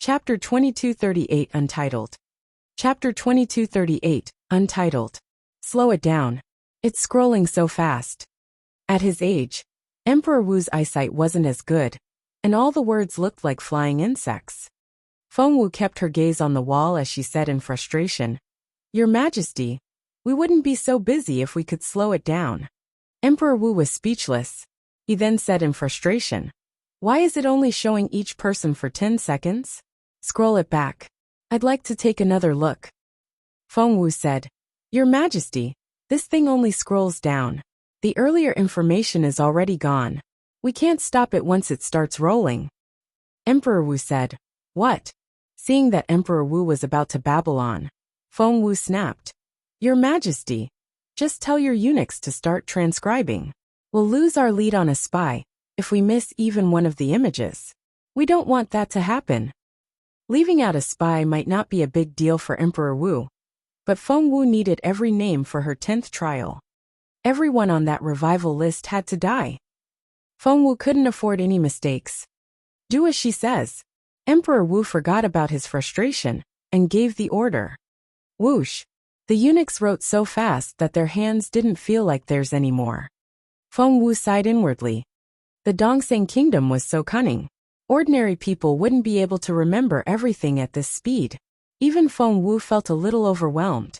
Chapter 2238 Untitled. Chapter 2238, Untitled. Slow it down. It's scrolling so fast. At his age, Emperor Wu's eyesight wasn't as good, and all the words looked like flying insects. Feng Wu kept her gaze on the wall as she said in frustration, "Your Majesty, we wouldn't be so busy if we could slow it down." Emperor Wu was speechless. He then said in frustration, "Why is it only showing each person for 10 seconds? Scroll it back. I'd like to take another look." Feng Wu said, "Your Majesty, this thing only scrolls down. The earlier information is already gone. We can't stop it once it starts rolling." Emperor Wu said, "What?" Seeing that Emperor Wu was about to babble on, Feng Wu snapped, "Your Majesty, just tell your eunuchs to start transcribing. We'll lose our lead on a spy if we miss even one of the images. We don't want that to happen." Leaving out a spy might not be a big deal for Emperor Wu, but Feng Wu needed every name for her 10th trial. Everyone on that revival list had to die. Feng Wu couldn't afford any mistakes. "Do as she says." Emperor Wu forgot about his frustration and gave the order. Whoosh! The eunuchs wrote so fast that their hands didn't feel like theirs anymore. Feng Wu sighed inwardly. The Dongseng kingdom was so cunning. Ordinary people wouldn't be able to remember everything at this speed. Even Feng Wu felt a little overwhelmed.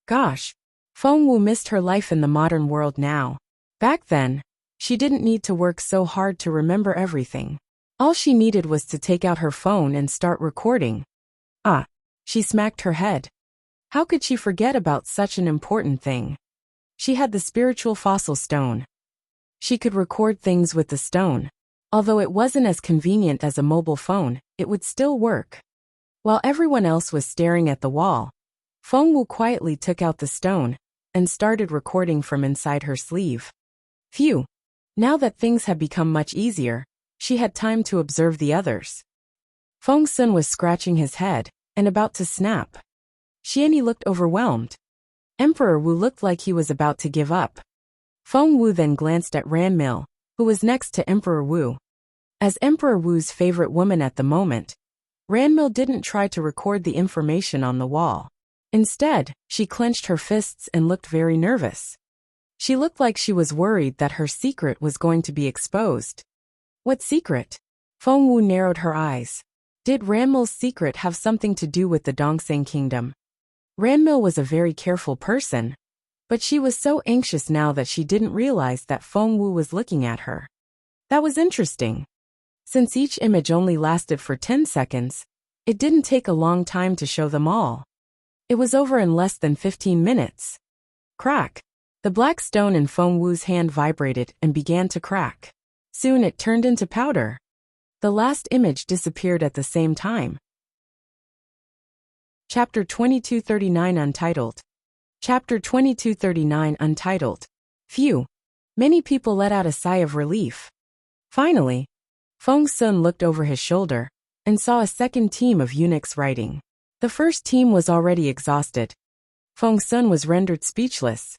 Gosh! Feng Wu missed her life in the modern world now. Back then, she didn't need to work so hard to remember everything. All she needed was to take out her phone and start recording. She smacked her head. How could she forget about such an important thing? She had the spiritual fossil stone. She could record things with the stone. Although it wasn't as convenient as a mobile phone, it would still work. While everyone else was staring at the wall, Feng Wu quietly took out the stone and started recording from inside her sleeve. Phew! Now that things had become much easier, she had time to observe the others. Feng Sun was scratching his head and about to snap. Xianyi looked overwhelmed. Emperor Wu looked like he was about to give up. Feng Wu then glanced at Ranmil, who was next to Emperor Wu. As Emperor Wu's favorite woman at the moment, Ranmil didn't try to record the information on the wall. Instead, she clenched her fists and looked very nervous. She looked like she was worried that her secret was going to be exposed. What secret? Feng Wu narrowed her eyes. Did Ranmil's secret have something to do with the Dongseng kingdom? Ranmil was a very careful person, but she was so anxious now that she didn't realize that Feng Wu was looking at her. That was interesting. Since each image only lasted for 10 seconds, it didn't take a long time to show them all. It was over in less than 15 minutes. Crack! The black stone in Feng Wu's hand vibrated and began to crack. Soon it turned into powder. The last image disappeared at the same time. Chapter 2239 Untitled. Chapter 2239 Untitled. Phew! Many people let out a sigh of relief. Finally, Feng Sun looked over his shoulder and saw a second team of eunuchs writing. The first team was already exhausted. Feng Sun was rendered speechless.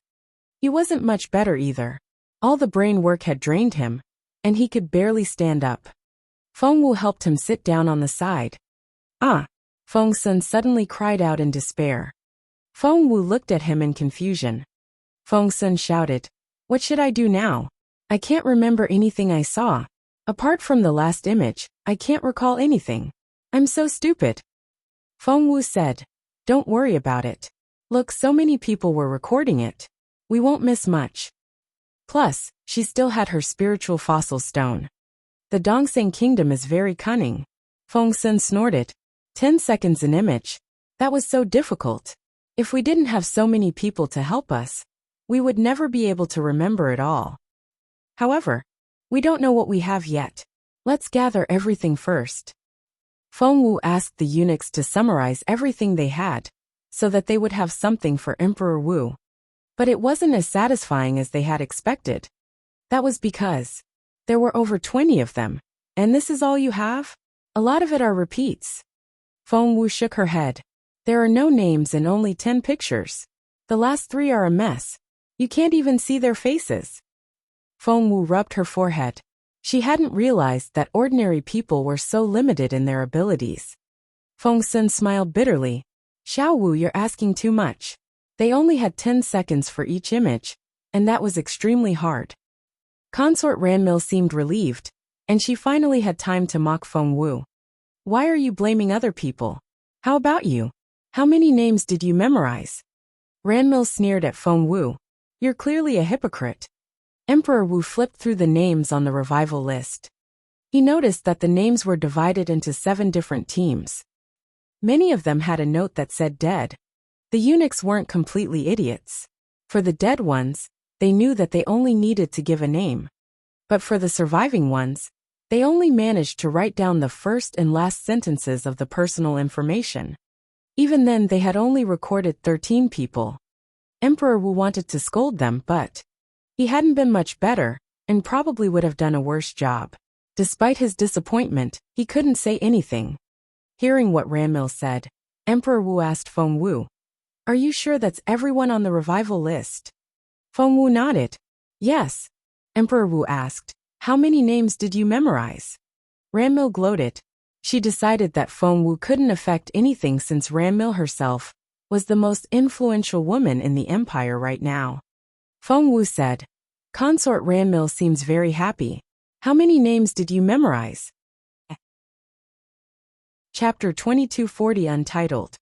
He wasn't much better either. All the brain work had drained him, and he could barely stand up. Feng Wu helped him sit down on the side. Feng Sun suddenly cried out in despair. Feng Wu looked at him in confusion. Feng Sun shouted, "What should I do now? I can't remember anything I saw. Apart from the last image, I can't recall anything. I'm so stupid." Feng Wu said, "Don't worry about it. Look, so many people were recording it. We won't miss much. Plus, she still had her spiritual fossil stone. The Dongseng kingdom is very cunning." Feng Sun snorted. 10 seconds an image. That was so difficult. If we didn't have so many people to help us, we would never be able to remember it all. However, we don't know what we have yet. Let's gather everything first. Feng Wu asked the eunuchs to summarize everything they had, so that they would have something for Emperor Wu. But it wasn't as satisfying as they had expected. That was because there were over 20 of them, and this is all you have? A lot of it are repeats. Feng Wu shook her head. There are no names and only 10 pictures. The last 3 are a mess. You can't even see their faces. Feng Wu rubbed her forehead. She hadn't realized that ordinary people were so limited in their abilities. Feng Sun smiled bitterly. Xiao Wu, you're asking too much. They only had 10 seconds for each image, and that was extremely hard. Consort Ranmil seemed relieved, and she finally had time to mock Feng Wu. Why are you blaming other people? How about you? How many names did you memorize? Ranmil sneered at Feng Wu. You're clearly a hypocrite. Emperor Wu flipped through the names on the revival list. He noticed that the names were divided into 7 different teams. Many of them had a note that said dead. The eunuchs weren't completely idiots. For the dead ones, they knew that they only needed to give a name. But for the surviving ones, they only managed to write down the first and last sentences of the personal information. Even then, they had only recorded 13 people. Emperor Wu wanted to scold them, but he hadn't been much better, and probably would have done a worse job. Despite his disappointment, he couldn't say anything. Hearing what Ranmil said, Emperor Wu asked Feng Wu, "Are you sure that's everyone on the revival list?" Feng Wu nodded. "Yes." Emperor Wu asked, "How many names did you memorize?" Ranmil gloated. She decided that Feng Wu couldn't affect anything since Ranmil herself was the most influential woman in the empire right now. Feng Wu said, "Consort Ranmil seems very happy. How many names did you memorize?" Chapter 2240 Untitled.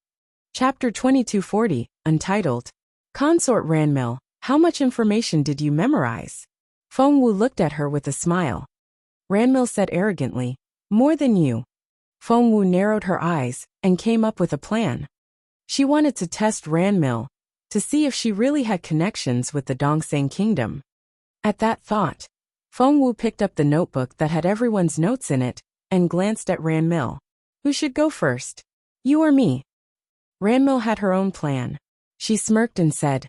Chapter 2240, Untitled. Consort Ranmil, how much information did you memorize? Feng Wu looked at her with a smile. Ranmil said arrogantly, "More than you." Feng Wu narrowed her eyes and came up with a plan. She wanted to test Ranmil to see if she really had connections with the Dongsang kingdom. At that thought, Feng Wu picked up the notebook that had everyone's notes in it and glanced at Ranmil. Who should go first? You or me? Ranmil had her own plan. She smirked and said,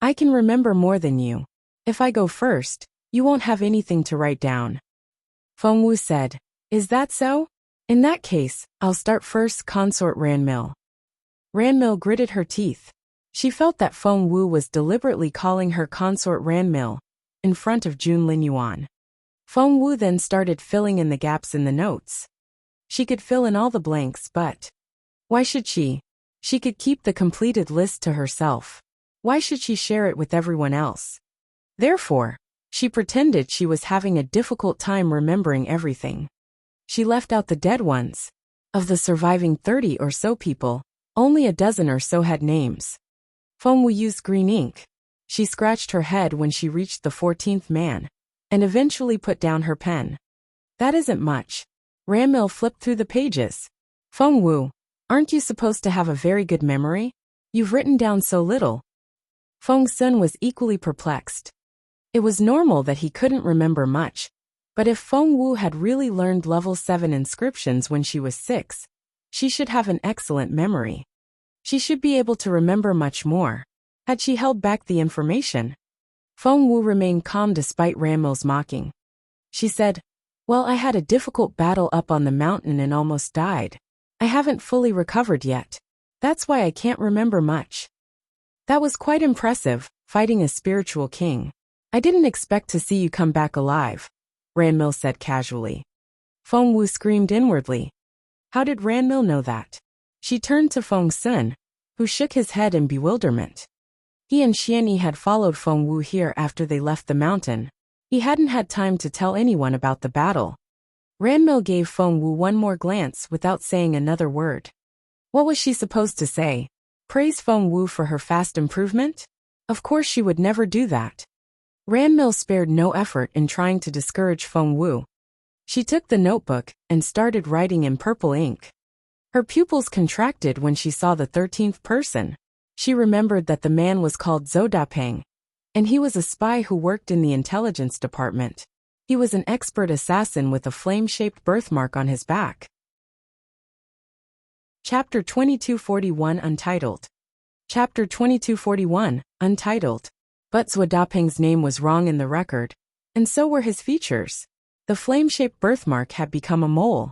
"I can remember more than you. If I go first, you won't have anything to write down." Feng Wu said, "Is that so? In that case, I'll start first." Consort Ranmil. Ranmil gritted her teeth. She felt that Feng Wu was deliberately calling her Consort Ranmil in front of Jun Linyuan. Feng Wu then started filling in the gaps in the notes. She could fill in all the blanks, but why should she? She could keep the completed list to herself. Why should she share it with everyone else? Therefore, she pretended she was having a difficult time remembering everything. She left out the dead ones. Of the surviving 30 or so people, only a dozen or so had names. Feng Wu used green ink. She scratched her head when she reached the 14th man, and eventually put down her pen. That isn't much. Ranmil flipped through the pages. Feng Wu, aren't you supposed to have a very good memory? You've written down so little. Feng Sun was equally perplexed. It was normal that he couldn't remember much, but if Feng Wu had really learned level 7 inscriptions when she was 6, she should have an excellent memory. She should be able to remember much more. Had she held back the information? Feng Wu remained calm despite Ranmil's mocking. She said, "Well, I had a difficult battle up on the mountain and almost died. I haven't fully recovered yet. That's why I can't remember much." That was quite impressive, fighting a spiritual king. "I didn't expect to see you come back alive," Ranmil said casually. Feng Wu screamed inwardly. How did Ranmil know that? She turned to Feng Sun, who shook his head in bewilderment. He and Xianyi had followed Feng Wu here after they left the mountain. He hadn't had time to tell anyone about the battle. Ranmil gave Feng Wu one more glance without saying another word. What was she supposed to say? Praise Feng Wu for her fast improvement? Of course she would never do that. Ranmil spared no effort in trying to discourage Feng Wu. She took the notebook and started writing in purple ink. Her pupils contracted when she saw the 13th person. She remembered that the man was called Zhou Dapeng, and he was a spy who worked in the intelligence department. He was an expert assassin with a flame-shaped birthmark on his back. Chapter 2241 Untitled. Chapter 2241, Untitled. But Zhou Dapeng's name was wrong in the record, and so were his features. The flame-shaped birthmark had become a mole.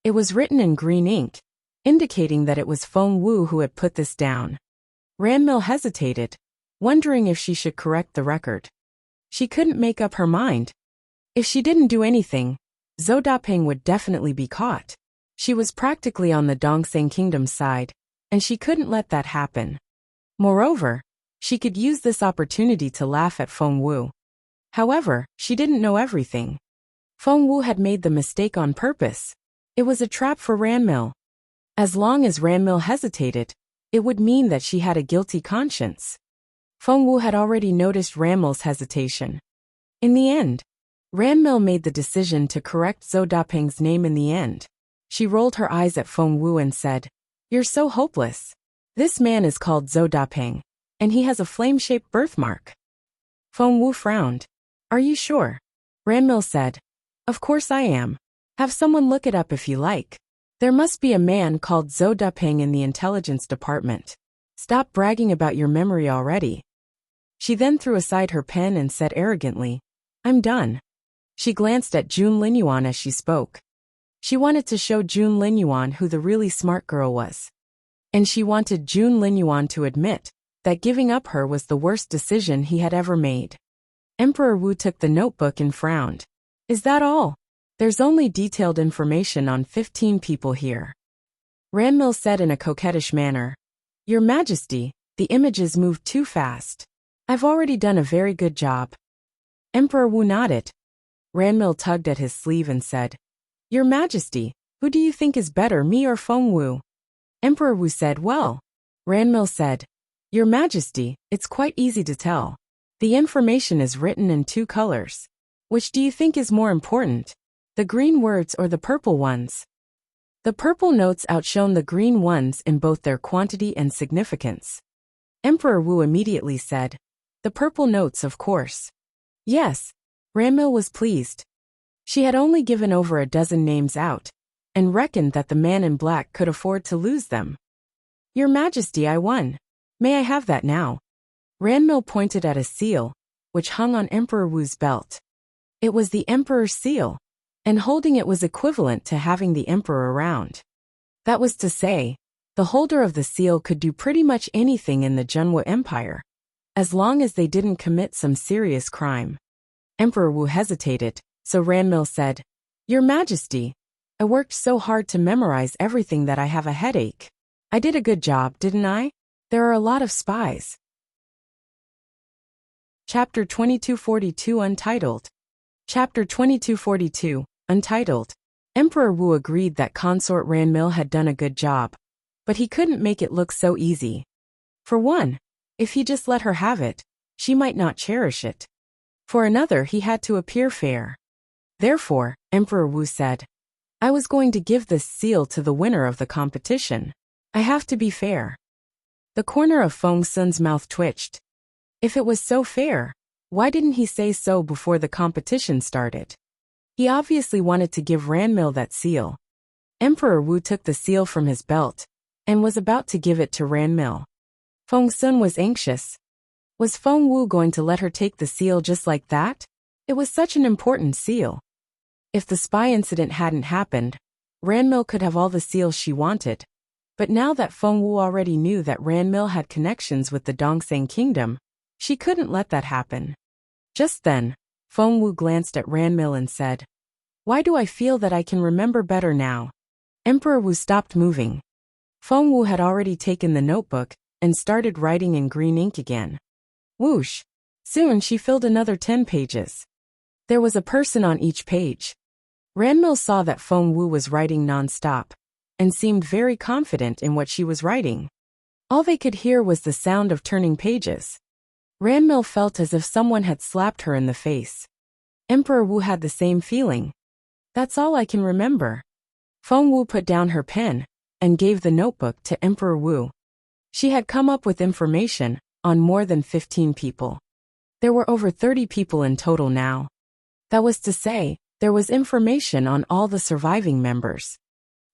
It was written in green ink, indicating that it was Feng Wu who had put this down. Ranmil hesitated, wondering if she should correct the record. She couldn't make up her mind. If she didn't do anything, Zhou Dapeng would definitely be caught. She was practically on the Dongseng Kingdom's side, and she couldn't let that happen. Moreover, she could use this opportunity to laugh at Feng Wu. However, she didn't know everything. Feng Wu had made the mistake on purpose. It was a trap for Ranmil. As long as Ranmil hesitated, it would mean that she had a guilty conscience. Feng Wu had already noticed Ranmil's hesitation. In the end, Ranmil made the decision to correct Zhou Dapeng's name in the end. She rolled her eyes at Feng Wu and said, "You're so hopeless. This man is called Zhou Dapeng, and he has a flame-shaped birthmark." Feng Wu frowned. "Are you sure?" Ranmil said, "Of course I am. Have someone look it up if you like. There must be a man called Zhou Dapeng in the intelligence department. Stop bragging about your memory already." She then threw aside her pen and said arrogantly, "I'm done." She glanced at Jun Linyuan as she spoke. She wanted to show Jun Linyuan who the really smart girl was. And she wanted Jun Linyuan to admit that giving up her was the worst decision he had ever made. Emperor Wu took the notebook and frowned. "Is that all? There's only detailed information on 15 people here." Ranmil said in a coquettish manner, "Your Majesty, the images moved too fast. I've already done a very good job." Emperor Wu nodded. Ranmil tugged at his sleeve and said, "Your Majesty, who do you think is better, me or Feng Wu?" Emperor Wu said, "Well." Ranmil said, "Your Majesty, it's quite easy to tell. The information is written in 2 colors. Which do you think is more important, the green words or the purple ones?" The purple notes outshone the green ones in both their quantity and significance. Emperor Wu immediately said, "The purple notes, of course." Yes, Ranmil was pleased. She had only given over a dozen names out, and reckoned that the man in black could afford to lose them. "Your Majesty, I won. May I have that now?" Ranmil pointed at a seal, which hung on Emperor Wu's belt. It was the Emperor's seal, and holding it was equivalent to having the Emperor around. That was to say, the holder of the seal could do pretty much anything in the Junwu Empire, as long as they didn't commit some serious crime. Emperor Wu hesitated, so Ranmil said, "Your Majesty, I worked so hard to memorize everything that I have a headache. I did a good job, didn't I? There are a lot of spies." Chapter 2242 Untitled. Chapter 2242, Untitled. Emperor Wu agreed that Consort Ranmil had done a good job, but he couldn't make it look so easy. For one, if he just let her have it, she might not cherish it. For another, he had to appear fair. Therefore, Emperor Wu said, "I was going to give this seal to the winner of the competition. I have to be fair." The corner of Feng Sun's mouth twitched. If it was so fair, why didn't he say so before the competition started? He obviously wanted to give Ranmil that seal. Emperor Wu took the seal from his belt, and was about to give it to Ranmil. Feng Sun was anxious. Was Feng Wu going to let her take the seal just like that? It was such an important seal. If the spy incident hadn't happened, Ranmil could have all the seals she wanted. But now that Feng Wu already knew that Ranmil had connections with the Dongseng Kingdom, she couldn't let that happen. Just then, Feng Wu glanced at Ranmil and said, "Why do I feel that I can remember better now?" Emperor Wu stopped moving. Feng Wu had already taken the notebook and started writing in green ink again. Whoosh! Soon she filled another 10 pages. There was a person on each page. Ranmil saw that Feng Wu was writing non-stop, and seemed very confident in what she was writing. All they could hear was the sound of turning pages. Ranmil felt as if someone had slapped her in the face. Emperor Wu had the same feeling. "That's all I can remember." Feng Wu put down her pen, and gave the notebook to Emperor Wu. She had come up with information on more than 15 people. There were over 30 people in total now. That was to say, there was information on all the surviving members.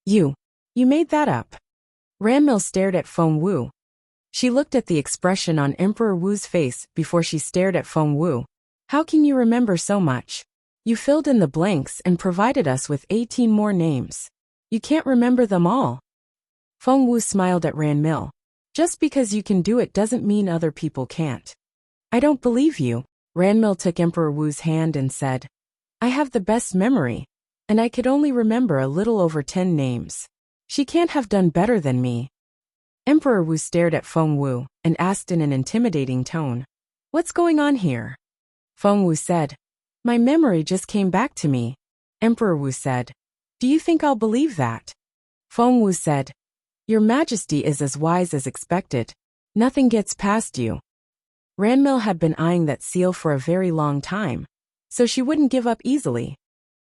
You made that up." Ranmil stared at Feng Wu. She looked at the expression on Emperor Wu's face before she stared at Feng Wu. "How can you remember so much? You filled in the blanks and provided us with 18 more names. You can't remember them all." Feng Wu smiled at Ranmil. "Just because you can do it doesn't mean other people can't." "I don't believe you." Ranmil took Emperor Wu's hand and said, "I have the best memory. and I could only remember a little over 10 names. She can't have done better than me. Emperor Wu stared at Feng Wu and asked in an intimidating tone, "What's going on here?" Feng Wu said, "My memory just came back to me." Emperor Wu said, "Do you think I'll believe that?" Feng Wu said, "Your Majesty is as wise as expected. Nothing gets past you." Ranmil had been eyeing that seal for a very long time, so she wouldn't give up easily.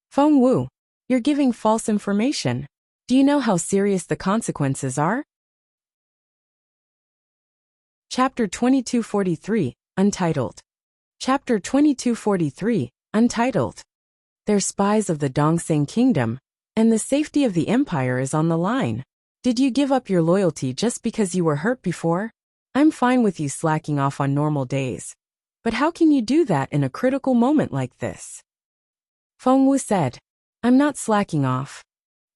"Feng Wu, you're giving false information. Do you know how serious the consequences are?" Chapter 2243, Untitled. Chapter 2243, Untitled. They're spies of the Dongseng Kingdom, and the safety of the empire is on the line. Did you give up your loyalty just because you were hurt before? I'm fine with you slacking off on normal days. But how can you do that in a critical moment like this? Feng Wu said, "I'm not slacking off."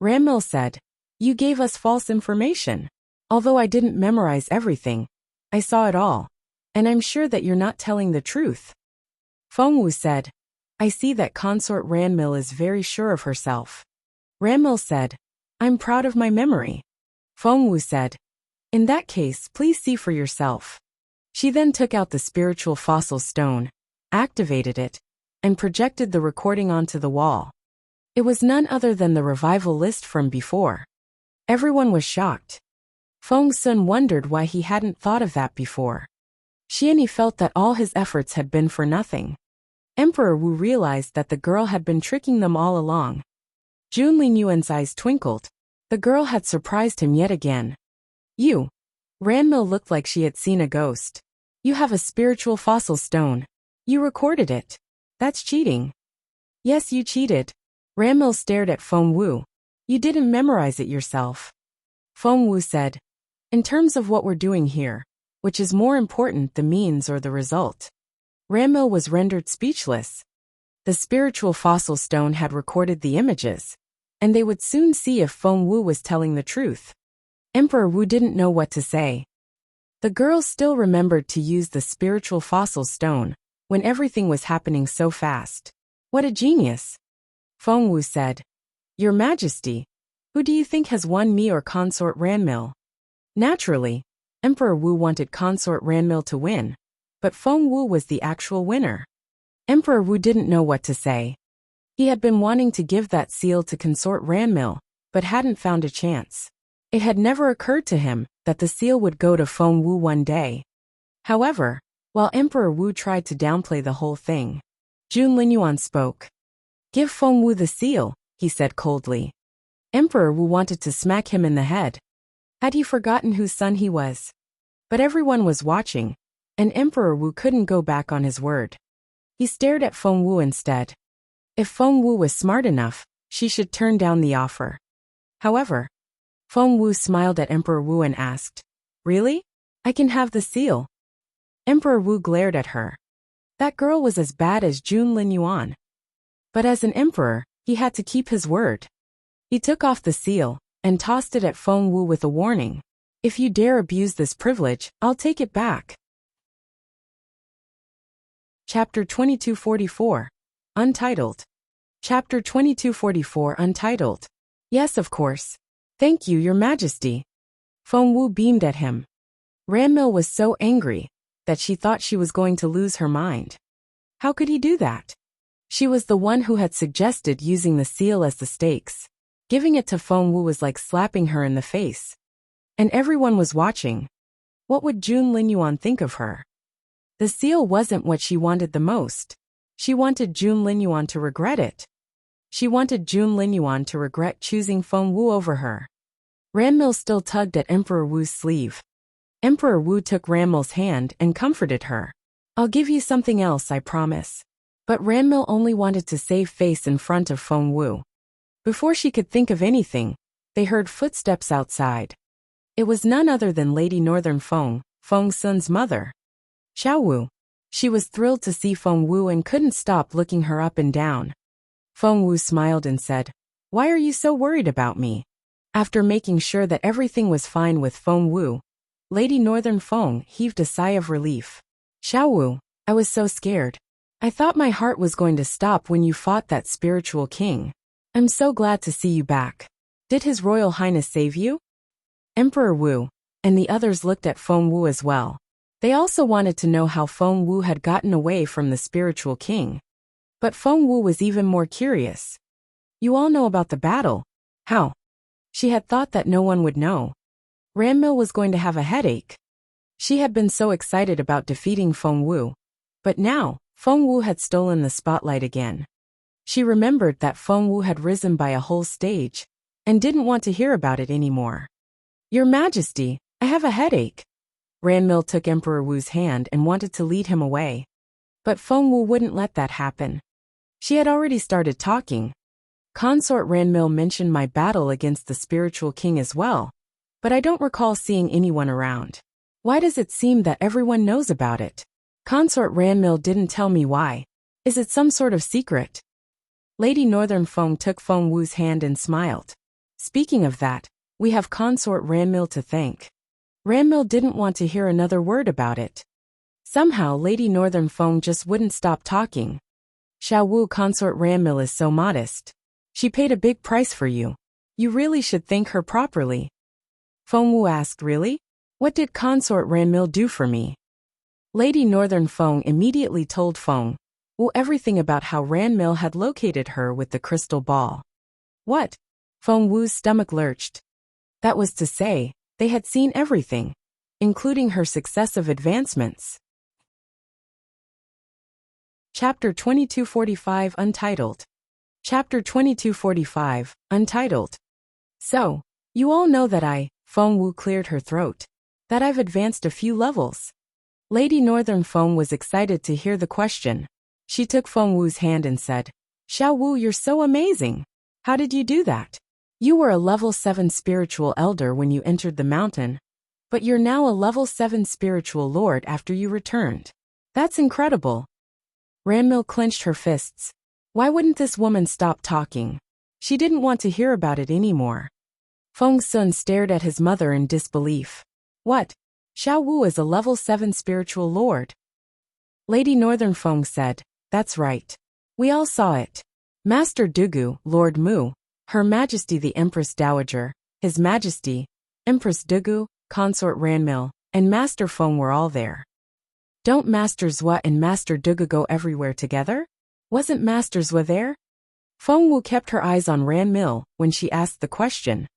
Ranmil said, "You gave us false information. Although I didn't memorize everything, I saw it all. And I'm sure that you're not telling the truth." Feng Wu said, "I see that Consort Ranmil is very sure of herself." Ranmil said, "I'm proud of my memory." Feng Wu said, "In that case, please see for yourself." She then took out the spiritual fossil stone, activated it, and projected the recording onto the wall. It was none other than the revival list from before. Everyone was shocked. Feng Sun wondered why he hadn't thought of that before. Xianyi felt that all his efforts had been for nothing. Emperor Wu realized that the girl had been tricking them all along. Jun Linyuan's eyes twinkled. The girl had surprised him yet again. "You." Ranmil looked like she had seen a ghost. "You have a spiritual fossil stone. You recorded it. That's cheating." "Yes, you cheated." Ranmil stared at Feng Wu. "You didn't memorize it yourself." Feng Wu said, "In terms of what we're doing here, which is more important, the means or the result?" Ranmil was rendered speechless. The spiritual fossil stone had recorded the images, and they would soon see if Feng Wu was telling the truth. Emperor Wu didn't know what to say. The girl still remembered to use the spiritual fossil stone when everything was happening so fast. What a genius! Feng Wu said, "Your Majesty, who do you think has won, me or Consort Ranmil?" Naturally, Emperor Wu wanted Consort Ranmil to win, but Feng Wu was the actual winner. Emperor Wu didn't know what to say. He had been wanting to give that seal to Consort Ranmil, but hadn't found a chance. It had never occurred to him that the seal would go to Feng Wu one day. However, while Emperor Wu tried to downplay the whole thing, Jun Linyuan spoke. "Give Feng Wu the seal," he said coldly. Emperor Wu wanted to smack him in the head. Had he forgotten whose son he was? But everyone was watching, and Emperor Wu couldn't go back on his word. He stared at Feng Wu instead. If Feng Wu was smart enough, she should turn down the offer. However, Feng Wu smiled at Emperor Wu and asked, "Really? I can have the seal?" Emperor Wu glared at her. That girl was as bad as Jun Linyuan. But as an emperor, he had to keep his word. He took off the seal and tossed it at Feng Wu with a warning. "If you dare abuse this privilege, I'll take it back." Chapter 2244, Untitled. Chapter 2244, Untitled. "Yes, of course. Thank you, Your Majesty." Feng Wu beamed at him. Ranmil was so angry that she thought she was going to lose her mind. How could he do that? She was the one who had suggested using the seal as the stakes. Giving it to Feng Wu was like slapping her in the face. And everyone was watching. What would Jun Linyuan think of her? The seal wasn't what she wanted the most. She wanted Jun Linyuan to regret it. She wanted Jun Linyuan to regret choosing Feng Wu over her. Ranmil still tugged at Emperor Wu's sleeve. Emperor Wu took Ranmil's hand and comforted her. "I'll give you something else, I promise." But Ranmil only wanted to save face in front of Feng Wu. Before she could think of anything, they heard footsteps outside. It was none other than Lady Northern Feng, Feng Sun's mother. Xiao Wu. She was thrilled to see Feng Wu and couldn't stop looking her up and down. Feng Wu smiled and said, "Why are you so worried about me?" After making sure that everything was fine with Feng Wu, Lady Northern Feng heaved a sigh of relief. "Xiao Wu, I was so scared. I thought my heart was going to stop when you fought that spiritual king. I'm so glad to see you back. Did His Royal Highness save you? Emperor Wu and the others looked at Feng Wu as well. They also wanted to know how Feng Wu had gotten away from the spiritual king. But Feng Wu was even more curious. You all know about the battle. How? She had thought that no one would know. Ranmil was going to have a headache. She had been so excited about defeating Feng Wu. But now, Feng Wu had stolen the spotlight again. She remembered that Feng Wu had risen by a whole stage, and didn't want to hear about it anymore. Your Majesty, I have a headache. Ranmil took Emperor Wu's hand and wanted to lead him away. But Feng Wu wouldn't let that happen. She had already started talking. Consort Ranmil mentioned my battle against the spiritual king as well, but I don't recall seeing anyone around. Why does it seem that everyone knows about it? Consort Ranmil didn't tell me why. Is it some sort of secret? Lady Northern Feng took Feng Wu's hand and smiled. Speaking of that, we have Consort Ranmil to thank. Ranmil didn't want to hear another word about it. Somehow Lady Northern Feng just wouldn't stop talking. Xiao Wu, Consort Ranmil is so modest. She paid a big price for you. You really should thank her properly. Feng Wu asked, really? What did Consort Ranmil do for me? Lady Northern Feng immediately told Feng Wu everything about how Ranmil had located her with the crystal ball. What? Feng Wu's stomach lurched. That was to say, they had seen everything, including her successive advancements. Chapter 2245 Untitled. Chapter 2245, Untitled. So, you all know that Feng Wu cleared her throat, that I've advanced a few levels. Lady Northern Feng was excited to hear the question. She took Feng Wu's hand and said, Xiao Wu, you're so amazing. How did you do that? You were a level 7 spiritual elder when you entered the mountain, but you're now a level 7 spiritual lord after you returned. That's incredible. Ranmil clenched her fists. Why wouldn't this woman stop talking? She didn't want to hear about it anymore. Feng Sun stared at his mother in disbelief. What? Xiao Wu is a level 7 spiritual lord. Lady Northern Feng said, that's right. We all saw it. Master Dugu, Lord Mu, Her Majesty the Empress Dowager, His Majesty, Empress Dugu, Consort Ranmil, and Master Feng were all there. Don't Master Zhua and Master Dugu go everywhere together? Wasn't Master Zhua there? Feng Wu kept her eyes on Ranmil when she asked the question.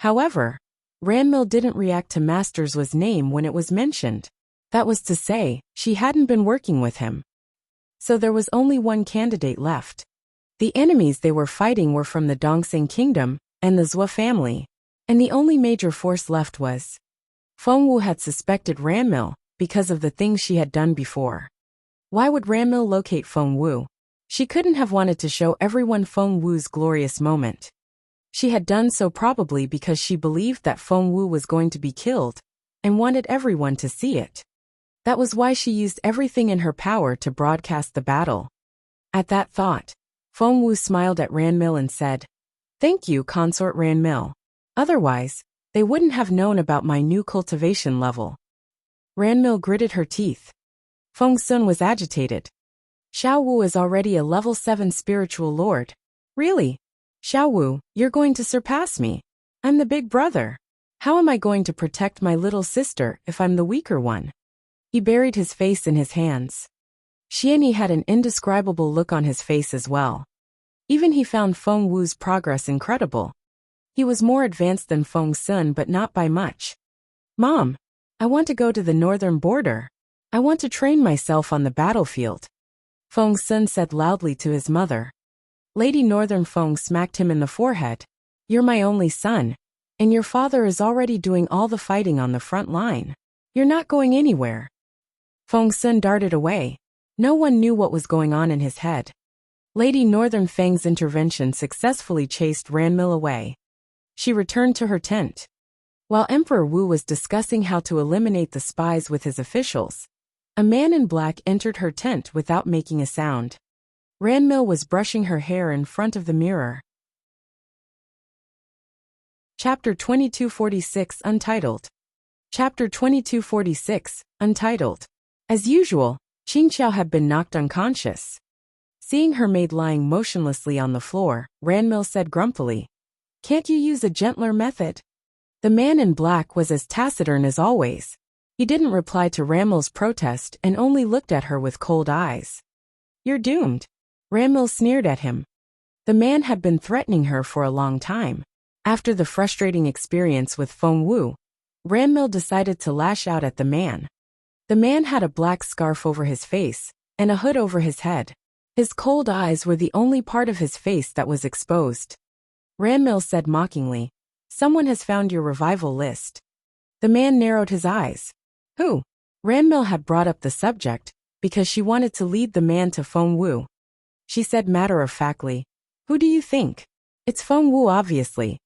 However, Ranmil didn't react to Master Zhua's name when it was mentioned. That was to say, she hadn't been working with him. So there was only one candidate left. The enemies they were fighting were from the Dongxing Kingdom and the Zhua family, and the only major force left was. Feng Wu had suspected Ranmil because of the things she had done before. Why would Ranmil locate Feng Wu? She couldn't have wanted to show everyone Feng Wu's glorious moment. She had done so probably because she believed that Feng Wu was going to be killed, and wanted everyone to see it. That was why she used everything in her power to broadcast the battle. At that thought, Feng Wu smiled at Ranmil and said, Thank you, Consort Ranmil. Otherwise, they wouldn't have known about my new cultivation level. Ranmil gritted her teeth. Feng Sun was agitated. Xiao Wu is already a level 7 spiritual lord. Really? Xiao Wu, you're going to surpass me. I'm the big brother. How am I going to protect my little sister if I'm the weaker one? He buried his face in his hands. Xianyi had an indescribable look on his face as well. Even he found Feng Wu's progress incredible. He was more advanced than Feng Sun but not by much. Mom, I want to go to the northern border. I want to train myself on the battlefield. Feng Sun said loudly to his mother. Lady Northern Feng smacked him in the forehead. You're my only son, and your father is already doing all the fighting on the front line. You're not going anywhere. Feng Sun darted away. No one knew what was going on in his head. Lady Northern Feng's intervention successfully chased Ranmil away. She returned to her tent. While Emperor Wu was discussing how to eliminate the spies with his officials, a man in black entered her tent without making a sound. Ranmil was brushing her hair in front of the mirror. Chapter 2246 Untitled. Chapter 2246, Untitled. As usual, Qingxiao had been knocked unconscious. Seeing her maid lying motionlessly on the floor, Ranmil said grumpily, "Can't you use a gentler method?" The man in black was as taciturn as always. He didn't reply to Ranmil's protest and only looked at her with cold eyes. "You're doomed." Ranmil sneered at him. The man had been threatening her for a long time. After the frustrating experience with Feng Wu, Ranmil decided to lash out at the man. The man had a black scarf over his face and a hood over his head. His cold eyes were the only part of his face that was exposed. Ranmil said mockingly, "Someone has found your revival list." The man narrowed his eyes. "Who?" Ranmil had brought up the subject because she wanted to lead the man to Feng Wu. She said matter-of-factly, "Who do you think?" "It's Feng Wu, obviously.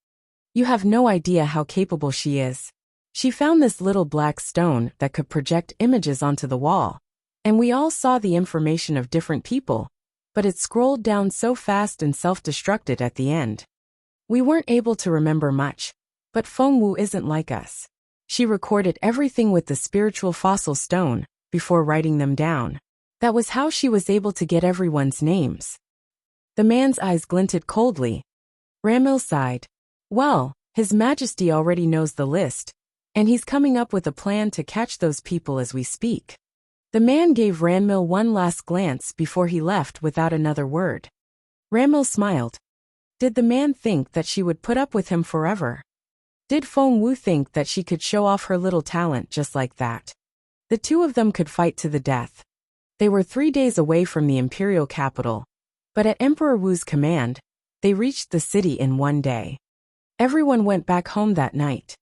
You have no idea how capable she is. She found this little black stone that could project images onto the wall, and we all saw the information of different people, but it scrolled down so fast and self-destructed at the end. We weren't able to remember much, but Feng Wu isn't like us. She recorded everything with the spiritual fossil stone before writing them down. That was how she was able to get everyone's names." The man's eyes glinted coldly. Ranmil sighed. "Well, His Majesty already knows the list, and he's coming up with a plan to catch those people as we speak." The man gave Ranmil one last glance before he left without another word. Ranmil smiled. Did the man think that she would put up with him forever? Did Feng Wu think that she could show off her little talent just like that? The two of them could fight to the death. They were 3 days away from the imperial capital, but at Emperor Wu's command, they reached the city in 1 day. Everyone went back home that night.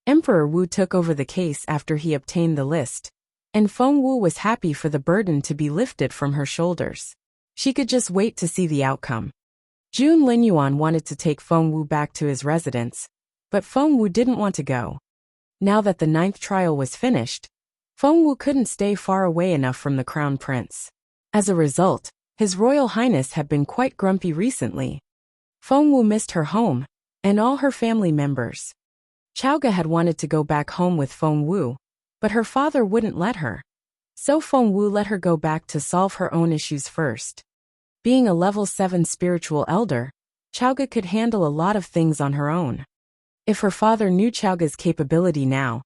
Emperor Wu took over the case after he obtained the list, and Feng Wu was happy for the burden to be lifted from her shoulders. She could just wait to see the outcome. Jun Linyuan wanted to take Feng Wu back to his residence, but Feng Wu didn't want to go. Now that the 9th trial was finished, Feng Wu couldn't stay far away enough from the crown prince. As a result, His Royal Highness had been quite grumpy recently. Feng Wu missed her home, and all her family members. Chaoga had wanted to go back home with Feng Wu, but her father wouldn't let her. So Feng Wu let her go back to solve her own issues first. Being a level 7 spiritual elder, Chaoga could handle a lot of things on her own. If her father knew Chaoga's capability now,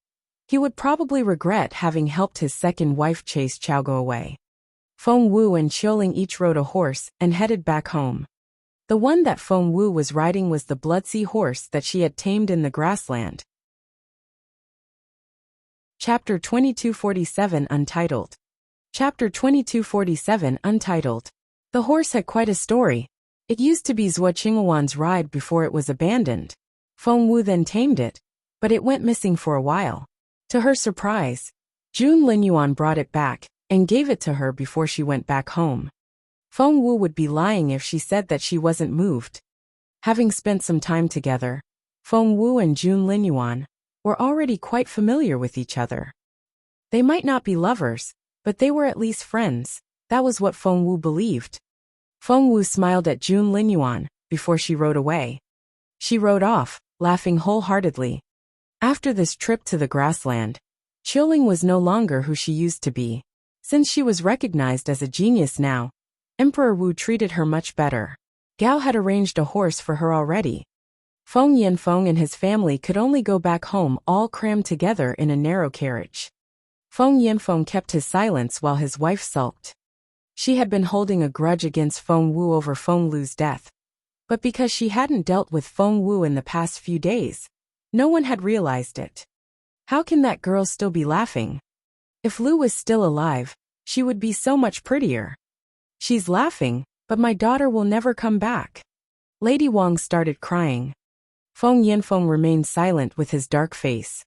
he would probably regret having helped his second wife chase Chaoga away. Feng Wu and Qiuling each rode a horse and headed back home. The one that Feng Wu was riding was the Bloodsea horse that she had tamed in the grassland. Chapter 2247 Untitled. Chapter 2247 Untitled. The horse had quite a story. It used to be Zhuo Qinghuan's ride before it was abandoned. Feng Wu then tamed it, but it went missing for a while. To her surprise, Jun Linyuan brought it back and gave it to her before she went back home. Feng Wu would be lying if she said that she wasn't moved. Having spent some time together, Feng Wu and Jun Linyuan were already quite familiar with each other. They might not be lovers, but they were at least friends. That was what Feng Wu believed. Feng Wu smiled at Jun Linyuan before she rode away. She rode off, laughing wholeheartedly. After this trip to the grassland, Qiuling was no longer who she used to be. Since she was recognized as a genius now, Emperor Wu treated her much better. Gao had arranged a horse for her already. Feng Yanfeng and his family could only go back home all crammed together in a narrow carriage. Feng Yanfeng kept his silence while his wife sulked. She had been holding a grudge against Feng Wu over Feng Lu's death, but because she hadn't dealt with Feng Wu in the past few days, no one had realized it. How can that girl still be laughing? If Lu was still alive, she would be so much prettier. She's laughing, but my daughter will never come back. Lady Wang started crying. Feng Yanfeng remained silent with his dark face.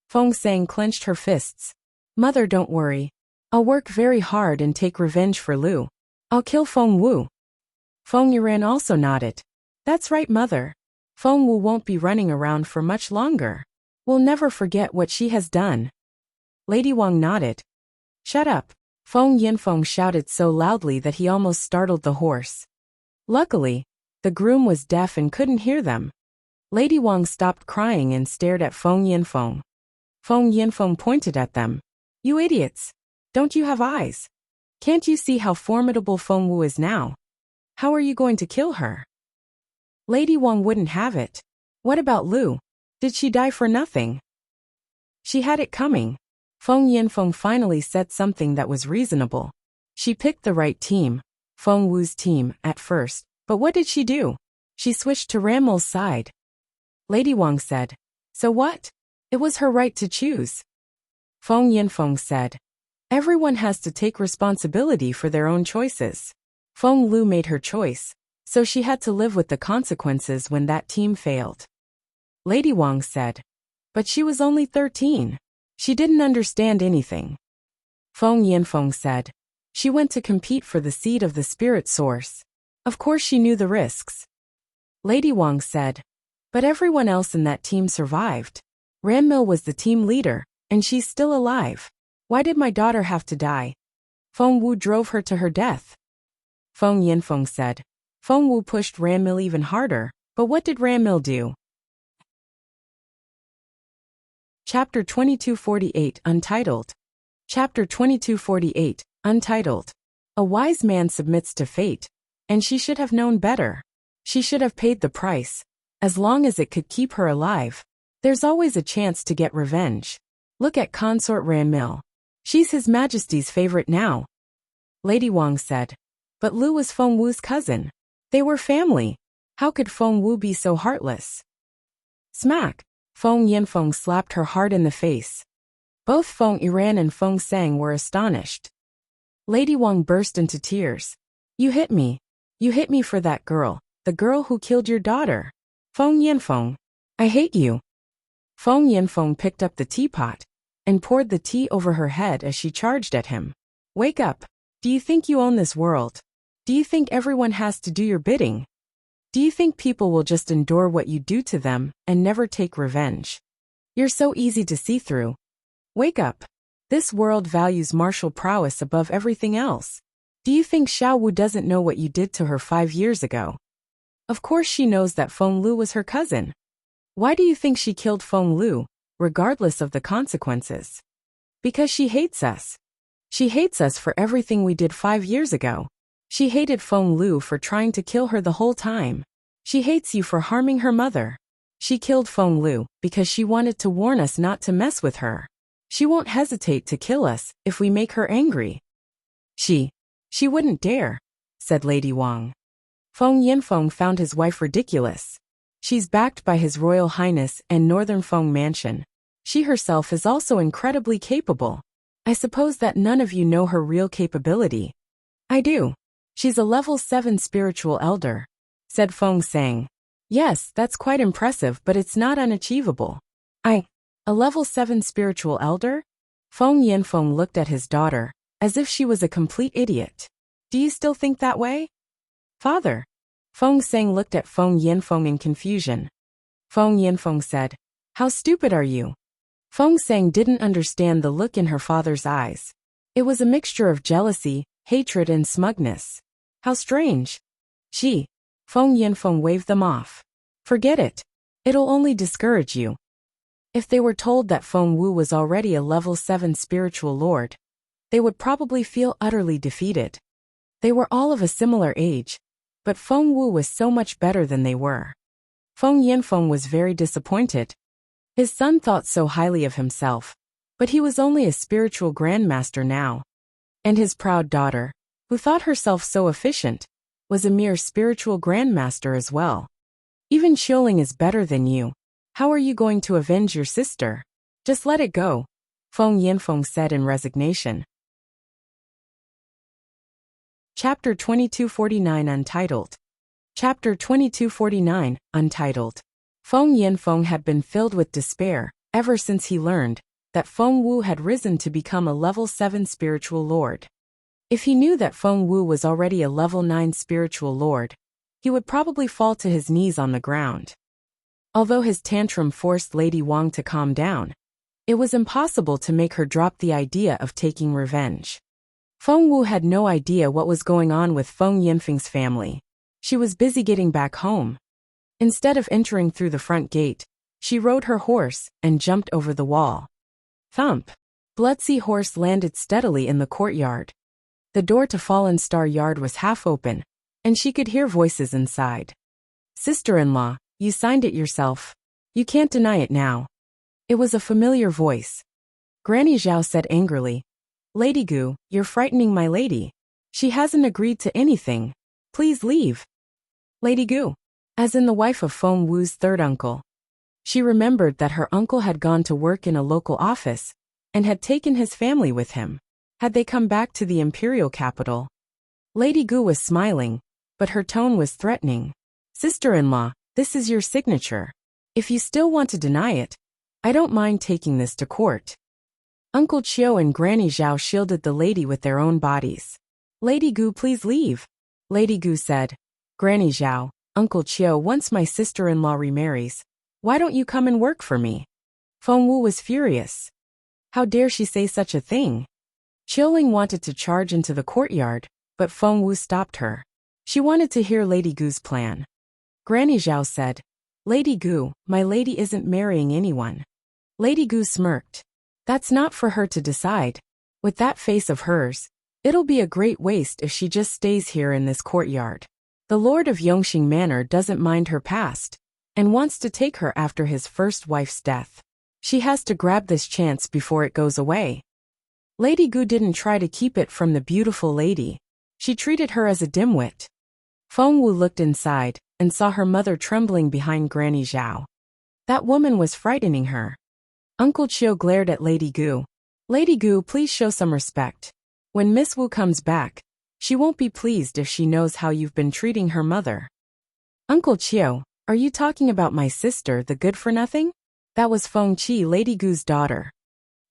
Feng Sang clenched her fists. Mother, don't worry. I'll work very hard and take revenge for Lu. I'll kill Feng Wu. Feng Yuran also nodded. That's right, Mother. Feng Wu won't be running around for much longer. We'll never forget what she has done. Lady Wang nodded. Shut up. Feng Yanfeng shouted so loudly that he almost startled the horse. Luckily, the groom was deaf and couldn't hear them. Lady Wang stopped crying and stared at Feng Yanfeng. Feng Yanfeng pointed at them. You idiots! Don't you have eyes? Can't you see how formidable Feng Wu is now? How are you going to kill her? Lady Wang wouldn't have it. What about Lu? Did she die for nothing? She had it coming. Feng Yanfeng finally said something that was reasonable. She picked the right team, Feng Wu's team, at first, but what did she do? She switched to Ranmil's side. Lady Wang said, "So what? It was her right to choose." Feng Yanfeng said, "Everyone has to take responsibility for their own choices. Feng Lu made her choice, so she had to live with the consequences when that team failed." Lady Wang said, "But she was only 13. She didn't understand anything." Feng Yanfeng said, "She went to compete for the seed of the spirit source. Of course she knew the risks." Lady Wang said, "But everyone else in that team survived. Ranmil was the team leader, and she's still alive. Why did my daughter have to die? Feng Wu drove her to her death." Feng Yanfeng said, "Feng Wu pushed Ranmil even harder, but what did Ranmil do?" Chapter 2248 Untitled. Chapter 2248 Untitled. A wise man submits to fate, and she should have known better. She should have paid the price. As long as it could keep her alive, there's always a chance to get revenge. Look at Consort Ranmil. She's His Majesty's favorite now. Lady Wang said, "But Lu was Feng Wu's cousin. They were family. How could Feng Wu be so heartless?" Smack! Feng Yanfeng slapped her hard in the face. Both Feng Yiran and Feng Sang were astonished. Lady Wang burst into tears. "You hit me. You hit me for that girl, the girl who killed your daughter. Feng Yanfeng, I hate you." Feng Yanfeng picked up the teapot and poured the tea over her head as she charged at him. "Wake up. Do you think you own this world? Do you think everyone has to do your bidding? Do you think people will just endure what you do to them and never take revenge? You're so easy to see through. Wake up. This world values martial prowess above everything else. Do you think Xiao Wu doesn't know what you did to her 5 years ago? Of course she knows that Feng Lu was her cousin. Why do you think she killed Feng Lu, regardless of the consequences? Because she hates us. She hates us for everything we did 5 years ago. She hated Feng Lu for trying to kill her the whole time. She hates you for harming her mother. She killed Feng Lu because she wanted to warn us not to mess with her. She won't hesitate to kill us if we make her angry." She wouldn't dare," said Lady Wang. Feng Yanfeng found his wife ridiculous. She's backed by His Royal Highness and Northern Feng Mansion. She herself is also incredibly capable. I suppose that none of you know her real capability. I do. She's a level 7 spiritual elder, said Feng Sang. Yes, that's quite impressive, but it's not unachievable. A level 7 spiritual elder? Feng Yanfeng looked at his daughter, as if she was a complete idiot. Do you still think that way? Father. Feng Sang looked at Feng Yanfeng in confusion. Feng Yanfeng said, "How stupid are you?" Feng Sang didn't understand the look in her father's eyes. It was a mixture of jealousy, hatred and smugness. How strange. Feng Yanfeng waved them off. Forget it. It'll only discourage you. If they were told that Feng Wu was already a level 7 spiritual lord, they would probably feel utterly defeated. They were all of a similar age, but Feng Wu was so much better than they were. Feng Yanfeng was very disappointed. His son thought so highly of himself, but he was only a spiritual grandmaster now. And his proud daughter, who thought herself so efficient, was a mere spiritual grandmaster as well. Even Xiuling is better than you. How are you going to avenge your sister? Just let it go, Feng Yanfeng said in resignation. Chapter 2249 Untitled. Chapter 2249 Untitled. Feng Yanfeng had been filled with despair ever since he learned that Feng Wu had risen to become a level 7 spiritual lord. If he knew that Feng Wu was already a level 9 spiritual lord, he would probably fall to his knees on the ground. Although his tantrum forced Lady Wang to calm down, it was impossible to make her drop the idea of taking revenge. Feng Wu had no idea what was going on with Feng Yanfeng's family. She was busy getting back home. Instead of entering through the front gate, she rode her horse and jumped over the wall. Thump! Bloodsea horse landed steadily in the courtyard. The door to Fallen Star Yard was half open, and she could hear voices inside. Sister-in-law, you signed it yourself. You can't deny it now. It was a familiar voice. Granny Zhao said angrily, Lady Gu, you're frightening my lady. She hasn't agreed to anything. Please leave. Lady Gu, as in the wife of Feng Wu's third uncle. She remembered that her uncle had gone to work in a local office and had taken his family with him. Had they come back to the imperial capital? Lady Gu was smiling, but her tone was threatening. Sister-in-law, this is your signature. If you still want to deny it, I don't mind taking this to court. Uncle Chiu and Granny Zhao shielded the lady with their own bodies. Lady Gu, please leave. Lady Gu said, Granny Zhao, Uncle Chiu, once my sister-in-law remarries, why don't you come and work for me? Feng Wu was furious. How dare she say such a thing? Qiuling wanted to charge into the courtyard, but Feng Wu stopped her. She wanted to hear Lady Gu's plan. Granny Zhao said, Lady Gu, my lady isn't marrying anyone. Lady Gu smirked. That's not for her to decide. With that face of hers, it'll be a great waste if she just stays here in this courtyard. The Lord of Yongxing Manor doesn't mind her past, and wants to take her after his first wife's death. She has to grab this chance before it goes away. Lady Gu didn't try to keep it from the beautiful lady. She treated her as a dimwit. Feng Wu looked inside and saw her mother trembling behind Granny Zhao. That woman was frightening her. Uncle Chiu glared at Lady Gu. Lady Gu, please show some respect. When Miss Wu comes back, she won't be pleased if she knows how you've been treating her mother. Uncle Chiu, are you talking about my sister, the good-for-nothing? That was Feng Qi, Lady Gu's daughter.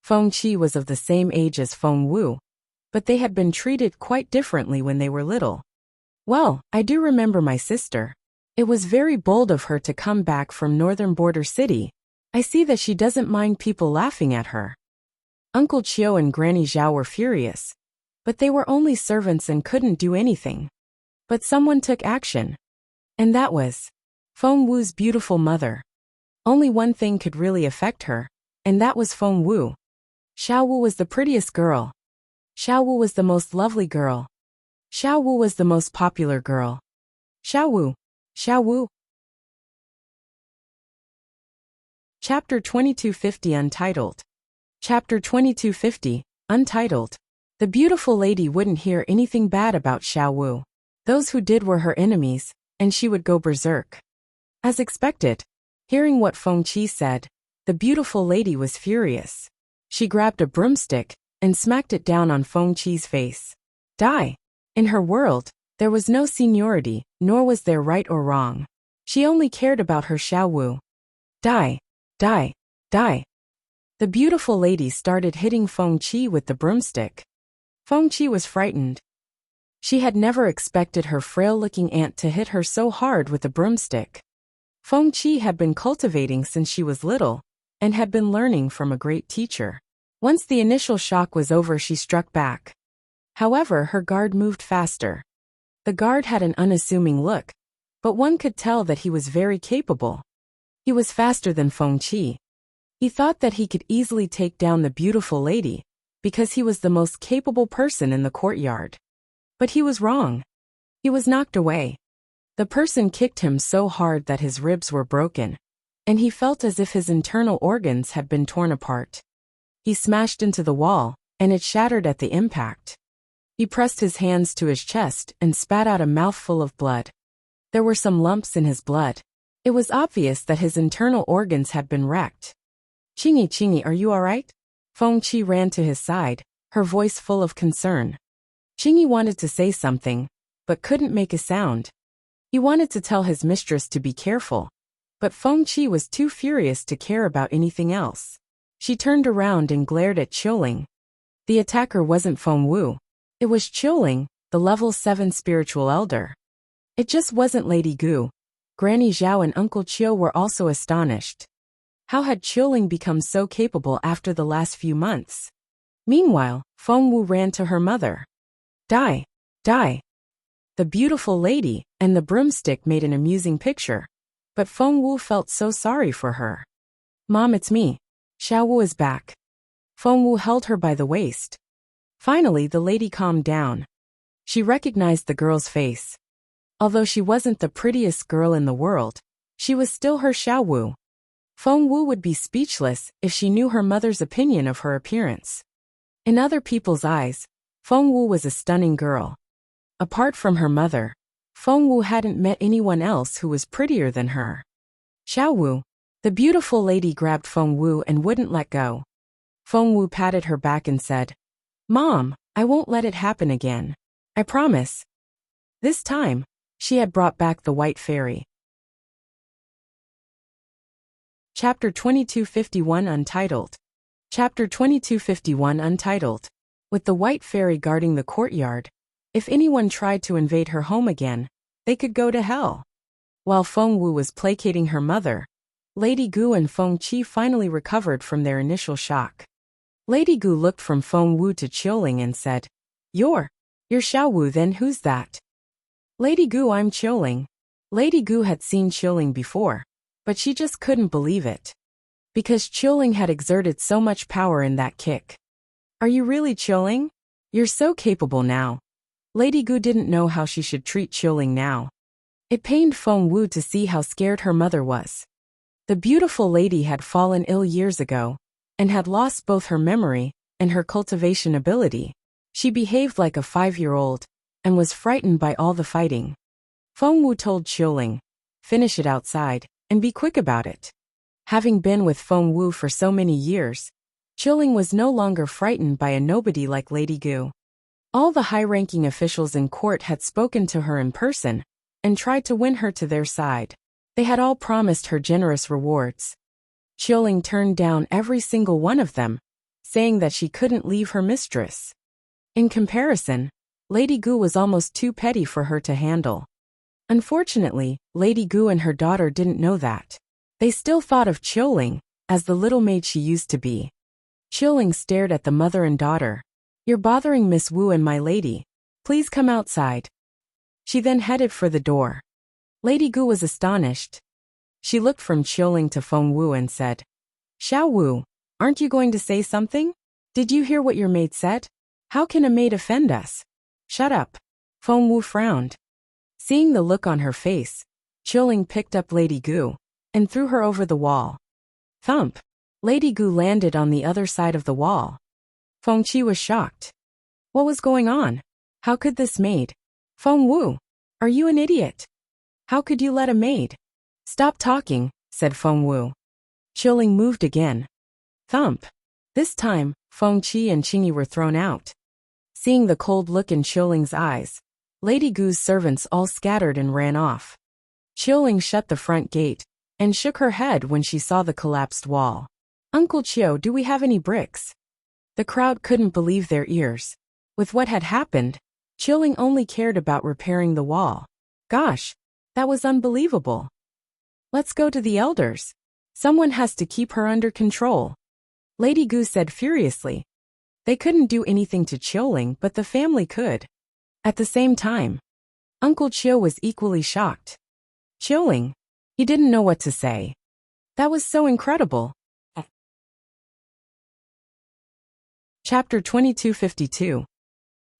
Feng Qi was of the same age as Feng Wu, but they had been treated quite differently when they were little. Well, I do remember my sister. It was very bold of her to come back from northern border city. I see that she doesn't mind people laughing at her. Uncle Chiu and Granny Zhao were furious, but they were only servants and couldn't do anything. But someone took action. And that was Feng Wu's beautiful mother. Only one thing could really affect her, and that was Feng Wu. Xiao Wu was the prettiest girl. Xiao Wu was the most lovely girl. Xiao Wu was the most popular girl. Xiao Wu. Xiao Wu. Chapter 2250 Untitled. Chapter 2250, Untitled. The beautiful lady wouldn't hear anything bad about Xiao Wu. Those who did were her enemies, and she would go berserk. As expected, hearing what Feng Qi said, the beautiful lady was furious. She grabbed a broomstick and smacked it down on Feng Qi's face. Die! In her world, there was no seniority, nor was there right or wrong. She only cared about her Xiao Wu. Die! Die! Die! The beautiful lady started hitting Feng Qi with the broomstick. Feng Qi was frightened. She had never expected her frail-looking aunt to hit her so hard with a broomstick. Feng Qi had been cultivating since she was little, and had been learning from a great teacher. Once the initial shock was over, she struck back. However, her guard moved faster. The guard had an unassuming look, but one could tell that he was very capable. He was faster than Feng Qi. He thought that he could easily take down the beautiful lady, because he was the most capable person in the courtyard. But he was wrong. He was knocked away. The person kicked him so hard that his ribs were broken, and he felt as if his internal organs had been torn apart. He smashed into the wall, and it shattered at the impact. He pressed his hands to his chest and spat out a mouthful of blood. There were some lumps in his blood. It was obvious that his internal organs had been wrecked. Chingy, are you alright? Feng Qi ran to his side, her voice full of concern. Chingy wanted to say something, but couldn't make a sound. He wanted to tell his mistress to be careful, but Feng Qi was too furious to care about anything else. She turned around and glared at Qiuling. The attacker wasn't Feng Wu. It was Qiuling, the level 7 spiritual elder. It just wasn't Lady Gu. Granny Zhao and Uncle Chiu were also astonished. How had Qiuling become so capable after the last few months? Meanwhile, Feng Wu ran to her mother. Die! Die! The beautiful lady and the broomstick made an amusing picture, but Feng Wu felt so sorry for her. Mom, it's me. Xiao Wu is back. Feng Wu held her by the waist. Finally, the lady calmed down. She recognized the girl's face. Although she wasn't the prettiest girl in the world, she was still her Xiao Wu. Feng Wu would be speechless if she knew her mother's opinion of her appearance. In other people's eyes, Feng Wu was a stunning girl. Apart from her mother, Feng Wu hadn't met anyone else who was prettier than her. Xiao Wu, the beautiful lady, grabbed Feng Wu and wouldn't let go. Feng Wu patted her back and said, "Mom, I won't let it happen again. I promise." This time, she had brought back the white fairy. Chapter 2251 Untitled. Chapter 2251 Untitled. With the white fairy guarding the courtyard, if anyone tried to invade her home again, they could go to hell. While Feng Wu was placating her mother, Lady Gu and Feng Qi finally recovered from their initial shock. Lady Gu looked from Feng Wu to Qiuling and said, You're Xiao Wu, then who's that?" "Lady Gu, I'm Qiuling." Lady Gu had seen Qiuling before, but she just couldn't believe it. Because Qiuling had exerted so much power in that kick. "Are you really Qiuling? You're so capable now." Lady Gu didn't know how she should treat Qiuling now. It pained Feng Wu to see how scared her mother was. The beautiful lady had fallen ill years ago, and had lost both her memory and her cultivation ability. She behaved like a 5-year-old, and was frightened by all the fighting. Feng Wu told Qiuling, "Finish it outside, and be quick about it." Having been with Feng Wu for so many years, Qiuling was no longer frightened by a nobody like Lady Gu. All the high-ranking officials in court had spoken to her in person, and tried to win her to their side. They had all promised her generous rewards. Qiuling turned down every single one of them, saying that she couldn't leave her mistress. In comparison, Lady Gu was almost too petty for her to handle. Unfortunately, Lady Gu and her daughter didn't know that. They still thought of Qiuling as the little maid she used to be. Qiuling stared at the mother and daughter. "You're bothering Miss Wu and my lady. Please come outside." She then headed for the door. Lady Gu was astonished. She looked from Qiuling to Feng Wu and said, "Xiao Wu, aren't you going to say something? Did you hear what your maid said? How can a maid offend us?" "Shut up." Feng Wu frowned. Seeing the look on her face, Qiuling picked up Lady Gu and threw her over the wall. Thump! Lady Gu landed on the other side of the wall. Feng Qi was shocked. What was going on? How could this maid? "Feng Wu, are you an idiot? How could you let a maid?" "Stop talking," said Feng Wu. Qiuling moved again. Thump! This time, Feng Qi and Qingyi were thrown out. Seeing the cold look in Qiuling's eyes, Lady Gu's servants all scattered and ran off. Qiuling shut the front gate and shook her head when she saw the collapsed wall. "Uncle Qiu, do we have any bricks?" The crowd couldn't believe their ears. With what had happened, Qiuling only cared about repairing the wall. Gosh, that was unbelievable. "Let's go to the elders. Someone has to keep her under control," Lady Gu said furiously. They couldn't do anything to Qiuling, but the family could. At the same time, Uncle Qiu was equally shocked. Qiuling, he didn't know what to say. That was so incredible. Chapter 2252.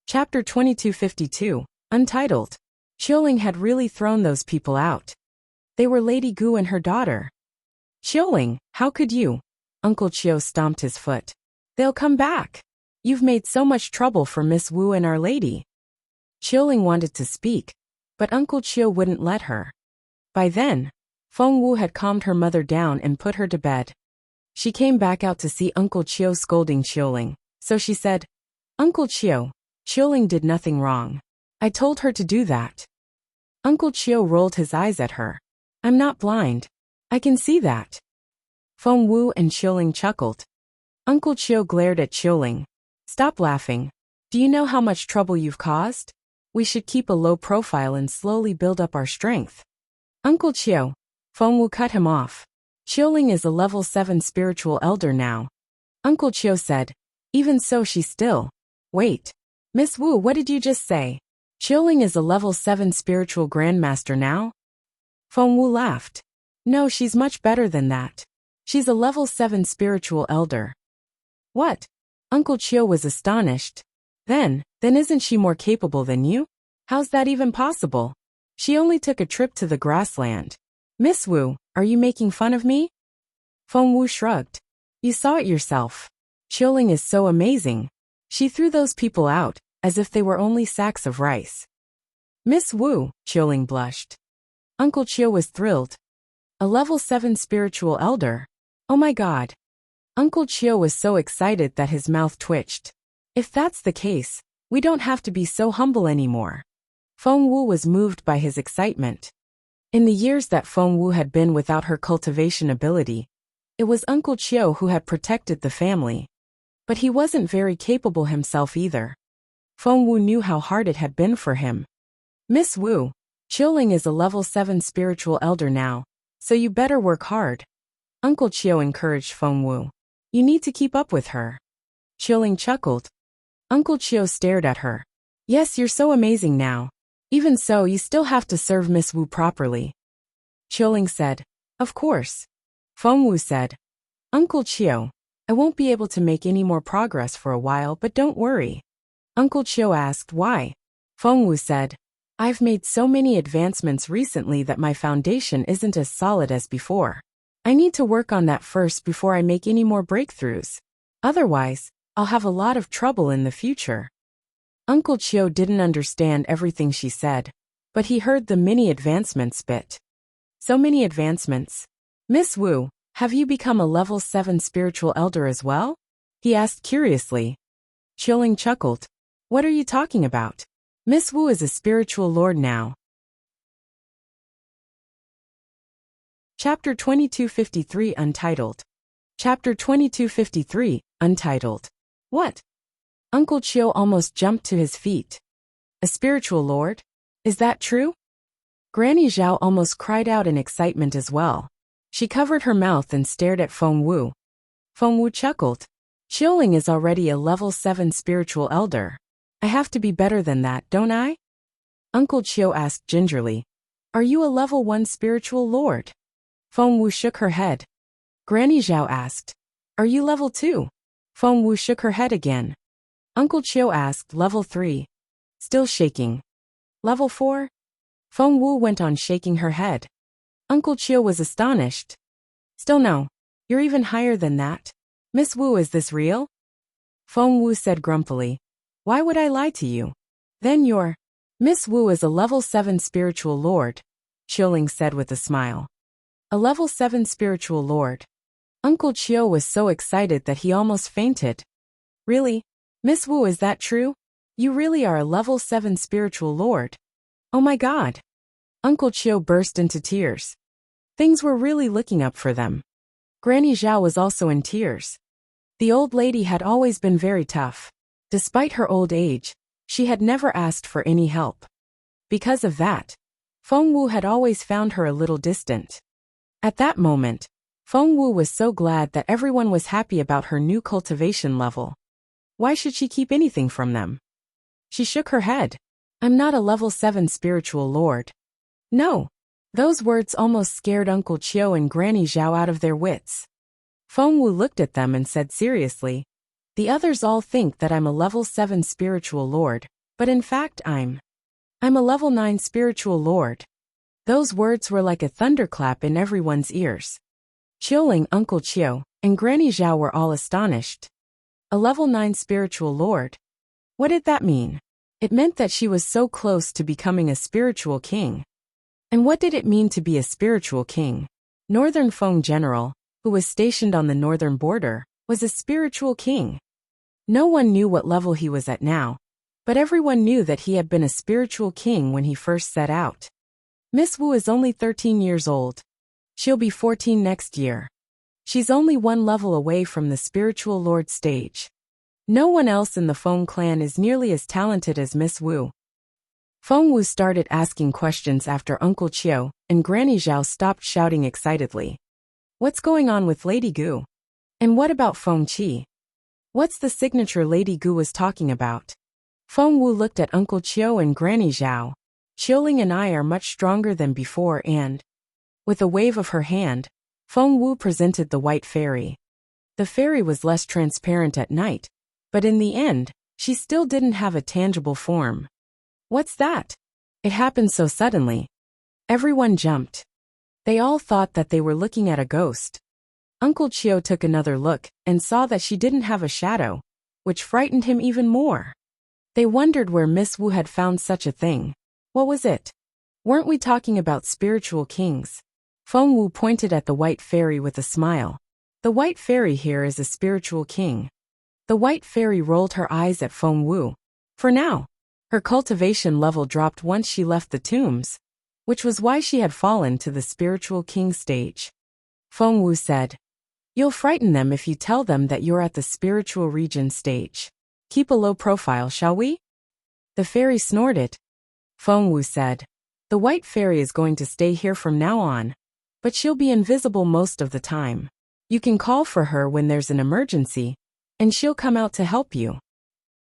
Chapter 2252, Untitled. Qiuling had really thrown those people out. They were Lady Gu and her daughter. "Qiuling, how could you?" Uncle Qiu stomped his foot. "They'll come back. You've made so much trouble for Miss Wu and Our Lady." Qiuling wanted to speak, but Uncle Qiu wouldn't let her. By then, Feng Wu had calmed her mother down and put her to bed. She came back out to see Uncle Qiu scolding Qiuling, so she said, "Uncle Qiu, Qiuling did nothing wrong. I told her to do that." Uncle Qiu rolled his eyes at her. "I'm not blind. I can see that." Feng Wu and Qiuling chuckled. Uncle Qiu glared at Qiuling. "Stop laughing. Do you know how much trouble you've caused? We should keep a low profile and slowly build up our strength." "Uncle Qiu," Feng Wu cut him off. "Qiuling is a level 7 spiritual elder now." Uncle Qiu said, "Even so, she's still." "Wait. Miss Wu, what did you just say? Qiuling is a level 7 spiritual grandmaster now?" Feng Wu laughed. "No, she's much better than that. She's a level 7 spiritual elder." "What?" Uncle Qiu was astonished. Then isn't she more capable than you? How's that even possible?" She only took a trip to the grassland. Miss Wu, are you making fun of me? Feng Wu shrugged. You saw it yourself. Qiuling is so amazing. She threw those people out, as if they were only sacks of rice. Miss Wu, Qiuling blushed. Uncle Qiu was thrilled. A level 7 spiritual elder. Oh my god. Uncle Qiu was so excited that his mouth twitched. If that's the case, we don't have to be so humble anymore. Feng Wu was moved by his excitement. In the years that Feng Wu had been without her cultivation ability, it was Uncle Qiu who had protected the family. But he wasn't very capable himself either. Feng Wu knew how hard it had been for him. Miss Wu, Qiuling is a level 7 spiritual elder now, so you better work hard. Uncle Qiu encouraged Feng Wu. You need to keep up with her. Qiuling chuckled. Uncle Qiu stared at her. Yes, you're so amazing now. Even so, you still have to serve Miss Wu properly. Qiuling said. Of course. Feng Wu said. Uncle Qiu, I won't be able to make any more progress for a while, but don't worry. Uncle Qiu asked why. Feng Wu said. I've made so many advancements recently that my foundation isn't as solid as before. I need to work on that first before I make any more breakthroughs. Otherwise, I'll have a lot of trouble in the future. Uncle Qiu didn't understand everything she said, but he heard the many advancements bit. So many advancements. Miss Wu, have you become a level 7 spiritual elder as well? He asked curiously. Qiuling chuckled. What are you talking about? Miss Wu is a spiritual lord now. Chapter 2253 Untitled. Chapter 2253, Untitled. What? Uncle Qiu almost jumped to his feet. A spiritual lord? Is that true? Granny Zhao almost cried out in excitement as well. She covered her mouth and stared at Feng Wu. Feng Wu chuckled. Qiuling is already a level 7 spiritual elder. I have to be better than that, don't I? Uncle Qiu asked gingerly. Are you a level 1 spiritual lord? Feng Wu shook her head. Granny Zhao asked. Are you level 2? Feng Wu shook her head again. Uncle Qiu asked level 3. Still shaking. Level 4? Feng Wu went on shaking her head. Uncle Qiu was astonished. Still no. You're even higher than that. Miss Wu, is this real? Feng Wu said grumpily. Why would I lie to you? Then you're... Miss Wu is a level 7 spiritual lord, Qiuling said with a smile. A level 7 spiritual lord. Uncle Qiu was so excited that he almost fainted. Really? Miss Wu, is that true? You really are a level 7 spiritual lord. Oh my god. Uncle Qiu burst into tears. Things were really looking up for them. Granny Zhao was also in tears. The old lady had always been very tough. Despite her old age, she had never asked for any help. Because of that, Feng Wu had always found her a little distant. At that moment, Feng Wu was so glad that everyone was happy about her new cultivation level. Why should she keep anything from them? She shook her head. I'm not a level 7 spiritual lord. No. Those words almost scared Uncle Qiu and Granny Zhao out of their wits. Feng Wu looked at them and said seriously, the others all think that I'm a level 7 spiritual lord, but in fact I'm a level 9 spiritual lord. Those words were like a thunderclap in everyone's ears. Qiuling, Uncle Qiu, and Granny Zhao were all astonished. A level 9 spiritual lord. What did that mean? It meant that she was so close to becoming a spiritual king. And what did it mean to be a spiritual king? Northern Feng General, who was stationed on the northern border, was a spiritual king. No one knew what level he was at now, but everyone knew that he had been a spiritual king when he first set out. Miss Wu is only 13 years old. She'll be 14 next year. She's only one level away from the spiritual lord stage. No one else in the Feng clan is nearly as talented as Miss Wu. Feng Wu started asking questions after Uncle Qiu and Granny Zhao stopped shouting excitedly. What's going on with Lady Gu? And what about Feng Qi? What's the signature Lady Gu was talking about? Feng Wu looked at Uncle Qiu and Granny Zhao. Qiuling and I are much stronger than before and... With a wave of her hand, Feng Wu presented the white fairy. The fairy was less transparent at night, but in the end, she still didn't have a tangible form. What's that? It happened so suddenly, Everyone jumped. They all thought that they were looking at a ghost. Uncle Chio took another look and saw that she didn't have a shadow, which frightened him even more. They wondered where Miss Wu had found such a thing. What was it? Weren't we talking about spiritual kings? Feng Wu pointed at the white fairy with a smile. The white fairy here is a spiritual king. The white fairy rolled her eyes at Feng Wu. For now, her cultivation level dropped once she left the tombs, which was why she had fallen to the spiritual king stage. Feng Wu said, "You'll frighten them if you tell them that you're at the spiritual region stage. Keep a low profile, shall we?" The fairy snorted. Feng Wu said, "The white fairy is going to stay here from now on, but she'll be invisible most of the time. You can call for her when there's an emergency, and she'll come out to help you."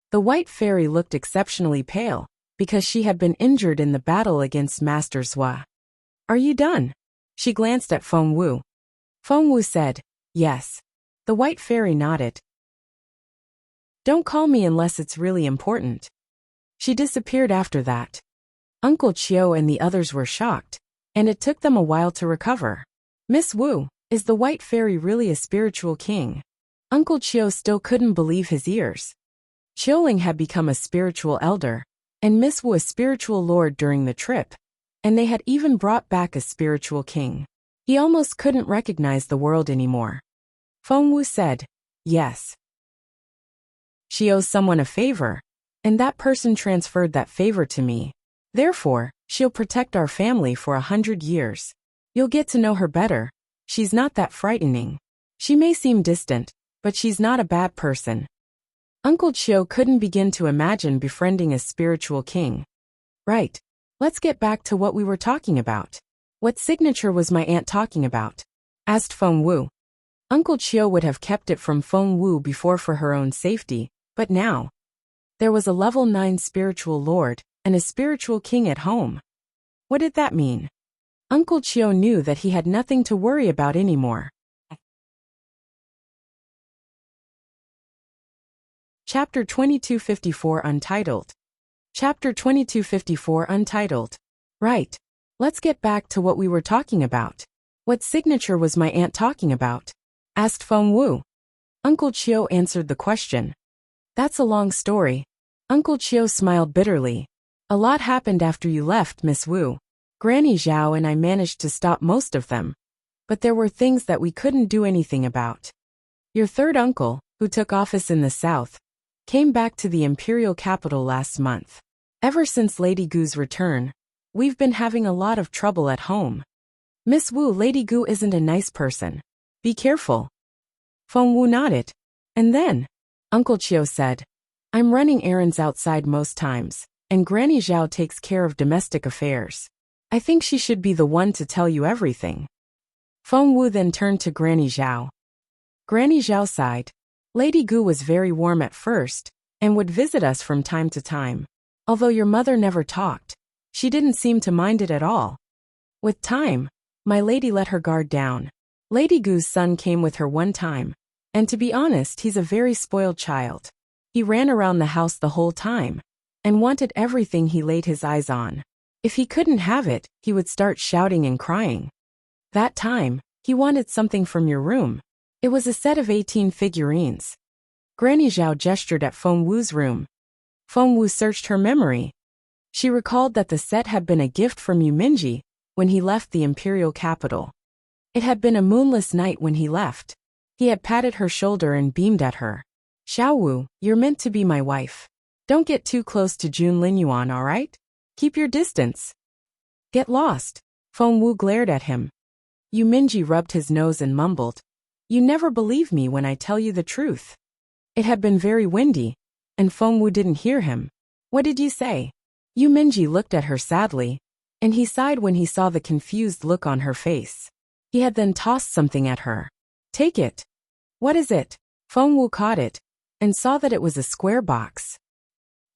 The white fairy looked exceptionally pale, because she had been injured in the battle against Master Zhua. "Are you done?" She glanced at Feng Wu. Feng Wu said, "Yes." The white fairy nodded. "Don't call me unless it's really important." She disappeared after that. Uncle Chio and the others were shocked, and it took them a while to recover. "Miss Wu, is the white fairy really a spiritual king?" Uncle Chio still couldn't believe his ears. Chioling had become a spiritual elder, and Miss Wu a spiritual lord during the trip, and they had even brought back a spiritual king. He almost couldn't recognize the world anymore. Feng Wu said, "Yes. She owes someone a favor, and that person transferred that favor to me. Therefore, she'll protect our family for 100 years. You'll get to know her better. She's not that frightening. She may seem distant, but she's not a bad person." Uncle Chio couldn't begin to imagine befriending a spiritual king. "Right. Let's get back to what we were talking about. What signature was my aunt talking about?" asked Feng Wu. Uncle Chio would have kept it from Feng Wu before for her own safety, but now there was a level 9 spiritual lord and a spiritual king at home. What did that mean? Uncle Chio knew that he had nothing to worry about anymore. Chapter 2254 Untitled. Chapter 2254 Untitled. Right. Let's get back to what we were talking about. What signature was my aunt talking about? Asked Feng Wu. Uncle Chio answered the question. That's a long story. Uncle Chio smiled bitterly. A lot happened after you left, Miss Wu. Granny Zhao and I managed to stop most of them, but there were things that we couldn't do anything about. Your third uncle, who took office in the south, came back to the imperial capital last month. Ever since Lady Gu's return, we've been having a lot of trouble at home. Miss Wu, Lady Gu isn't a nice person. Be careful. Feng Wu nodded. And then, Uncle Chio said, I'm running errands outside most times, and Granny Zhao takes care of domestic affairs. I think she should be the one to tell you everything. Feng Wu then turned to Granny Zhao. Granny Zhao sighed. Lady Gu was very warm at first, and would visit us from time to time. Although your mother never talked, she didn't seem to mind it at all. With time, my lady let her guard down. Lady Gu's son came with her one time, and to be honest, he's a very spoiled child. He ran around the house the whole time, and wanted everything he laid his eyes on. If he couldn't have it, he would start shouting and crying. That time, he wanted something from your room. It was a set of 18 figurines. Granny Zhao gestured at Feng Wu's room. Feng Wu searched her memory. She recalled that the set had been a gift from Yuminji when he left the imperial capital. It had been a moonless night when he left. He had patted her shoulder and beamed at her. Xiao Wu, you're meant to be my wife. Don't get too close to Jun Linyuan, all right? Keep your distance. Get lost. Feng Wu glared at him. Yuminji rubbed his nose and mumbled. You never believe me when I tell you the truth. It had been very windy, and Feng Wu didn't hear him. What did you say? Yuminji looked at her sadly, and he sighed when he saw the confused look on her face. He had then tossed something at her. Take it. What is it? Feng Wu caught it, and saw that it was a square box.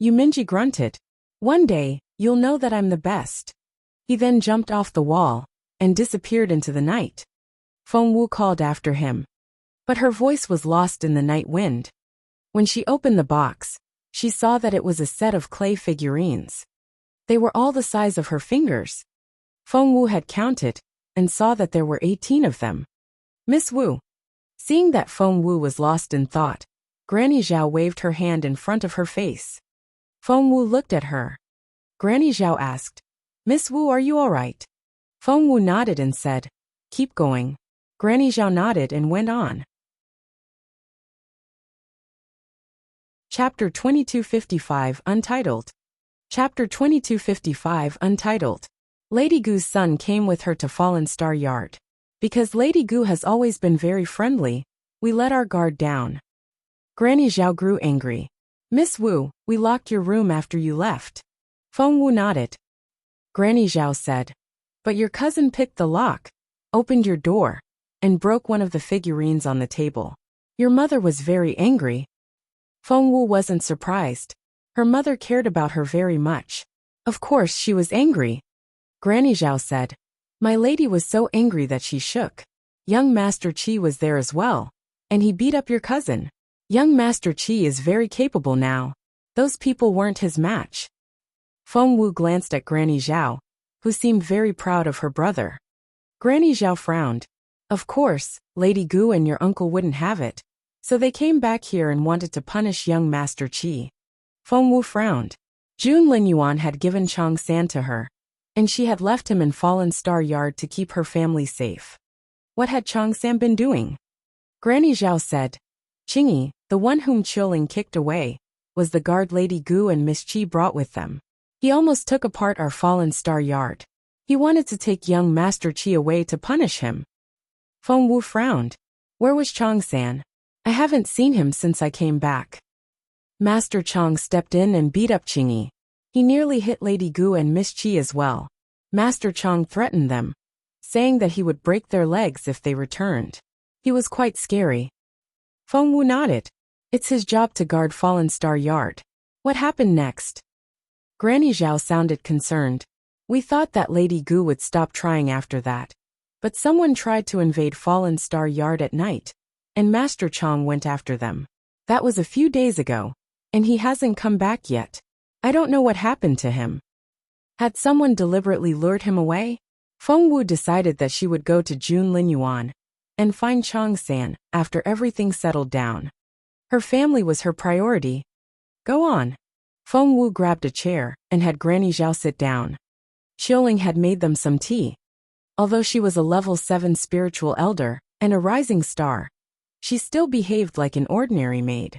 Yuminji grunted. One day, you'll know that I'm the best. He then jumped off the wall, and disappeared into the night. Feng Wu called after him. But her voice was lost in the night wind. When she opened the box, she saw that it was a set of clay figurines. They were all the size of her fingers. Feng Wu had counted, and saw that there were 18 of them. Miss Wu. Seeing that Feng Wu was lost in thought, Granny Zhao waved her hand in front of her face. Feng Wu looked at her. Granny Zhao asked, Miss Wu, are you all right? Feng Wu nodded and said, keep going. Granny Zhao nodded and went on. Chapter 2255 Untitled. Chapter 2255 Untitled. Lady Gu's son came with her to Fallen Star Yard. Because Lady Gu has always been very friendly, we let our guard down. Granny Zhao grew angry. Miss Wu, we locked your room after you left. Feng Wu nodded. Granny Zhao said, but your cousin picked the lock, opened your door, and broke one of the figurines on the table. Your mother was very angry. Feng Wu wasn't surprised. Her mother cared about her very much. Of course she was angry. Granny Zhao said, my lady was so angry that she shook. Young Master Qi was there as well, and he beat up your cousin. Young Master Qi is very capable now. Those people weren't his match. Feng Wu glanced at Granny Zhao, who seemed very proud of her brother. Granny Zhao frowned. Of course, Lady Gu and your uncle wouldn't have it, so they came back here and wanted to punish young Master Qi. Feng Wu frowned. Jun Linyuan had given Chang San to her, and she had left him in Fallen Star Yard to keep her family safe. What had Chang San been doing? Granny Zhao said, Qingyi, the one whom Qiuling kicked away, was the guard Lady Gu and Miss Qi brought with them. He almost took apart our Fallen Star Yard. He wanted to take young Master Qi away to punish him. Feng Wu frowned. Where was Chang San? I haven't seen him since I came back. Master Chang stepped in and beat up Qingyi. He nearly hit Lady Gu and Miss Qi as well. Master Chang threatened them, saying that he would break their legs if they returned. He was quite scary. Feng Wu nodded. It's his job to guard Fallen Star Yard. What happened next? Granny Zhao sounded concerned. We thought that Lady Gu would stop trying after that. But someone tried to invade Fallen Star Yard at night, and Master Chang went after them. That was a few days ago, and he hasn't come back yet. I don't know what happened to him. Had someone deliberately lured him away? Feng Wu decided that she would go to Jun Linyuan and find Chang San after everything settled down. Her family was her priority. Go on. Feng Wu grabbed a chair and had Granny Zhao sit down. Qiuling had made them some tea. Although she was a level 7 spiritual elder and a rising star, she still behaved like an ordinary maid.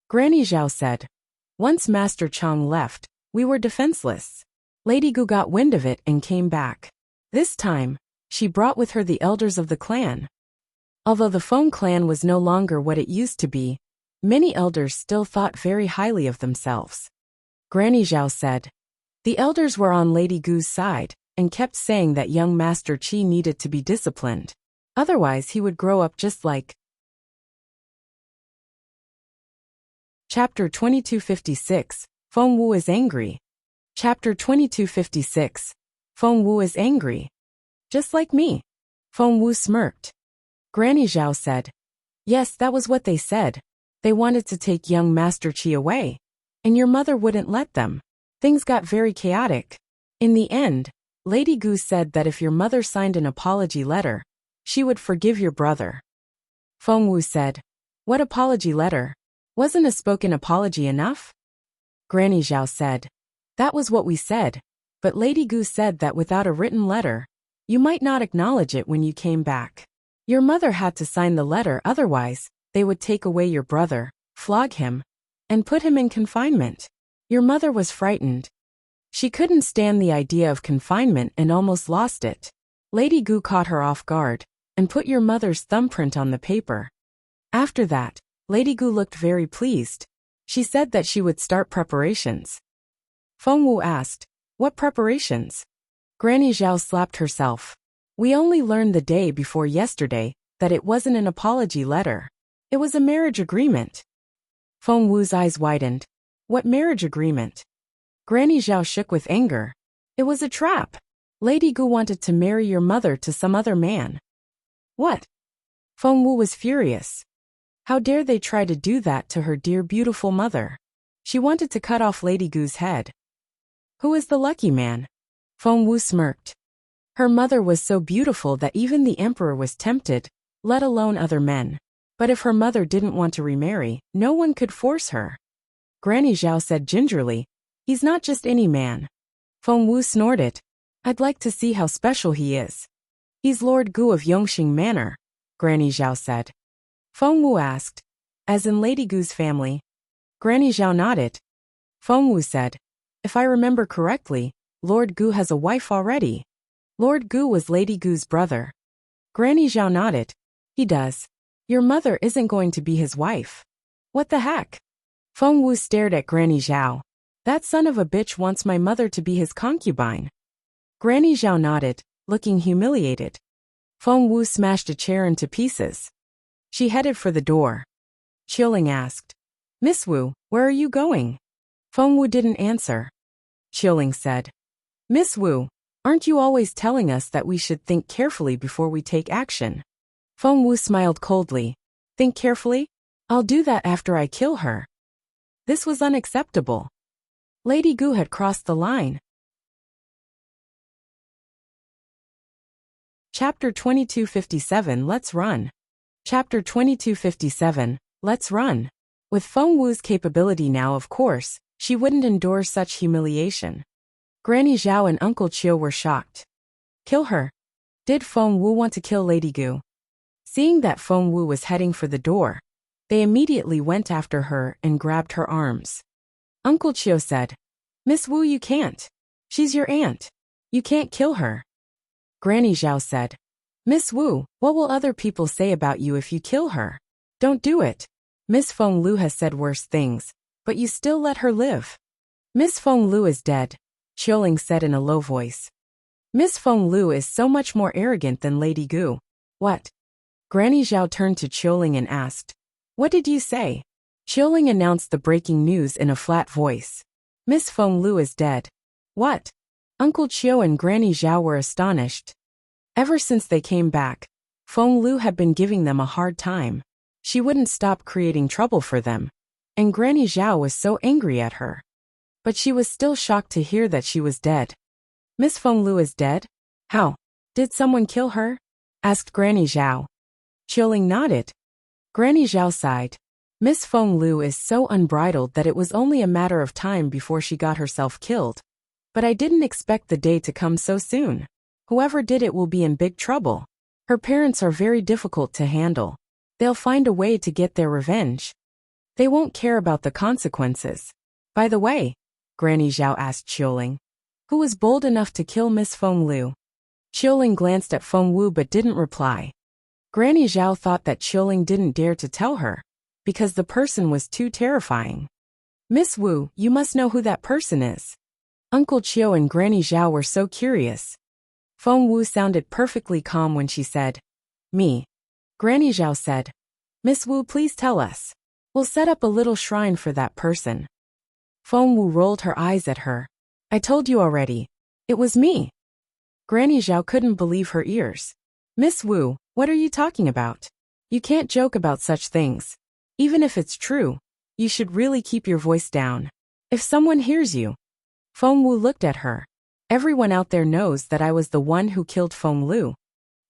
Granny Zhao said, once Master Chang left, we were defenseless. Lady Gu got wind of it and came back. This time, she brought with her the elders of the clan. Although the Feng clan was no longer what it used to be, many elders still thought very highly of themselves. Granny Zhao said, the elders were on Lady Gu's side and kept saying that young Master Qi needed to be disciplined. Otherwise he would grow up just like. Chapter 2256, Feng Wu is angry. Chapter 2256, Feng Wu is angry. Just like me. Feng Wu smirked. Granny Zhao said, yes, that was what they said. They wanted to take young Master Qi away, and your mother wouldn't let them. Things got very chaotic. In the end, Lady Gu said that if your mother signed an apology letter, she would forgive your brother. Feng Wu said, what apology letter? Wasn't a spoken apology enough? Granny Zhao said, that was what we said, but Lady Gu said that without a written letter, you might not acknowledge it when you came back. Your mother had to sign the letter, otherwise, they would take away your brother, flog him, and put him in confinement. Your mother was frightened. She couldn't stand the idea of confinement and almost lost it. Lady Gu caught her off guard and put your mother's thumbprint on the paper. After that, Lady Gu looked very pleased. She said that she would start preparations. Feng Wu asked, what preparations? Granny Zhao slapped herself. We only learned the day before yesterday that it wasn't an apology letter. It was a marriage agreement. Feng Wu's eyes widened. What marriage agreement? Granny Zhao shook with anger. It was a trap. Lady Gu wanted to marry your mother to some other man. What? Feng Wu was furious. How dare they try to do that to her dear beautiful mother? She wanted to cut off Lady Gu's head. Who is the lucky man? Feng Wu smirked. Her mother was so beautiful that even the emperor was tempted, let alone other men. But if her mother didn't want to remarry, no one could force her. Granny Zhao said gingerly, "He's not just any man." Feng Wu snorted. "I'd like to see how special he is." "He's Lord Gu of Yongxing Manor," Granny Zhao said. Feng Wu asked, "As in Lady Gu's family?" Granny Zhao nodded. Feng Wu said, "If I remember correctly, Lord Gu has a wife already." Lord Gu was Lady Gu's brother. Granny Zhao nodded. "He does. Your mother isn't going to be his wife." "What the heck?" Feng Wu stared at Granny Zhao. "That son of a bitch wants my mother to be his concubine." Granny Zhao nodded, looking humiliated. Feng Wu smashed a chair into pieces. She headed for the door. Qiuling asked, "Miss Wu, where are you going?" Feng Wu didn't answer. Qiuling said, "Miss Wu, aren't you always telling us that we should think carefully before we take action?" Feng Wu smiled coldly. "Think carefully? I'll do that after I kill her." This was unacceptable. Lady Gu had crossed the line. Chapter 2257 Let's Run. Chapter 2257 Let's Run. With Feng Wu's capability now, of course, she wouldn't endure such humiliation. Granny Zhao and Uncle Qiu were shocked. Kill her? Did Feng Wu want to kill Lady Gu? Seeing that Feng Wu was heading for the door, they immediately went after her and grabbed her arms. Uncle Qiu said, "Miss Wu, you can't. She's your aunt. You can't kill her." Granny Zhao said, "Miss Wu, what will other people say about you if you kill her? Don't do it. Miss Feng Lu has said worse things, but you still let her live." "Miss Feng Lu is dead," Qiuling said in a low voice. "Miss Feng Lu is so much more arrogant than Lady Gu." "What?" Granny Zhao turned to Qiuling and asked, "What did you say?" Qiuling announced the breaking news in a flat voice. "Miss Feng Lu is dead." "What?" Uncle Qiu and Granny Zhao were astonished. Ever since they came back, Feng Lu had been giving them a hard time. She wouldn't stop creating trouble for them, and Granny Zhao was so angry at her. But she was still shocked to hear that she was dead. "Miss Feng Lu is dead? How? Did someone kill her?" asked Granny Zhao. Qiuling nodded. Granny Zhao sighed. "Miss Feng Lu is so unbridled that it was only a matter of time before she got herself killed. But I didn't expect the day to come so soon. Whoever did it will be in big trouble. Her parents are very difficult to handle. They'll find a way to get their revenge. They won't care about the consequences." "By the way," Granny Zhao asked Qiuling, "who was bold enough to kill Miss Feng Lu?" Qiuling glanced at Feng Wu but didn't reply. Granny Zhao thought that Qiuling didn't dare to tell her, because the person was too terrifying. "Miss Wu, you must know who that person is." Uncle Qiu and Granny Zhao were so curious. Feng Wu sounded perfectly calm when she said, "Me." Granny Zhao said, "Miss Wu, please tell us. We'll set up a little shrine for that person." Feng Wu rolled her eyes at her. "I told you already. It was me." Granny Zhao couldn't believe her ears. "Miss Wu, what are you talking about? You can't joke about such things. Even if it's true, you should really keep your voice down. If someone hears you." Feng Wu looked at her. "Everyone out there knows that I was the one who killed Feng Lu."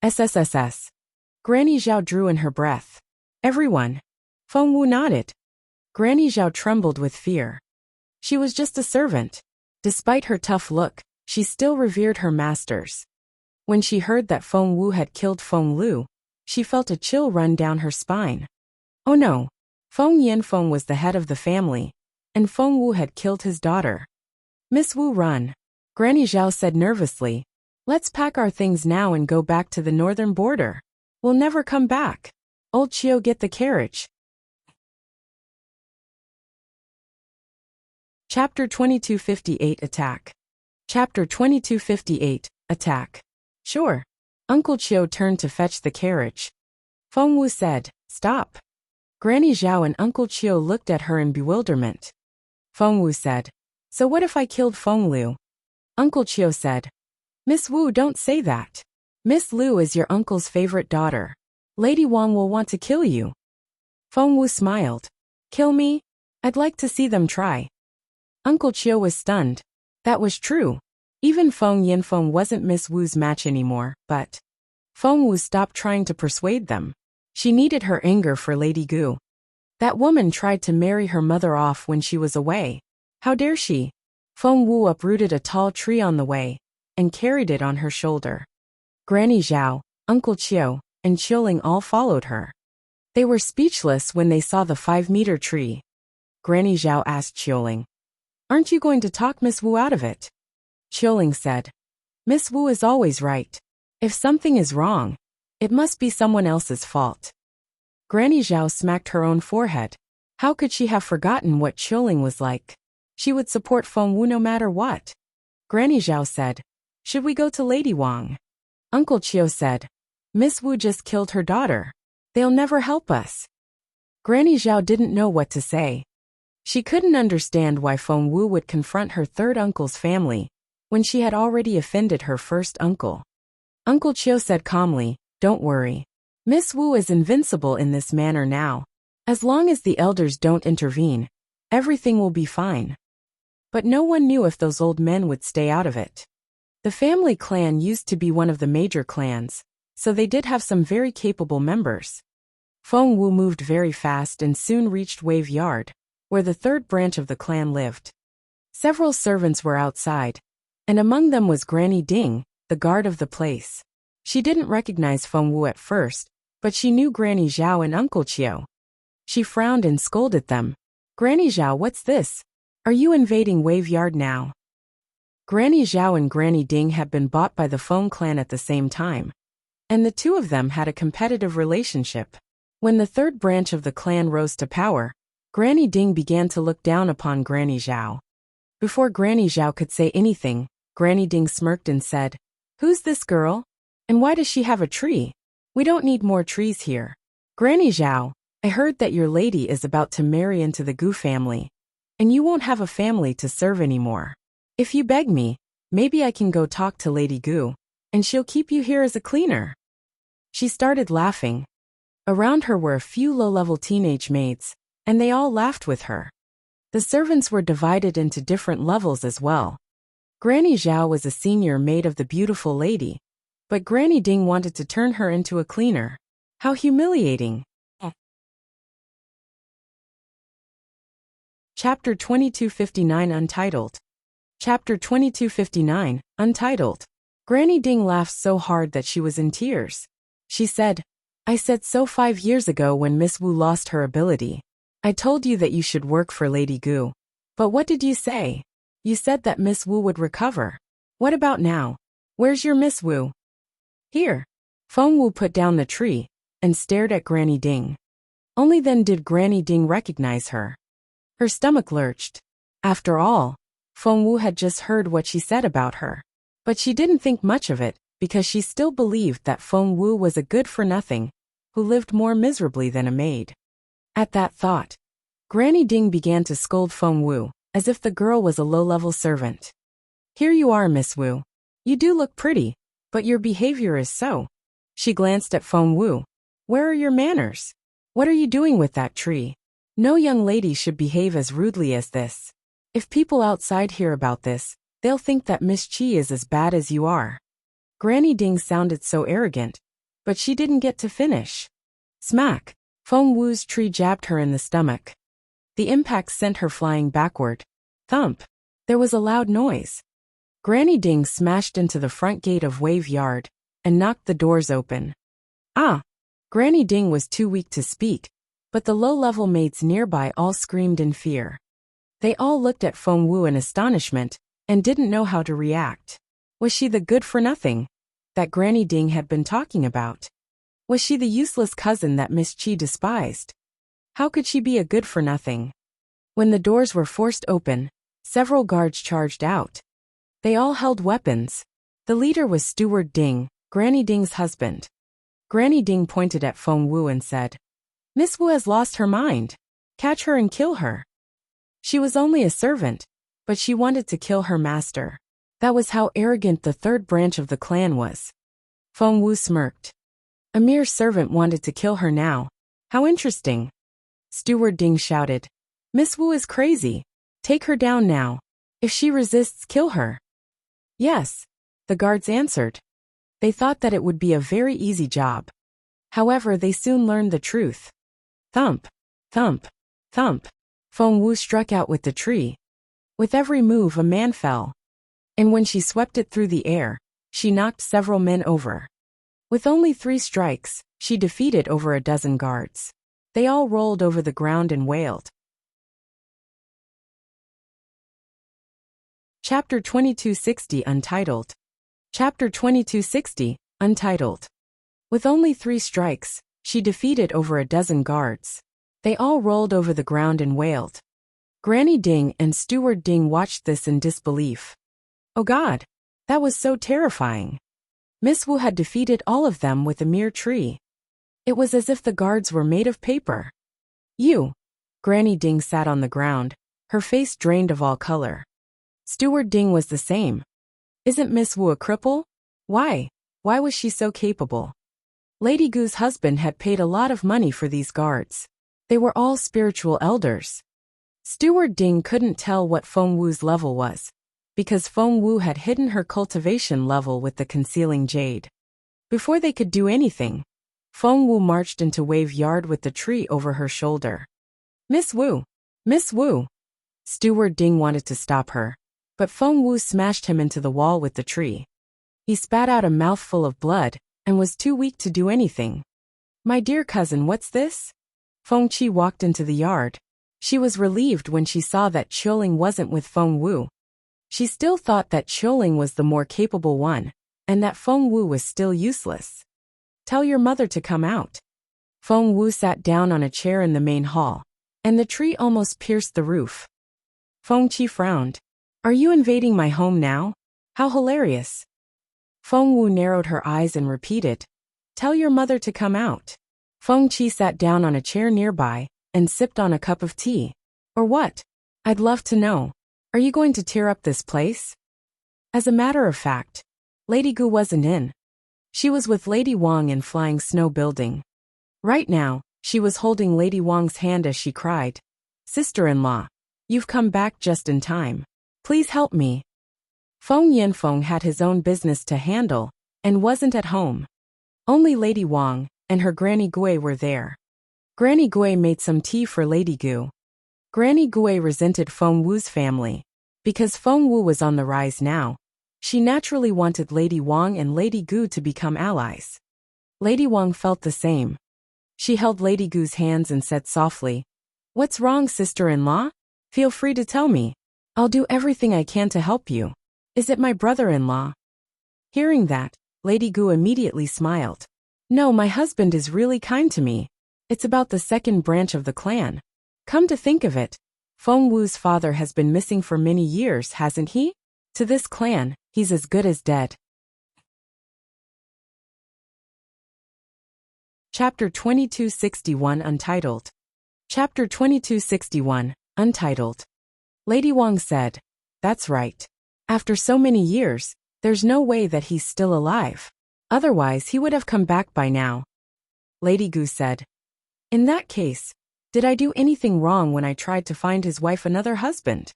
"SSSS." Granny Zhao drew in her breath. "Everyone?" Feng Wu nodded. Granny Zhao trembled with fear. She was just a servant. Despite her tough look, she still revered her masters. When she heard that Feng Wu had killed Feng Lu, she felt a chill run down her spine. Oh no! Feng Yanfeng was the head of the family, and Feng Wu had killed his daughter. "Miss Wu, run," Granny Zhao said nervously. "Let's pack our things now and go back to the northern border. We'll never come back. Old Qiu, get the carriage." Chapter 2258 Attack. Chapter 2258 Attack. "Sure." Uncle Qiu turned to fetch the carriage. Feng Wu said, "Stop." Granny Zhao and Uncle Qiu looked at her in bewilderment. Feng Wu said, "So what if I killed Feng Lu?" Uncle Qiu said, "Miss Wu, don't say that. Miss Lu is your uncle's favorite daughter. Lady Wang will want to kill you." Feng Wu smiled. "Kill me? I'd like to see them try." Uncle Qiu was stunned. That was true. Even Feng Yinfeng wasn't Miss Wu's match anymore, but Feng Wu stopped trying to persuade them. She needed her anger for Lady Gu. That woman tried to marry her mother off when she was away. How dare she? Feng Wu uprooted a tall tree on the way and carried it on her shoulder. Granny Zhao, Uncle Qiu, and Qiuling all followed her. They were speechless when they saw the 5-meter tree. Granny Zhao asked Qiuling, "Aren't you going to talk Miss Wu out of it?" Qiuling said, "Miss Wu is always right. If something is wrong, it must be someone else's fault." Granny Zhao smacked her own forehead. How could she have forgotten what Qiuling was like? She would support Feng Wu no matter what. Granny Zhao said, "Should we go to Lady Wang?" Uncle Qiu said, "Miss Wu just killed her daughter. They'll never help us." Granny Zhao didn't know what to say. She couldn't understand why Feng Wu would confront her third uncle's family when she had already offended her first uncle. Uncle Qiu said calmly, "Don't worry. Miss Wu is invincible in this manner now. As long as the elders don't intervene, everything will be fine." But no one knew if those old men would stay out of it. The family clan used to be one of the major clans, so they did have some very capable members. Feng Wu moved very fast and soon reached Wave Yard, where the third branch of the clan lived. Several servants were outside, and among them was Granny Ding, the guard of the place. She didn't recognize Feng Wu at first, but she knew Granny Zhao and Uncle Qiu. She frowned and scolded them. "Granny Zhao, what's this? Are you invading Wave Yard now?" Granny Zhao and Granny Ding had been bought by the Feng clan at the same time, and the two of them had a competitive relationship. When the third branch of the clan rose to power, Granny Ding began to look down upon Granny Zhao. Before Granny Zhao could say anything, Granny Ding smirked and said, "Who's this girl? And why does she have a tree? We don't need more trees here. Granny Zhao, I heard that your lady is about to marry into the Gu family, and you won't have a family to serve anymore. If you beg me, maybe I can go talk to Lady Gu, and she'll keep you here as a cleaner." She started laughing. Around her were a few low-level teenage maids, and they all laughed with her. The servants were divided into different levels as well. Granny Zhao was a senior maid of the beautiful lady, but Granny Ding wanted to turn her into a cleaner. How humiliating! Chapter 2259 Untitled. Chapter 2259, Untitled. Granny Ding laughed so hard that she was in tears. She said, "I said so 5 years ago when Miss Wu lost her ability. I told you that you should work for Lady Gu. But what did you say? You said that Miss Wu would recover. What about now? Where's your Miss Wu?" "Here." Feng Wu put down the tree and stared at Granny Ding. Only then did Granny Ding recognize her. Her stomach lurched. After all, Feng Wu had just heard what she said about her. But she didn't think much of it, because she still believed that Feng Wu was a good-for-nothing who lived more miserably than a maid. At that thought, Granny Ding began to scold Feng Wu, as if the girl was a low-level servant. "Here you are, Miss Wu. You do look pretty, but your behavior is so." She glanced at Feng Wu. "Where are your manners? What are you doing with that tree? No young lady should behave as rudely as this. If people outside hear about this, they'll think that Miss Qi is as bad as you are." Granny Ding sounded so arrogant, but she didn't get to finish. Smack! Feng Wu's tree jabbed her in the stomach. The impact sent her flying backward. Thump! There was a loud noise. Granny Ding smashed into the front gate of Wave Yard and knocked the doors open. "Ah!" Granny Ding was too weak to speak, but the low-level maids nearby all screamed in fear. They all looked at Feng Wu in astonishment and didn't know how to react. Was she the good-for-nothing that Granny Ding had been talking about? Was she the useless cousin that Miss Qi despised? How could she be a good-for-nothing? When the doors were forced open, several guards charged out. They all held weapons. The leader was Steward Ding, Granny Ding's husband. Granny Ding pointed at Feng Wu and said, "Miss Wu has lost her mind. Catch her and kill her." She was only a servant, but she wanted to kill her master. That was how arrogant the third branch of the clan was. Feng Wu smirked. A mere servant wanted to kill her now. How interesting. Steward Ding shouted, "Miss Wu is crazy. Take her down now. If she resists, kill her." Yes, the guards answered. They thought that it would be a very easy job. However, they soon learned the truth. Thump, thump, thump. Feng Wu struck out with the tree. With every move, a man fell. And when she swept it through the air, she knocked several men over. With only 3 strikes, she defeated over a dozen guards. They all rolled over the ground and wailed. Chapter 2260 Untitled. Chapter 2260, Untitled. With only 3 strikes, she defeated over a dozen guards. They all rolled over the ground and wailed. Granny Ding and Steward Ding watched this in disbelief. Oh God, that was so terrifying. Miss Wu had defeated all of them with a mere tree. It was as if the guards were made of paper. You. Granny Ding sat on the ground, her face drained of all color. Steward Ding was the same. Isn't Miss Wu a cripple? Why? Why was she so capable? Lady Gu's husband had paid a lot of money for these guards. They were all spiritual elders. Steward Ding couldn't tell what Feng Wu's level was, because Feng Wu had hidden her cultivation level with the concealing jade. Before they could do anything, Feng Wu marched into Wave Yard with the tree over her shoulder. Miss Wu! Miss Wu! Steward Ding wanted to stop her, but Feng Wu smashed him into the wall with the tree. He spat out a mouthful of blood, and was too weak to do anything. My dear cousin, what's this? Feng Qi walked into the yard. She was relieved when she saw that Qiuling wasn't with Feng Wu. She still thought that Qiuling was the more capable one, and that Feng Wu was still useless. Tell your mother to come out. Feng Wu sat down on a chair in the main hall, and the tree almost pierced the roof. Feng Qi frowned. Are you invading my home now? How hilarious. Feng Wu narrowed her eyes and repeated, tell your mother to come out. Feng Qi sat down on a chair nearby, and sipped on a cup of tea. Or what? I'd love to know. Are you going to tear up this place? As a matter of fact, Lady Gu wasn't in. She was with Lady Wang in Flying Snow Building. Right now, she was holding Lady Wang's hand as she cried, Sister-in-law, you've come back just in time. Please help me. Feng Yanfeng had his own business to handle, and wasn't at home. Only Lady Wang and her Granny Gui were there. Granny Gui made some tea for Lady Gu. Granny Gui resented Feng Wu's family. Because Feng Wu was on the rise now, she naturally wanted Lady Wang and Lady Gu to become allies. Lady Wang felt the same. She held Lady Gu's hands and said softly, What's wrong, sister-in-law? Feel free to tell me. I'll do everything I can to help you. Is it my brother-in-law? Hearing that, Lady Gu immediately smiled. No, my husband is really kind to me. It's about the second branch of the clan. Come to think of it, Feng Wu's father has been missing for many years, hasn't he? To this clan, he's as good as dead. Chapter 2261 Untitled. Chapter 2261, Untitled. Lady Wang said, That's right. After so many years, there's no way that he's still alive. Otherwise he would have come back by now. Lady Gu said, In that case, did I do anything wrong when I tried to find his wife another husband?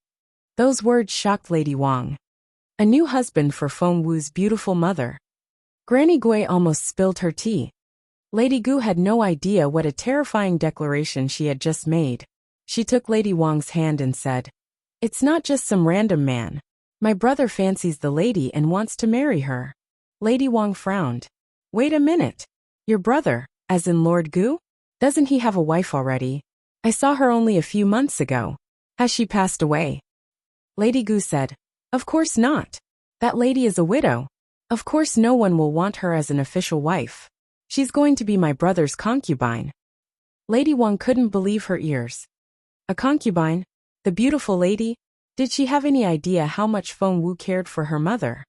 Those words shocked Lady Wang. A new husband for Feng Wu's beautiful mother. Granny Gui almost spilled her tea. Lady Gu had no idea what a terrifying declaration she had just made. She took Lady Wang's hand and said, It's not just some random man. My brother fancies the lady and wants to marry her. Lady Wang frowned. Wait a minute. Your brother, as in Lord Gu? Doesn't he have a wife already? I saw her only a few months ago. Has she passed away? Lady Gu said, Of course not. That lady is a widow. Of course no one will want her as an official wife. She's going to be my brother's concubine. Lady Wang couldn't believe her ears. A concubine? The beautiful lady? Did she have any idea how much Feng Wu cared for her mother?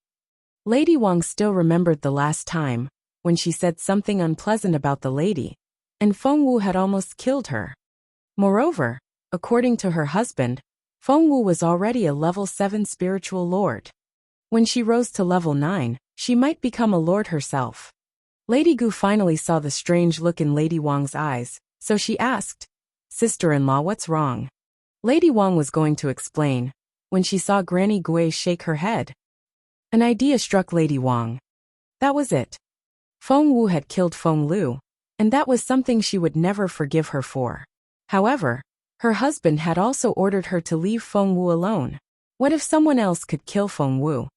Lady Wang still remembered the last time, when she said something unpleasant about the lady, and Feng Wu had almost killed her. Moreover, according to her husband, Feng Wu was already a level 7 spiritual lord. When she rose to level 9, she might become a lord herself. Lady Gu finally saw the strange look in Lady Wang's eyes, so she asked, Sister-in-law, what's wrong? Lady Wang was going to explain, when she saw Granny Gui shake her head. An idea struck Lady Wang. That was it. Feng Wu had killed Feng Lu, and that was something she would never forgive her for. However, her husband had also ordered her to leave Feng Wu alone. What if someone else could kill Feng Wu?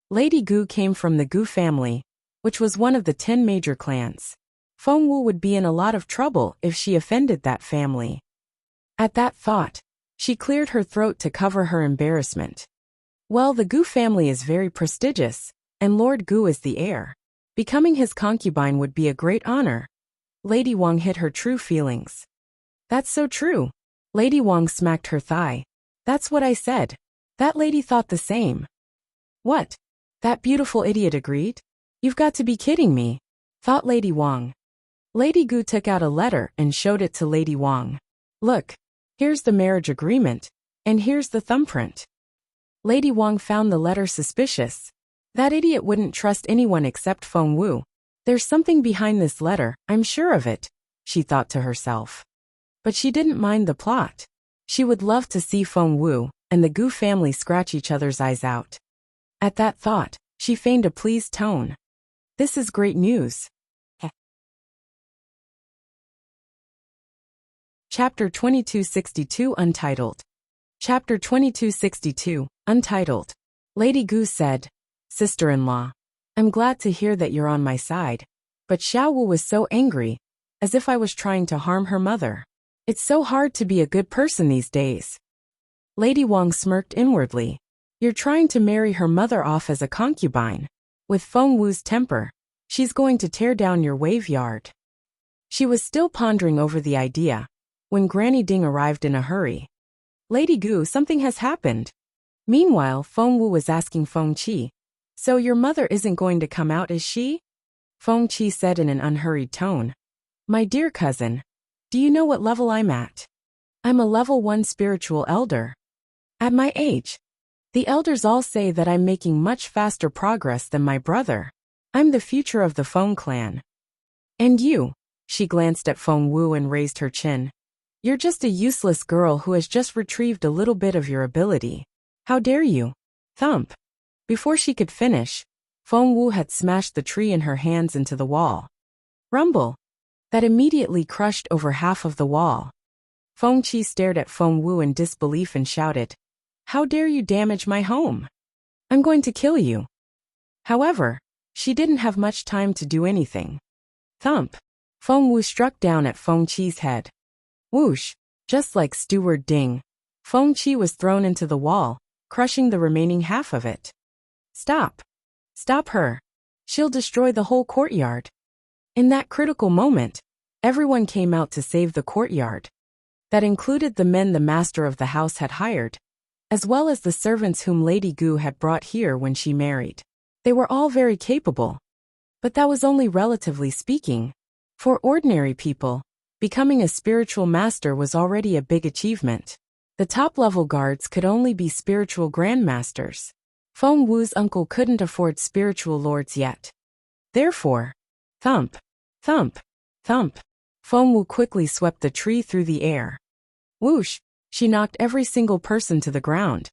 Lady Gu came from the Gu family, which was one of the 10 major clans. Feng Wu would be in a lot of trouble if she offended that family. At that thought, she cleared her throat to cover her embarrassment. Well, the Gu family is very prestigious, and Lord Gu is the heir. Becoming his concubine would be a great honor. Lady Wang hid her true feelings. That's so true. Lady Wang smacked her thigh. That's what I said. That lady thought the same. What? That beautiful idiot agreed? You've got to be kidding me, thought Lady Wang. Lady Gu took out a letter and showed it to Lady Wang. Look, here's the marriage agreement, and here's the thumbprint. Lady Wang found the letter suspicious. That idiot wouldn't trust anyone except Feng Wu. There's something behind this letter, I'm sure of it, she thought to herself. But she didn't mind the plot. She would love to see Feng Wu and the Gu family scratch each other's eyes out. At that thought, she feigned a pleased tone. This is great news. Chapter 2262 Untitled. Chapter 2262, Untitled. Lady Gu said, Sister-in-law, I'm glad to hear that you're on my side. But Xiao Wu was so angry, as if I was trying to harm her mother. It's so hard to be a good person these days. Lady Wang smirked inwardly. You're trying to marry her mother off as a concubine. With Feng Wu's temper, she's going to tear down your waveyard. She was still pondering over the idea when Granny Ding arrived in a hurry. Lady Gu, something has happened. Meanwhile, Feng Wu was asking Feng Qi, so your mother isn't going to come out, is she? Feng Qi said in an unhurried tone. My dear cousin, do you know what level I'm at? I'm a level 1 spiritual elder. At my age, the elders all say that I'm making much faster progress than my brother. I'm the future of the Feng clan. And you, she glanced at Feng Wu and raised her chin. You're just a useless girl who has just retrieved a little bit of your ability. How dare you? Thump. Before she could finish, Feng Wu had smashed the tree in her hands into the wall. Rumble. That immediately crushed over half of the wall. Feng Qi stared at Feng Wu in disbelief and shouted, How dare you damage my home? I'm going to kill you. However, she didn't have much time to do anything. Thump. Feng Wu struck down at Feng Qi's head. Whoosh. Just like Steward Ding, Feng Qi was thrown into the wall, crushing the remaining half of it. Stop. Stop her. She'll destroy the whole courtyard. In that critical moment, everyone came out to save the courtyard. That included the men the master of the house had hired, as well as the servants whom Lady Gu had brought here when she married. They were all very capable. But that was only relatively speaking. For ordinary people, becoming a spiritual master was already a big achievement. The top-level guards could only be spiritual grandmasters. Feng Wu's uncle couldn't afford spiritual lords yet. Therefore, thump, thump, thump. Feng Wu quickly swept the tree through the air. Whoosh, she knocked every single person to the ground.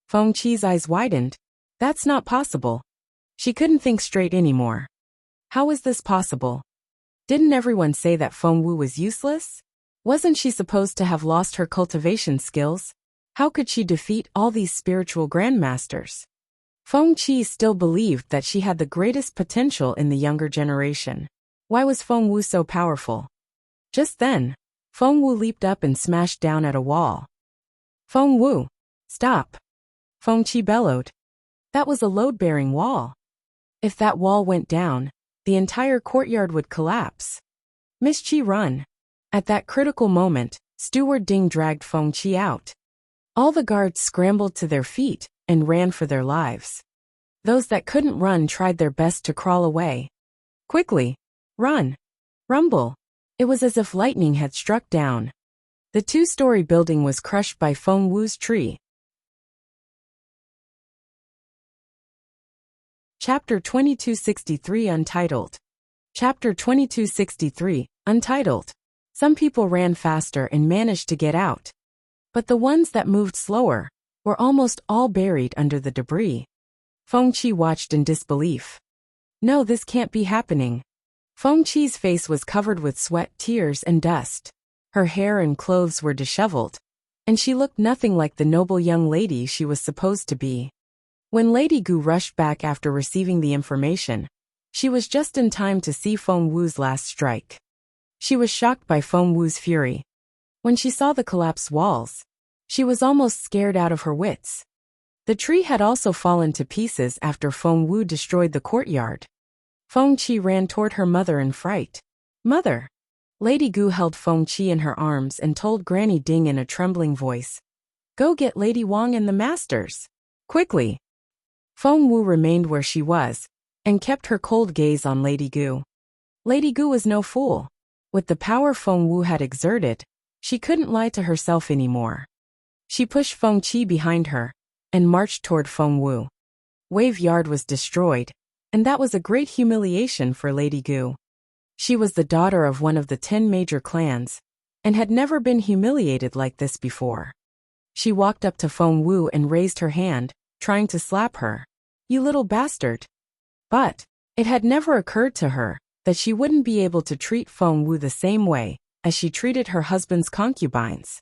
Feng Qi's eyes widened. That's not possible. She couldn't think straight anymore. How was this possible? Didn't everyone say that Feng Wu was useless? Wasn't she supposed to have lost her cultivation skills? How could she defeat all these spiritual grandmasters? Feng Qi still believed that she had the greatest potential in the younger generation. Why was Feng Wu so powerful? Just then, Feng Wu leaped up and smashed down at a wall. Feng Wu, stop! Feng Qi bellowed. That was a load-bearing wall. If that wall went down, the entire courtyard would collapse. Miss Qi, run! At that critical moment, Steward Ding dragged Feng Qi out. All the guards scrambled to their feet and ran for their lives. Those that couldn't run tried their best to crawl away. Quickly! Run! Rumble! It was as if lightning had struck down. The 2-story building was crushed by Feng Wu's tree. Chapter 2263 Untitled. Chapter 2263, Untitled. Some people ran faster and managed to get out. But the ones that moved slower were almost all buried under the debris. Feng Qi watched in disbelief. No, this can't be happening. Feng Qi's face was covered with sweat, tears, and dust. Her hair and clothes were disheveled, and she looked nothing like the noble young lady she was supposed to be. When Lady Gu rushed back after receiving the information, she was just in time to see Feng Wu's last strike. She was shocked by Feng Wu's fury. When she saw the collapsed walls, she was almost scared out of her wits. The tree had also fallen to pieces after Feng Wu destroyed the courtyard. Feng Qi ran toward her mother in fright. Mother! Lady Gu held Feng Qi in her arms and told Granny Ding in a trembling voice, "Go get Lady Wang and the masters. Quickly!" Feng Wu remained where she was, and kept her cold gaze on Lady Gu. Lady Gu was no fool. With the power Feng Wu had exerted, she couldn't lie to herself anymore. She pushed Feng Qi behind her, and marched toward Feng Wu. Wave Yard was destroyed, and that was a great humiliation for Lady Gu. She was the daughter of one of the 10 major clans, and had never been humiliated like this before. She walked up to Feng Wu and raised her hand, trying to slap her. "You little bastard." But it had never occurred to her that she wouldn't be able to treat Feng Wu the same way as she treated her husband's concubines.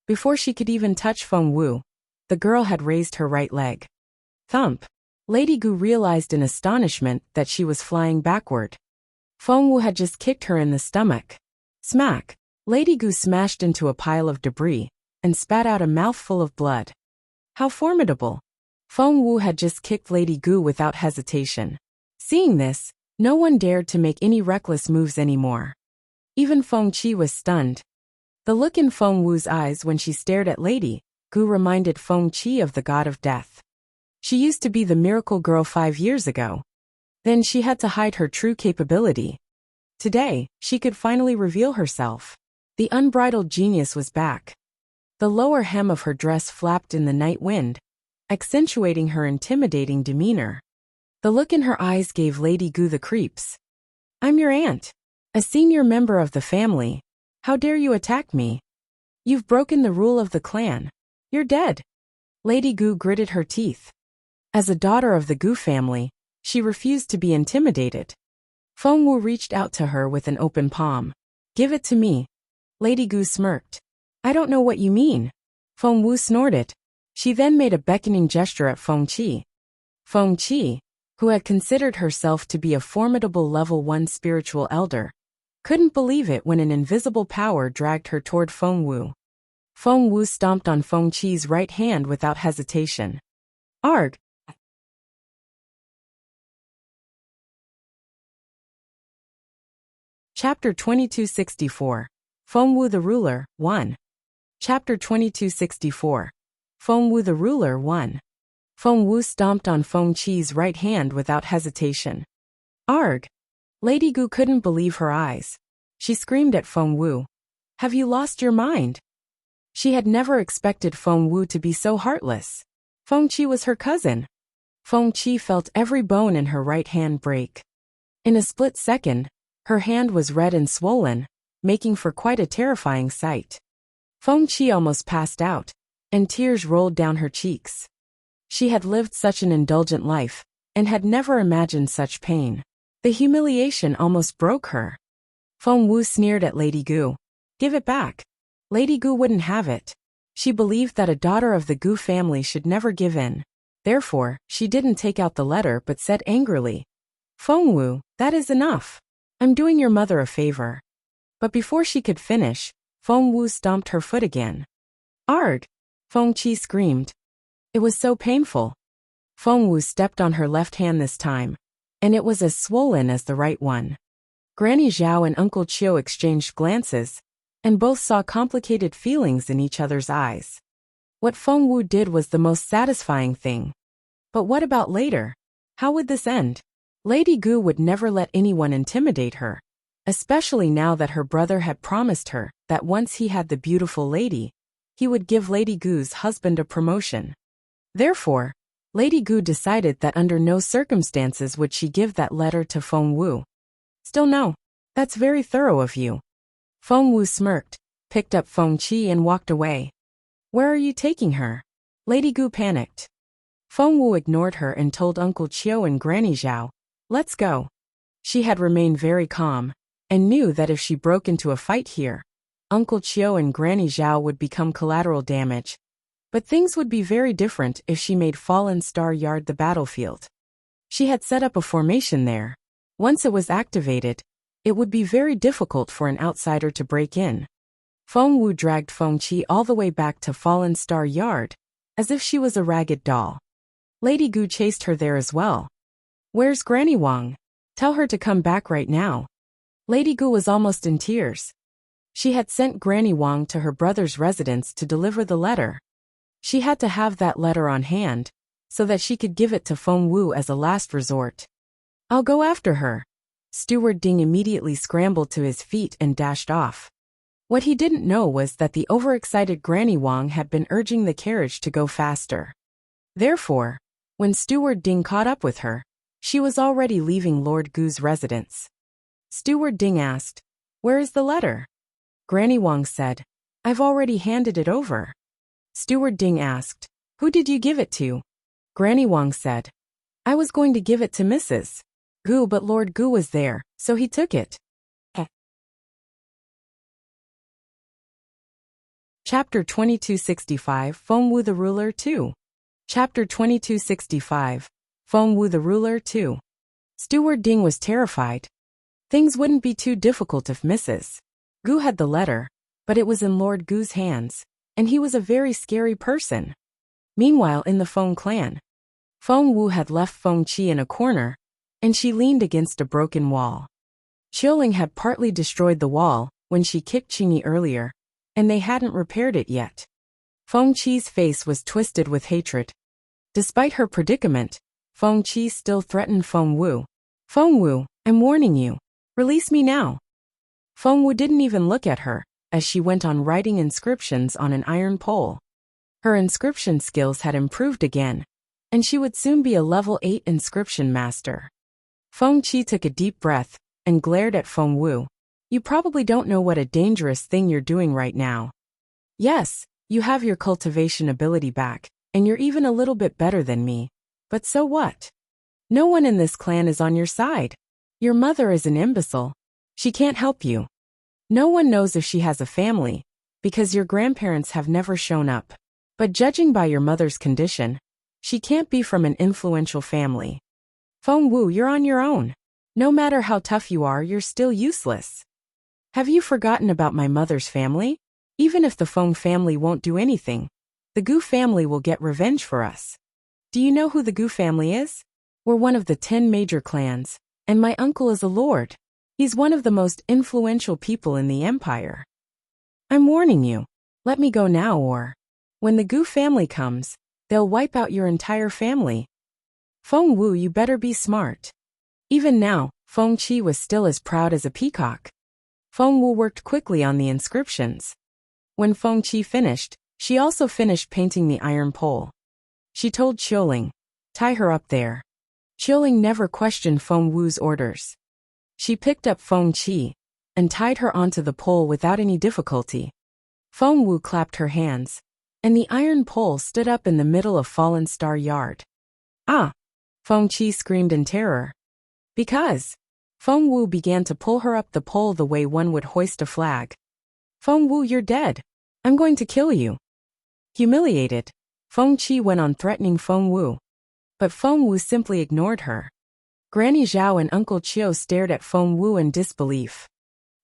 Before she could even touch Feng Wu, the girl had raised her right leg. Thump! Lady Gu realized in astonishment that she was flying backward. Feng Wu had just kicked her in the stomach. Smack! Lady Gu smashed into a pile of debris and spat out a mouthful of blood. How formidable! Feng Wu had just kicked Lady Gu without hesitation. Seeing this, no one dared to make any reckless moves anymore. Even Feng Qi was stunned. The look in Feng Wu's eyes when she stared at Lady Gu reminded Feng Qi of the god of death. She used to be the miracle girl 5 years ago. Then she had to hide her true capability. Today, she could finally reveal herself. The unbridled genius was back. The lower hem of her dress flapped in the night wind, accentuating her intimidating demeanor. The look in her eyes gave Lady Gu the creeps. "I'm your aunt, a senior member of the family. How dare you attack me? You've broken the rule of the clan. You're dead." Lady Gu gritted her teeth. As a daughter of the Gu family, she refused to be intimidated. Feng Wu reached out to her with an open palm. "Give it to me." Lady Gu smirked. "I don't know what you mean." Feng Wu snorted. She then made a beckoning gesture at Feng Qi. Feng Qi, who had considered herself to be a formidable level 1 spiritual elder, couldn't believe it when an invisible power dragged her toward Feng Wu. Feng Wu stomped on Feng Qi's right hand without hesitation. Arg! Chapter 2264. Feng Wu the Ruler, 1. Chapter 2264. Feng Wu the Ruler, 1. Feng Wu stomped on Feng Qi's right hand without hesitation. Arg! Lady Gu couldn't believe her eyes. She screamed at Feng Wu. "Have you lost your mind?" She had never expected Feng Wu to be so heartless. Feng Qi was her cousin. Feng Qi felt every bone in her right hand break. In a split second, her hand was red and swollen, making for quite a terrifying sight. Feng Qi almost passed out, and tears rolled down her cheeks. She had lived such an indulgent life, and had never imagined such pain. The humiliation almost broke her. Feng Wu sneered at Lady Gu. "Give it back." Lady Gu wouldn't have it. She believed that a daughter of the Gu family should never give in. Therefore, she didn't take out the letter but said angrily, "Feng Wu, that is enough. I'm doing your mother a favor." But before she could finish, Feng Wu stomped her foot again. "Arg!" Feng Qi screamed. It was so painful. Feng Wu stepped on her left hand this time, and it was as swollen as the right one. Granny Zhao and Uncle Chiu exchanged glances, and both saw complicated feelings in each other's eyes. What Feng Wu did was the most satisfying thing. But what about later? How would this end? Lady Gu would never let anyone intimidate her, especially now that her brother had promised her that once he had the beautiful lady, he would give Lady Gu's husband a promotion. Therefore, Lady Gu decided that under no circumstances would she give that letter to Feng Wu. "Still no. That's very thorough of you." Feng Wu smirked, picked up Feng Qi and walked away. "Where are you taking her?" Lady Gu panicked. Feng Wu ignored her and told Uncle Chiu and Granny Zhao, "Let's go." She had remained very calm, and knew that if she broke into a fight here, Uncle Chiu and Granny Zhao would become collateral damage. But things would be very different if she made Fallen Star Yard the battlefield. She had set up a formation there. Once it was activated, it would be very difficult for an outsider to break in. Feng Wu dragged Feng Qi all the way back to Fallen Star Yard, as if she was a ragged doll. Lady Gu chased her there as well. "Where's Granny Wang? Tell her to come back right now." Lady Gu was almost in tears. She had sent Granny Wang to her brother's residence to deliver the letter. She had to have that letter on hand, so that she could give it to Feng Wu as a last resort. "I'll go after her." Steward Ding immediately scrambled to his feet and dashed off. What he didn't know was that the overexcited Granny Wang had been urging the carriage to go faster. Therefore, when Steward Ding caught up with her, she was already leaving Lord Gu's residence. Steward Ding asked, "Where is the letter?" Granny Wang said, "I've already handed it over." Steward Ding asked, "Who did you give it to?" Granny Wang said, "I was going to give it to Mrs. Gu, but Lord Gu was there, so he took it." Chapter 2265, Feng Wu the Ruler 2. Chapter 2265, Feng Wu the Ruler 2. Steward Ding was terrified. Things wouldn't be too difficult if Mrs. Gu had the letter, but it was in Lord Gu's hands, and he was a very scary person. Meanwhile, in the Feng clan, Feng Wu had left Feng Qi in a corner, and she leaned against a broken wall. Qiuling had partly destroyed the wall when she kicked Qingyi earlier, and they hadn't repaired it yet. Feng Qi's face was twisted with hatred. Despite her predicament, Feng Qi still threatened Feng Wu. "Feng Wu, I'm warning you. Release me now." Feng Wu didn't even look at her, as she went on writing inscriptions on an iron pole. Her inscription skills had improved again, and she would soon be a level 8 inscription master. Feng Qi took a deep breath and glared at Feng Wu. "You probably don't know what a dangerous thing you're doing right now. Yes, you have your cultivation ability back, and you're even a little bit better than me. But so what? No one in this clan is on your side. Your mother is an imbecile. She can't help you. No one knows if she has a family, because your grandparents have never shown up. But judging by your mother's condition, she can't be from an influential family. Feng Wu, you're on your own. No matter how tough you are, you're still useless. Have you forgotten about my mother's family? Even if the Feng family won't do anything, the Gu family will get revenge for us. Do you know who the Gu family is? We're one of the 10 major clans, and my uncle is a lord. He's one of the most influential people in the empire. I'm warning you. Let me go now, or when the Gu family comes, they'll wipe out your entire family. Feng Wu, you better be smart." Even now, Feng Qi was still as proud as a peacock. Feng Wu worked quickly on the inscriptions. When Feng Qi finished, she also finished painting the iron pole. She told Qiuling, "Tie her up there." Qiuling never questioned Feng Wu's orders. She picked up Feng Qi and tied her onto the pole without any difficulty. Feng Wu clapped her hands, and the iron pole stood up in the middle of Fallen Star Yard. "Ah!" Feng Qi screamed in terror. Because Feng Wu began to pull her up the pole the way one would hoist a flag. "Feng Wu, you're dead. I'm going to kill you." Humiliated, Feng Qi went on threatening Feng Wu. But Feng Wu simply ignored her. Granny Zhao and Uncle Chiu stared at Feng Wu in disbelief.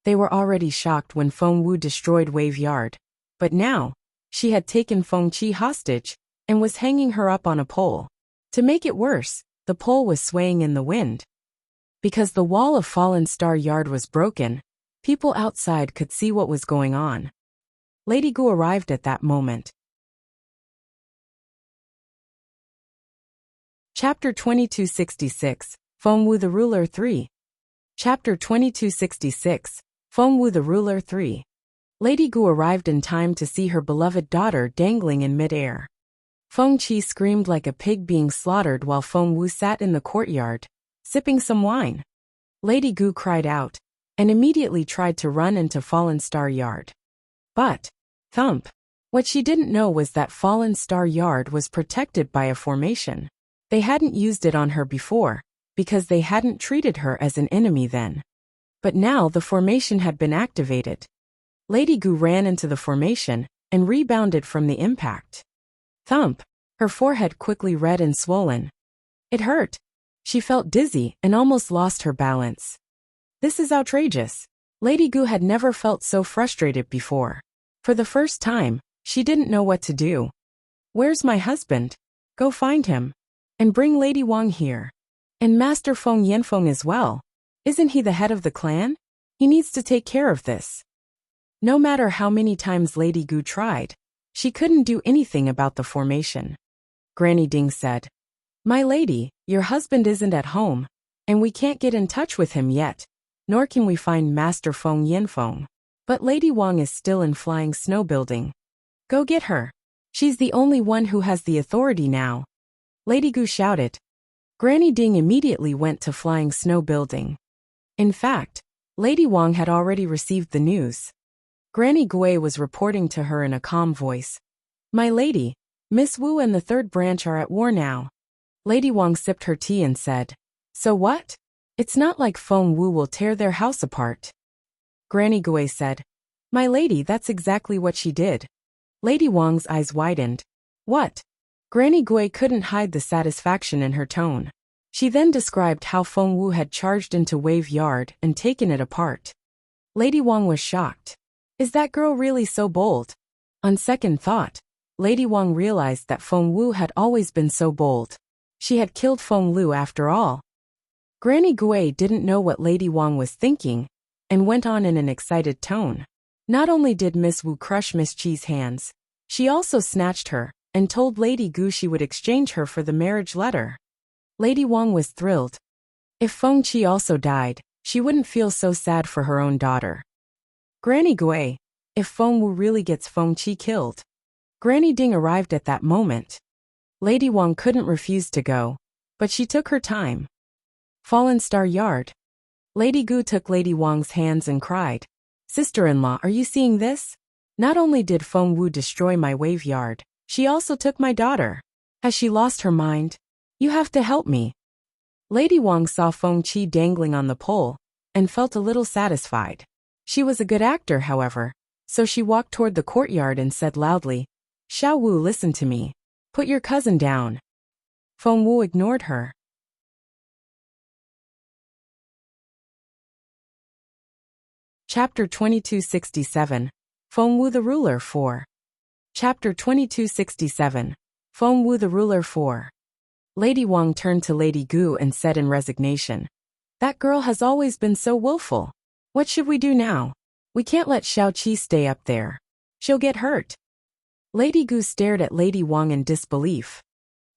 They were already shocked when Feng Wu destroyed Wave Yard, but now, she had taken Feng Qi hostage and was hanging her up on a pole. To make it worse, the pole was swaying in the wind. Because the wall of Fallen Star Yard was broken, people outside could see what was going on. Lady Gu arrived at that moment. Chapter 2266, Feng Wu the Ruler 3. Chapter 2266, Feng Wu the Ruler 3. Lady Gu arrived in time to see her beloved daughter dangling in mid-air. Feng Qi screamed like a pig being slaughtered while Feng Wu sat in the courtyard, sipping some wine. Lady Gu cried out, and immediately tried to run into Fallen Star Yard. But, thump! What she didn't know was that Fallen Star Yard was protected by a formation. They hadn't used it on her before, because they hadn't treated her as an enemy then. But now the formation had been activated. Lady Gu ran into the formation and rebounded from the impact. Thump! Her forehead quickly red and swollen. It hurt. She felt dizzy and almost lost her balance. This is outrageous. Lady Gu had never felt so frustrated before. For the first time, she didn't know what to do. Where's my husband? Go find him. And bring Lady Wang here. And Master Feng Yanfeng as well. Isn't he the head of the clan? He needs to take care of this. No matter how many times Lady Gu tried, she couldn't do anything about the formation. Granny Ding said, My lady, your husband isn't at home, and we can't get in touch with him yet, nor can we find Master Feng Yanfeng. But Lady Wang is still in Flying Snow Building. Go get her. She's the only one who has the authority now. Lady Gu shouted. Granny Ding immediately went to Flying Snow Building. In fact, Lady Wang had already received the news. Granny Gui was reporting to her in a calm voice. My lady, Miss Wu and the third branch are at war now. Lady Wang sipped her tea and said, So what? It's not like Feng Wu will tear their house apart. Granny Gui said, My lady, that's exactly what she did. Lady Wang's eyes widened. What? Granny Gui couldn't hide the satisfaction in her tone. She then described how Feng Wu had charged into Wave Yard and taken it apart. Lady Wang was shocked. Is that girl really so bold? On second thought, Lady Wang realized that Feng Wu had always been so bold. She had killed Feng Lu after all. Granny Gui didn't know what Lady Wang was thinking, and went on in an excited tone. Not only did Miss Wu crush Miss Chi's hands, she also snatched her, and told Lady Gu she would exchange her for the marriage letter. Lady Wang was thrilled. If Feng Chi also died, she wouldn't feel so sad for her own daughter. Granny Gui, if Feng Wu really gets Feng Chi killed. Granny Ding arrived at that moment. Lady Wang couldn't refuse to go, but she took her time. Fallen Star Yard. Lady Gu took Lady Wang's hands and cried, Sister-in-law, are you seeing this? Not only did Feng Wu destroy my wave yard, she also took my daughter. Has she lost her mind? You have to help me. Lady Wang saw Feng Chi dangling on the pole, and felt a little satisfied. She was a good actor, however, so she walked toward the courtyard and said loudly, Xiao Wu, listen to me. Put your cousin down. Feng Wu ignored her. Chapter 2267. Feng Wu the Ruler 4. Chapter 2267. Feng Wu the Ruler 4. Lady Wang turned to Lady Gu and said in resignation, That girl has always been so willful. What should we do now? We can't let Xiao Qi stay up there. She'll get hurt. Lady Gu stared at Lady Wang in disbelief.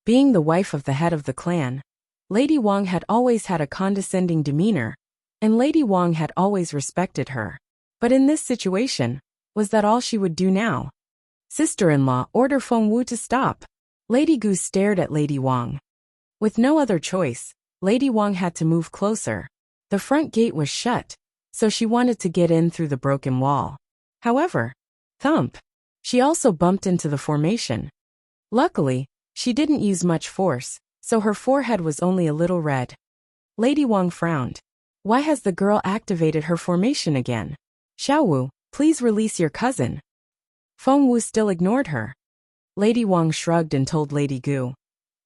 Being the wife of the head of the clan, Lady Wang had always had a condescending demeanor, and Lady Wang had always respected her. But in this situation, was that all she would do now? Sister-in-law, order Feng Wu to stop. Lady Gu stared at Lady Wang. With no other choice, Lady Wang had to move closer. The front gate was shut, so she wanted to get in through the broken wall. However, thump! She also bumped into the formation. Luckily, she didn't use much force, so her forehead was only a little red. Lady Wang frowned. Why has the girl activated her formation again? Xiao Wu, please release your cousin. Feng Wu still ignored her. Lady Wang shrugged and told Lady Gu,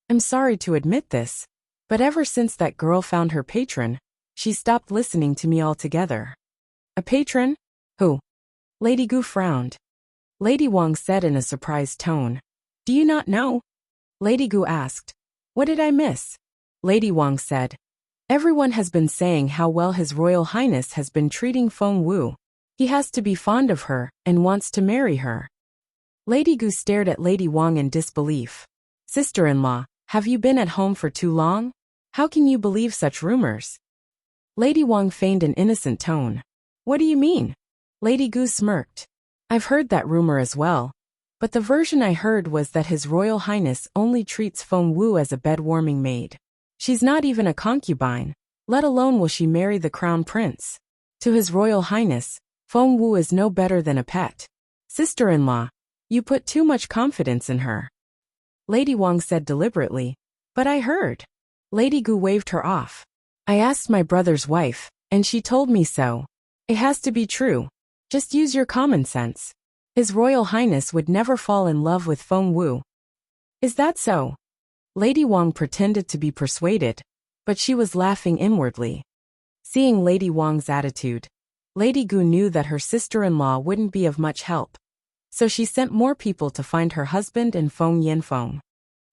I'm sorry to admit this, but ever since that girl found her patron, she stopped listening to me altogether. A patron? Who? Lady Gu frowned. Lady Wang said in a surprised tone, Do you not know? Lady Gu asked, What did I miss? Lady Wang said, Everyone has been saying how well His Royal Highness has been treating Feng Wu. He has to be fond of her and wants to marry her. Lady Gu stared at Lady Wang in disbelief. Sister-in-law, have you been at home for too long? How can you believe such rumors? Lady Wang feigned an innocent tone. What do you mean? Lady Gu smirked. I've heard that rumor as well. But the version I heard was that His Royal Highness only treats Feng Wu as a bed-warming maid. She's not even a concubine, let alone will she marry the crown prince. To His Royal Highness, Feng Wu is no better than a pet. Sister-in-law, You put too much confidence in her. Lady Wang said deliberately. But I heard. Lady Gu waved her off. I asked my brother's wife, and she told me so. It has to be true. Just use your common sense. His Royal Highness would never fall in love with Feng Wu. Is that so? Lady Wang pretended to be persuaded, but she was laughing inwardly. Seeing Lady Wang's attitude, Lady Gu knew that her sister-in-law wouldn't be of much help, so she sent more people to find her husband and Feng Yanfeng.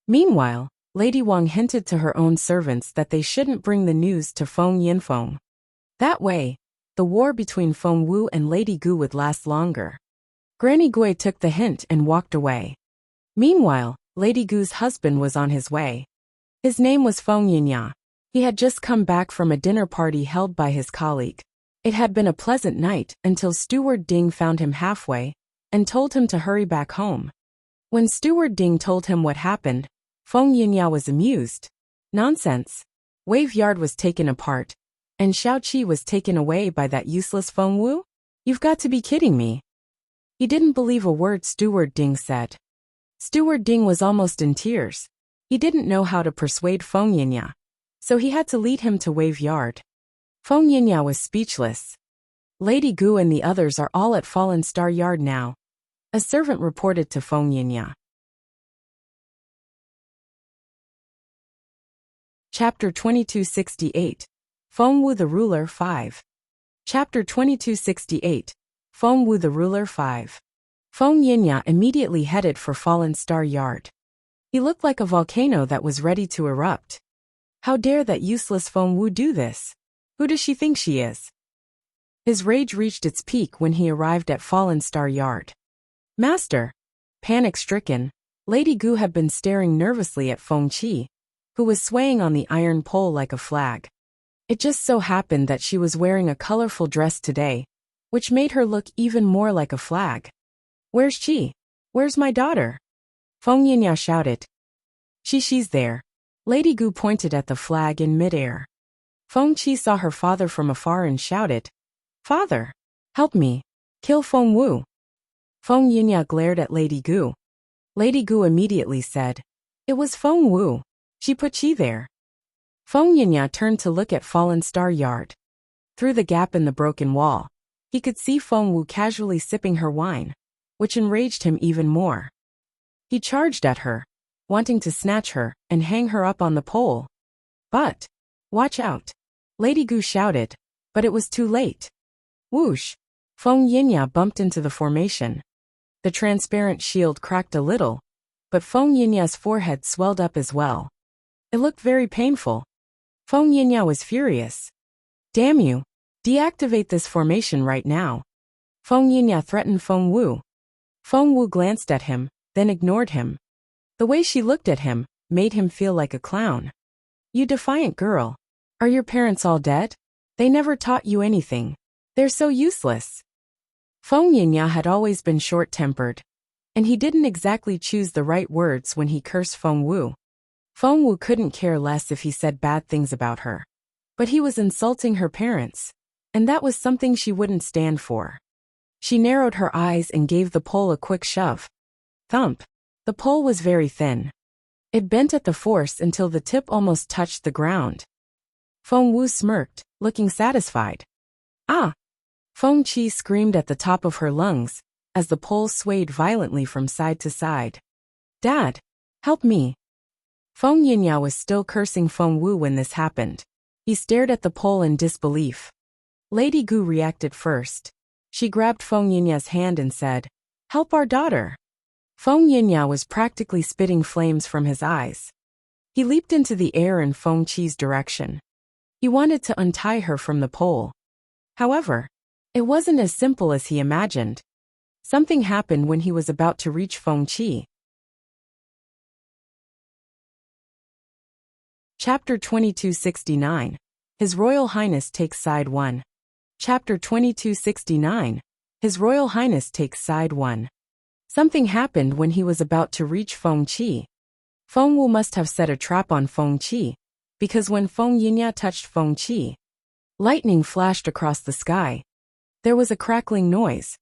Meanwhile, Lady Wang hinted to her own servants that they shouldn't bring the news to Feng Yanfeng. That way, the war between Feng Wu and Lady Gu would last longer. Granny Gui took the hint and walked away. Meanwhile, Lady Gu's husband was on his way. His name was Feng Yinya. He had just come back from a dinner party held by his colleague. It had been a pleasant night until Steward Ding found him halfway and told him to hurry back home. When Steward Ding told him what happened, Feng Yinya was amused. Nonsense. Wave Yard was taken apart, and Xiao Qi was taken away by that useless Feng Wu? You've got to be kidding me. He didn't believe a word Steward Ding said. Steward Ding was almost in tears. He didn't know how to persuade Feng Yinya, so he had to lead him to Wave Yard. Feng Yinya was speechless. Lady Gu and the others are all at Fallen Star Yard now. A servant reported to Feng Yinya. Chapter 2268. Feng Wu the Ruler 5. Chapter 2268. Feng Wu the Ruler 5. Feng Yinya immediately headed for Fallen Star Yard. He looked like a volcano that was ready to erupt. How dare that useless Feng Wu do this? Who does she think she is? His rage reached its peak when he arrived at Fallen Star Yard. Master! Panic-stricken, Lady Gu had been staring nervously at Feng Qi, who was swaying on the iron pole like a flag. It just so happened that she was wearing a colorful dress today, which made her look even more like a flag. Where's Qi? Where's my daughter? Feng Yinya shouted. She's there. Lady Gu pointed at the flag in midair. Feng Qi saw her father from afar and shouted, Father! Help me! Kill Feng Wu! Feng Yinya glared at Lady Gu. Lady Gu immediately said, It was Feng Wu. She put Qi there. Feng Yinya turned to look at Fallen Star Yard. Through the gap in the broken wall, he could see Feng Wu casually sipping her wine, which enraged him even more. He charged at her, wanting to snatch her and hang her up on the pole. But, watch out! Lady Gu shouted, but it was too late. Whoosh! Feng Yinya bumped into the formation. The transparent shield cracked a little, but Feng Yinya's forehead swelled up as well. It looked very painful. Feng Yinya was furious. Damn you! Deactivate this formation right now. Feng Yinya threatened Feng Wu. Feng Wu glanced at him, then ignored him. The way she looked at him made him feel like a clown. You defiant girl. Are your parents all dead? They never taught you anything. They're so useless. Feng Yinya had always been short-tempered, and he didn't exactly choose the right words when he cursed Feng Wu. Feng Wu couldn't care less if he said bad things about her. But he was insulting her parents, and that was something she wouldn't stand for. She narrowed her eyes and gave the pole a quick shove. Thump! The pole was very thin. It bent at the force until the tip almost touched the ground. Feng Wu smirked, looking satisfied. Ah! Feng Qi screamed at the top of her lungs, as the pole swayed violently from side to side. Dad! Help me! Feng Yinya was still cursing Feng Wu when this happened. He stared at the pole in disbelief. Lady Gu reacted first. She grabbed Feng Yinya's hand and said, Help our daughter! Feng Yinya was practically spitting flames from his eyes. He leaped into the air in Feng Qi's direction. He wanted to untie her from the pole. However, it wasn't as simple as he imagined. Something happened when he was about to reach Feng Qi. Chapter 2269. His Royal Highness Takes Side 1. Chapter 2269. His Royal Highness Takes Side 1. Something happened when he was about to reach Feng Qi. Feng Wu must have set a trap on Feng Qi, because when Feng Yinya touched Feng Qi, lightning flashed across the sky. There was a crackling noise.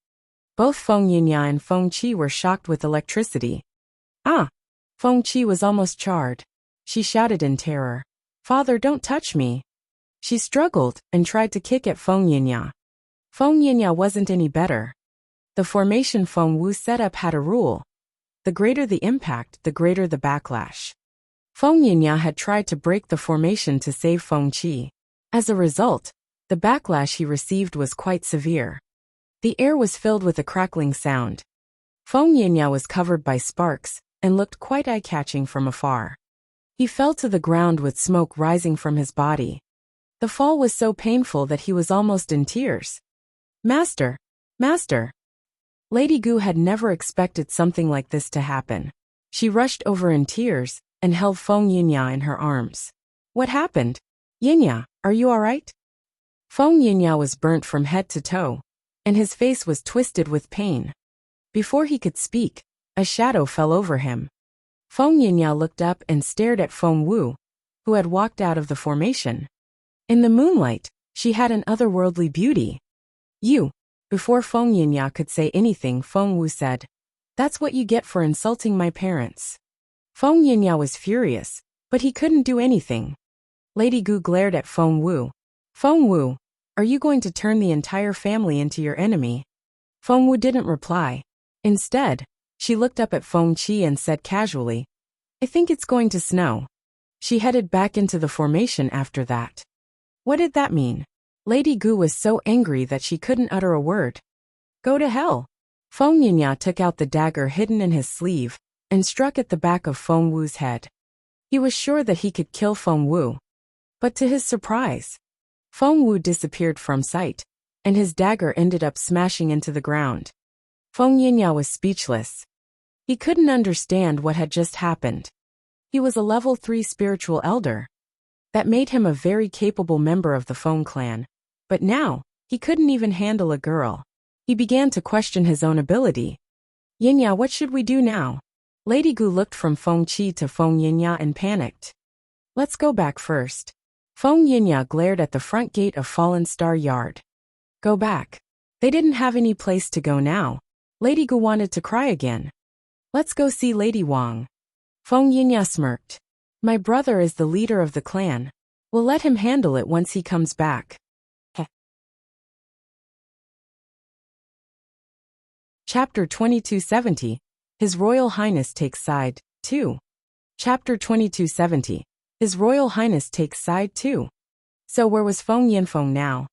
Both Feng Yinya and Feng Qi were shocked with electricity. Ah! Feng Qi was almost charred. She shouted in terror. Father, don't touch me. She struggled and tried to kick at Feng Yinya. Feng Yinya wasn't any better. The formation Feng Wu set up had a rule. The greater the impact, the greater the backlash. Feng Yinya had tried to break the formation to save Feng Qi. As a result, the backlash he received was quite severe. The air was filled with a crackling sound. Feng Yinya was covered by sparks and looked quite eye-catching from afar. He fell to the ground with smoke rising from his body. The fall was so painful that he was almost in tears. Master! Master! Lady Gu had never expected something like this to happen. She rushed over in tears and held Feng Yinya in her arms. What happened? Yinya, are you alright? Feng Yinya was burnt from head to toe, and his face was twisted with pain. Before he could speak, a shadow fell over him. Feng Yinya looked up and stared at Feng Wu, who had walked out of the formation. In the moonlight, she had an otherworldly beauty. You. Before Feng Yinya could say anything, Feng Wu said, "That's what you get for insulting my parents." Feng Yinya was furious, but he couldn't do anything. Lady Gu glared at Feng Wu. Feng Wu, are you going to turn the entire family into your enemy? Feng Wu didn't reply. Instead, she looked up at Feng Qi and said casually, I think it's going to snow. She headed back into the formation after that. What did that mean? Lady Gu was so angry that she couldn't utter a word. Go to hell. Feng Yinya took out the dagger hidden in his sleeve and struck at the back of Feng Wu's head. He was sure that he could kill Feng Wu. But to his surprise, Feng Wu disappeared from sight, and his dagger ended up smashing into the ground. Feng Yinya was speechless. He couldn't understand what had just happened. He was a level 3 spiritual elder. That made him a very capable member of the Feng clan. But now, he couldn't even handle a girl. He began to question his own ability. Yinya, what should we do now? Lady Gu looked from Feng Qi to Feng Yinya and panicked. Let's go back first. Feng Yinya glared at the front gate of Fallen Star Yard. Go back. They didn't have any place to go now. Lady Gu wanted to cry again. Let's go see Lady Wang. Feng Yinya smirked. My brother is the leader of the clan. We'll let him handle it once he comes back. Chapter 2270. His Royal Highness Takes Side, 2. Chapter 2270. His Royal Highness Takes Side, 2. So where was Feng Yinfeng now?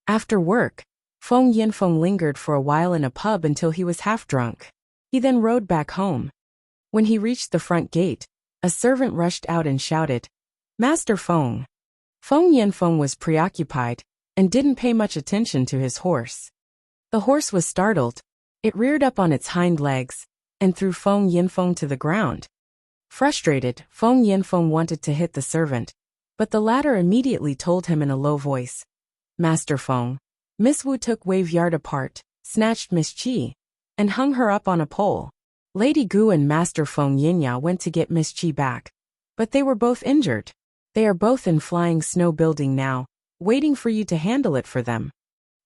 After work, Feng Yinfeng lingered for a while in a pub until he was half drunk. He then rode back home. When he reached the front gate, a servant rushed out and shouted, Master Feng. Feng Yinfeng was preoccupied and didn't pay much attention to his horse. The horse was startled. It reared up on its hind legs and threw Feng Yinfeng to the ground. Frustrated, Feng Yinfeng wanted to hit the servant, but the latter immediately told him in a low voice, Master Feng, Miss Wu took Wave Yard apart, snatched Miss Qi, and hung her up on a pole. Lady Gu and Master Feng Yinya went to get Miss Qi back, but they were both injured. They are both in Flying Snow Building now, waiting for you to handle it for them.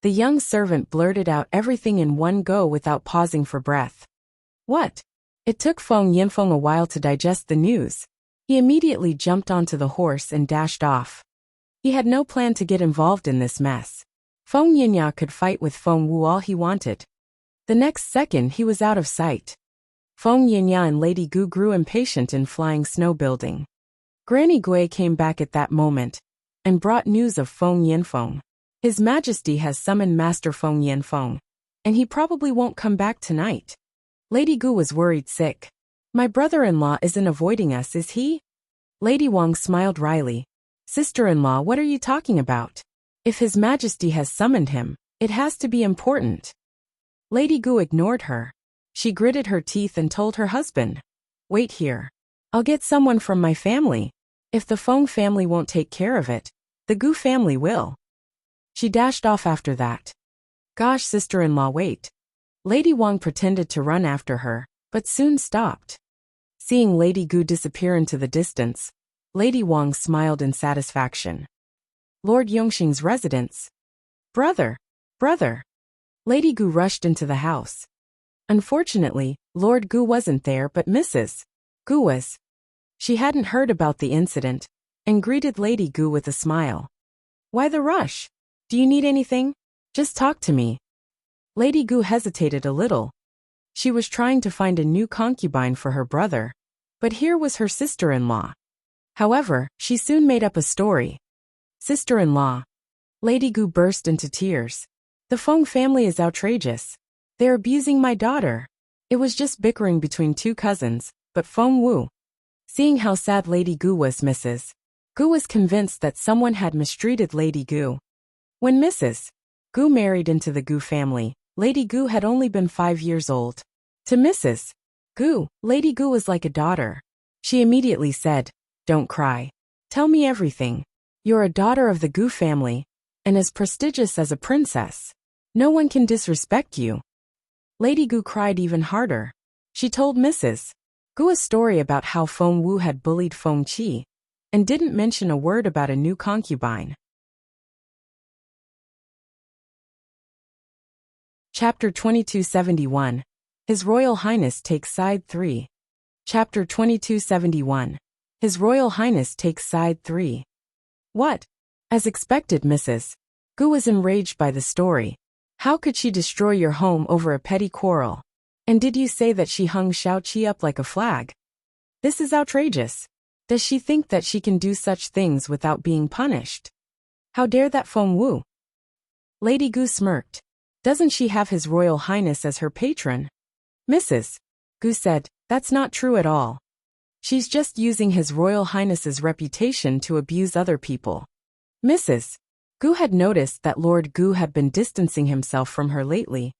The young servant blurted out everything in one go without pausing for breath. What? It took Feng Yinfeng a while to digest the news. He immediately jumped onto the horse and dashed off. He had no plan to get involved in this mess. Feng Yinya could fight with Feng Wu all he wanted. The next second he was out of sight. Feng Yinya and Lady Gu grew impatient in Flying Snow Building. Granny Gui came back at that moment and brought news of Feng Yinfeng. His Majesty has summoned Master Feng Yinfeng, and he probably won't come back tonight. Lady Gu was worried sick. My brother-in-law isn't avoiding us, is he? Lady Wang smiled wryly. Sister-in-law, what are you talking about? If His Majesty has summoned him, it has to be important. Lady Gu ignored her. She gritted her teeth and told her husband, Wait here. I'll get someone from my family. If the Feng family won't take care of it, the Gu family will. She dashed off after that. Gosh, sister-in-law, wait. Lady Wang pretended to run after her, but soon stopped. Seeing Lady Gu disappear into the distance, Lady Wang smiled in satisfaction. Lord Yongxing's residence. Brother! Brother! Lady Gu rushed into the house. Unfortunately, Lord Gu wasn't there but Mrs. Gu was. She hadn't heard about the incident, and greeted Lady Gu with a smile. "Why the rush? Do you need anything? Just talk to me." Lady Gu hesitated a little. She was trying to find a new concubine for her brother, but here was her sister-in-law. However, she soon made up a story. "Sister-in-law." Lady Gu burst into tears. "The Feng family is outrageous. They're abusing my daughter. It was just bickering between two cousins, but Feng Wu." Seeing how sad Lady Gu was, Mrs. Gu was convinced that someone had mistreated Lady Gu. When Mrs. Gu married into the Gu family, Lady Gu had only been 5 years old. To Mrs. Gu, Lady Gu was like a daughter. She immediately said, "Don't cry. Tell me everything. You're a daughter of the Gu family, and as prestigious as a princess. No one can disrespect you." Lady Gu cried even harder. She told Mrs. Gu a story about how Feng Wu had bullied Feng Qi, and didn't mention a word about a new concubine. Chapter 2271. His Royal Highness Takes Side 3. Chapter 2271. His Royal Highness Takes Side 3. What? As expected, Mrs. Gu was enraged by the story. How could she destroy your home over a petty quarrel? And did you say that she hung Xiaoqi up like a flag? This is outrageous. Does she think that she can do such things without being punished? How dare that Feng Wu? Lady Gu smirked. Doesn't she have His Royal Highness as her patron? Mrs. Gu said, that's not true at all. She's just using His Royal Highness's reputation to abuse other people. Mrs. Gu had noticed that Lord Gu had been distancing himself from her lately,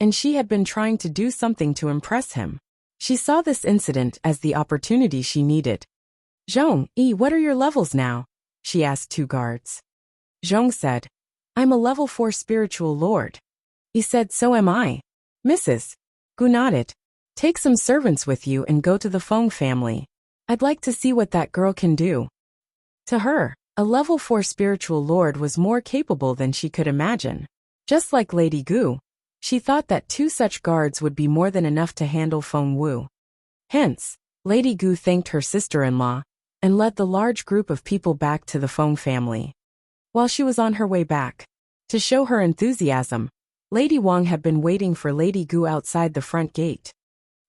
and she had been trying to do something to impress him. She saw this incident as the opportunity she needed. "Zhong, what are your levels now?" she asked 2 guards. Zhong said, "I'm a level 4 spiritual lord." He said, "So am I." Mrs. Gu nodded. "Take some servants with you and go to the Feng family. I'd like to see what that girl can do." To her, a level 4 spiritual lord was more capable than she could imagine. Just like Lady Gu, she thought that 2 such guards would be more than enough to handle Feng Wu. Hence, Lady Gu thanked her sister-in-law, and led the large group of people back to the Feng family. While she was on her way back, to show her enthusiasm, Lady Wang had been waiting for Lady Gu outside the front gate.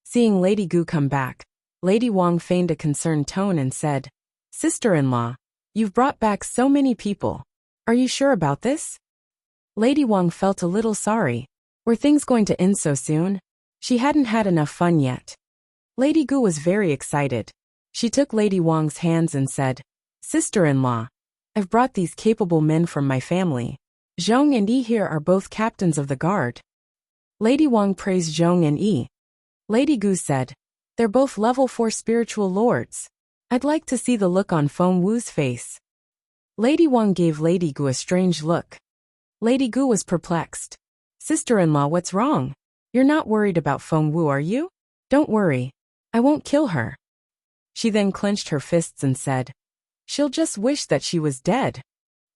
Seeing Lady Gu come back, Lady Wang feigned a concerned tone and said, "Sister-in-law, you've brought back so many people. Are you sure about this?" Lady Wang felt a little sorry. Were things going to end so soon? She hadn't had enough fun yet. Lady Gu was very excited. She took Lady Wang's hands and said, "Sister-in-law, I've brought these capable men from my family. Zhong and Yi here are both captains of the guard." Lady Wang praised Zhong and Yi. Lady Gu said, "They're both level 4 spiritual lords. I'd like to see the look on Feng Wu's face." Lady Wang gave Lady Gu a strange look. Lady Gu was perplexed. "Sister-in-law, what's wrong? You're not worried about Feng Wu, are you?" "Don't worry. I won't kill her." She then clenched her fists and said, "She'll just wish that she was dead."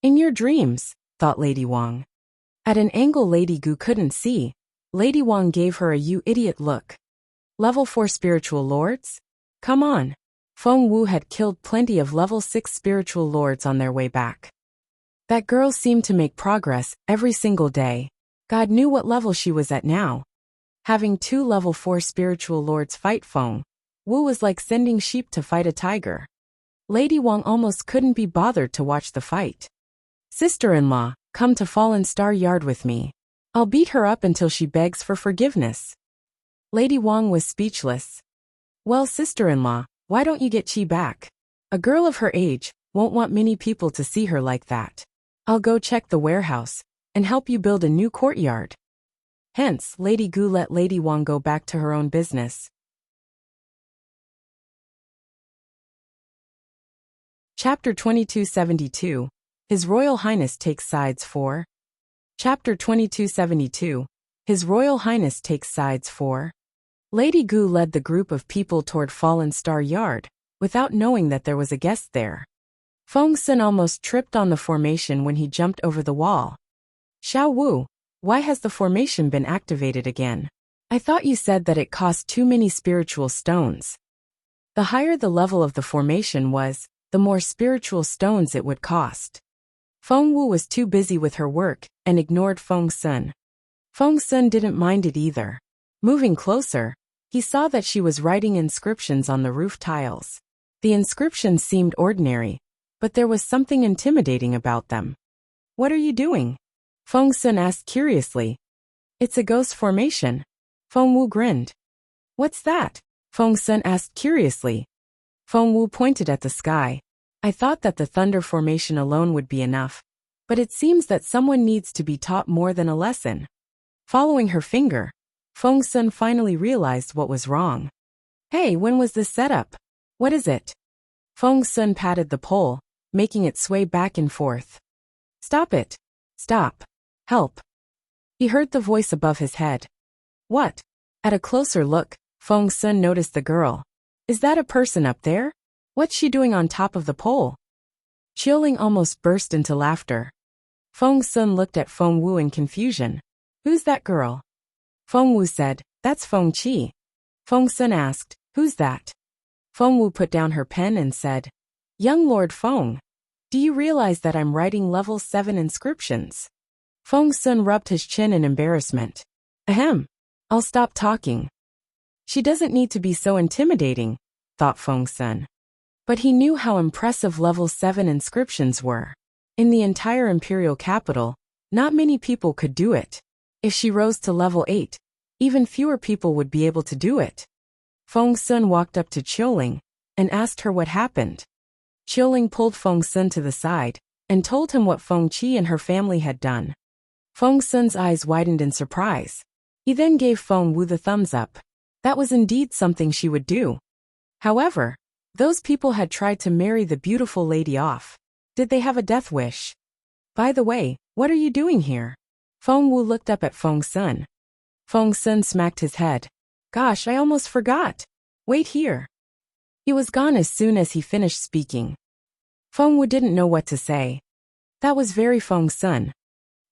"In your dreams," thought Lady Wang. At an angle Lady Gu couldn't see, Lady Wang gave her a "you idiot" look. Level 4 spiritual lords? Come on. Feng Wu had killed plenty of level 6 spiritual lords on their way back. That girl seemed to make progress every single day. God knew what level she was at now. Having 2 level 4 spiritual lords fight Feng Wu was like sending sheep to fight a tiger. Lady Wang almost couldn't be bothered to watch the fight. "Sister-in-law, come to Fallen Star Yard with me. I'll beat her up until she begs for forgiveness." Lady Wang was speechless. "Well, sister-in-law, why don't you get Qi back? A girl of her age won't want many people to see her like that. I'll go check the warehouse and help you build a new courtyard." Hence, Lady Gu let Lady Wang go back to her own business. Chapter 2272. His Royal Highness Takes Sides 4. Chapter 2272. His Royal Highness Takes Sides 4. Lady Gu led the group of people toward Fallen Star Yard, without knowing that there was a guest there. Feng Sun almost tripped on the formation when he jumped over the wall. "Xiao Wu, Why has the formation been activated again? I thought you said that it cost too many spiritual stones. The higher the level of the formation was, the more spiritual stones it would cost. Feng Wu was too busy with her work and ignored Feng Sun. Feng Sun didn't mind it either. Moving closer, he saw that she was writing inscriptions on the roof tiles. The inscriptions seemed ordinary, but there was something intimidating about them. What are you doing? Feng Sun asked curiously. It's a ghost formation. Feng Wu grinned. What's that? Feng Sun asked curiously. Feng Wu pointed at the sky. I thought that the thunder formation alone would be enough, but it seems that someone needs to be taught more than a lesson. Following her finger, Feng Sun finally realized what was wrong. Hey, when was this set up? What is it? Feng Sun patted the pole, making it sway back and forth. Stop it. Stop. Help. He heard the voice above his head. What? At a closer look, Feng Sun noticed the girl. Is that a person up there? What's she doing on top of the pole? Qiuling almost burst into laughter. Feng Sun looked at Feng Wu in confusion. Who's that girl? Feng Wu said, that's Feng Qi. Feng Sun asked, who's that? Feng Wu put down her pen and said, Young Lord Feng, do you realize that I'm writing level 7 inscriptions? Feng Sun rubbed his chin in embarrassment. Ahem. I'll stop talking. She doesn't need to be so intimidating, thought Feng Sun. But he knew how impressive level 7 inscriptions were. In the entire imperial capital, not many people could do it. If she rose to level 8, even fewer people would be able to do it. Feng Sun walked up to Qiuling and asked her what happened. Qiuling pulled Feng Sun to the side and told him what Feng Qi and her family had done. Feng Sun's eyes widened in surprise. He then gave Feng Wu the thumbs up. That was indeed something she would do. However, those people had tried to marry the beautiful lady off. Did they have a death wish? By the way, what are you doing here? Feng Wu looked up at Feng Sun. Feng Sun smacked his head. Gosh, I almost forgot. Wait here. He was gone as soon as he finished speaking. Feng Wu didn't know what to say. That was very Feng Sun.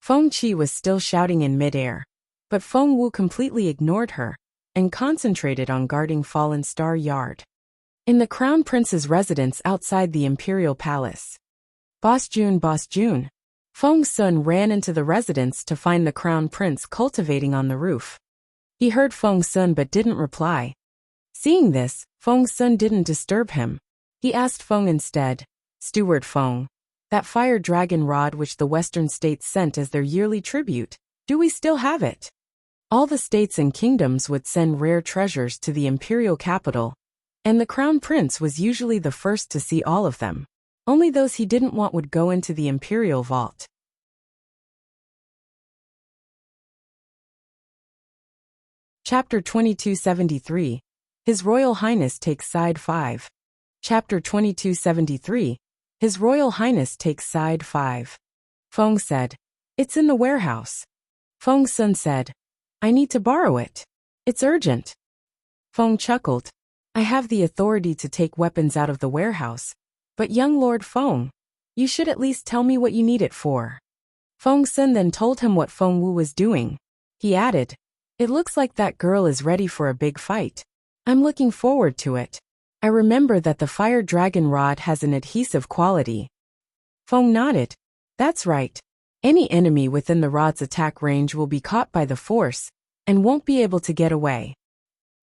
Feng Qi was still shouting in midair, but Feng Wu completely ignored her and concentrated on guarding Fallen Star Yard. In the Crown Prince's residence outside the Imperial Palace. Boss Jun, Feng Sun ran into the residence to find the Crown Prince cultivating on the roof. He heard Feng Sun but didn't reply. Seeing this, Feng Sun didn't disturb him. He asked Feng instead, Steward Feng, that fire dragon rod which the Western states sent as their yearly tribute, do we still have it? All the states and kingdoms would send rare treasures to the imperial capital, and the Crown Prince was usually the first to see all of them. Only those he didn't want would go into the imperial vault. Chapter 2273. His Royal Highness takes side 5. Chapter 2273. His Royal Highness takes side 5. Feng said, It's in the warehouse. Feng Sun said, I need to borrow it. It's urgent. Feng chuckled. I have the authority to take weapons out of the warehouse, but young Lord Feng, you should at least tell me what you need it for. Feng Sun then told him what Feng Wu was doing. He added, It looks like that girl is ready for a big fight. I'm looking forward to it. I remember that the fire dragon rod has an adhesive quality. Feng nodded. That's right. Any enemy within the rod's attack range will be caught by the force and won't be able to get away.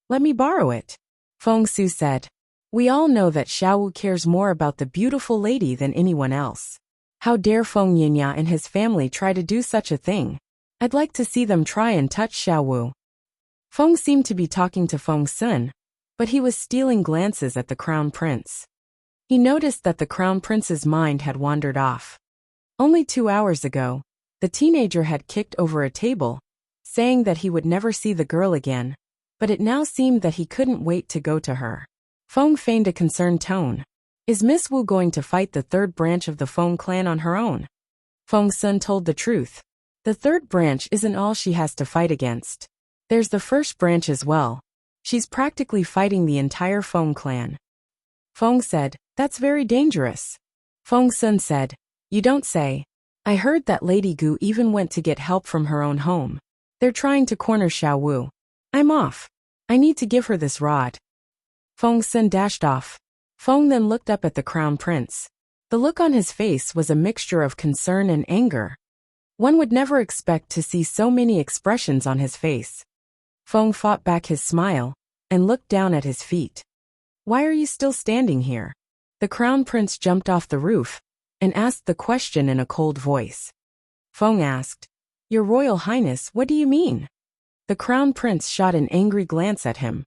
Let me borrow it. Feng Su said. We all know that Xiaowu cares more about the beautiful lady than anyone else. How dare Feng Yinya and his family try to do such a thing? I'd like to see them try and touch Xiaowu. Feng seemed to be talking to Feng Sun, but he was stealing glances at the Crown Prince. He noticed that the Crown Prince's mind had wandered off. Only 2 hours ago, the teenager had kicked over a table, saying that he would never see the girl again, but it now seemed that he couldn't wait to go to her. Feng feigned a concerned tone. Is Miss Wu going to fight the third branch of the Feng clan on her own? Feng Sun told the truth. The third branch isn't all she has to fight against. There's the first branch as well. She's practically fighting the entire Feng clan. Feng said, That's very dangerous. Feng Sun said, You don't say. I heard that Lady Gu even went to get help from her own home. They're trying to corner Xiao Wu. I'm off. I need to give her this rod. Feng Sun dashed off. Feng then looked up at the crown prince. The look on his face was a mixture of concern and anger. One would never expect to see so many expressions on his face. Feng fought back his smile and looked down at his feet. Why are you still standing here? The crown prince jumped off the roof and asked the question in a cold voice. Feng asked, Your Royal Highness, what do you mean? The crown prince shot an angry glance at him.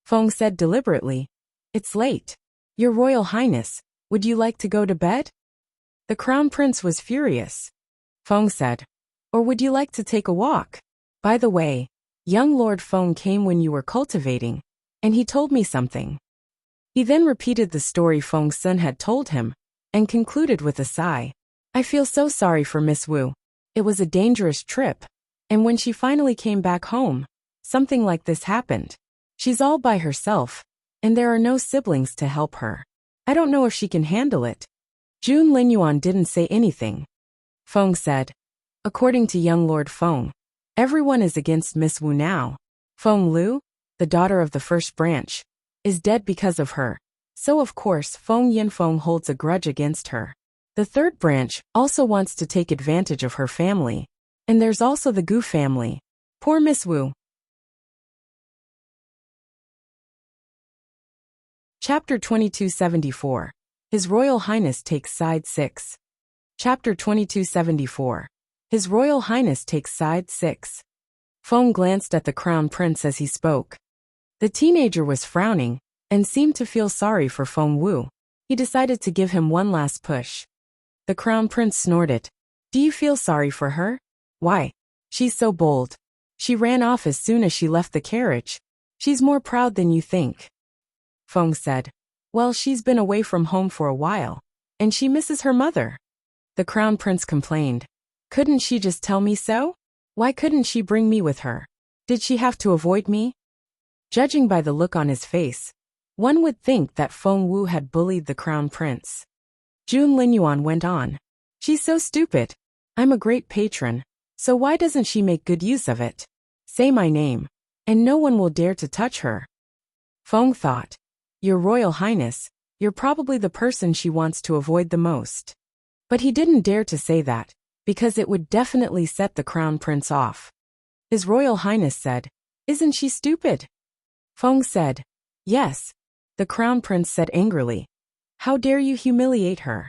Feng said deliberately, It's late. Your Royal Highness, would you like to go to bed? The crown prince was furious. Feng said, Or would you like to take a walk? By the way, young Lord Feng came when you were cultivating, and he told me something. He then repeated the story Feng Sun had told him, and concluded with a sigh. I feel so sorry for Miss Wu. It was a dangerous trip, and when she finally came back home, something like this happened. She's all by herself, and there are no siblings to help her. I don't know if she can handle it. Jun Linyuan didn't say anything. Feng said, According to young Lord Feng, everyone is against Miss Wu now. Feng Lu, the daughter of the first branch, is dead because of her. So of course Feng Yinfeng holds a grudge against her. The third branch also wants to take advantage of her family. And there's also the Gu family. Poor Miss Wu. Chapter 2274. His Royal Highness takes side 6. Chapter 2274. His Royal Highness takes side 6. Feng glanced at the crown prince as he spoke. The teenager was frowning and seemed to feel sorry for Feng Wu. He decided to give him one last push. The crown prince snorted. Do you feel sorry for her? Why? She's so bold. She ran off as soon as she left the carriage. She's more proud than you think. Feng said, Well, she's been away from home for a while, and she misses her mother. The crown prince complained. Couldn't she just tell me so? Why couldn't she bring me with her? Did she have to avoid me? Judging by the look on his face, one would think that Feng Wu had bullied the crown prince. Jun Linyuan went on. She's so stupid. I'm a great patron, so why doesn't she make good use of it? Say my name, and no one will dare to touch her. Feng thought, Your Royal Highness, you're probably the person she wants to avoid the most. But he didn't dare to say that, because it would definitely set the crown prince off. His Royal Highness said, Isn't she stupid? Feng said, Yes. The crown prince said angrily, How dare you humiliate her?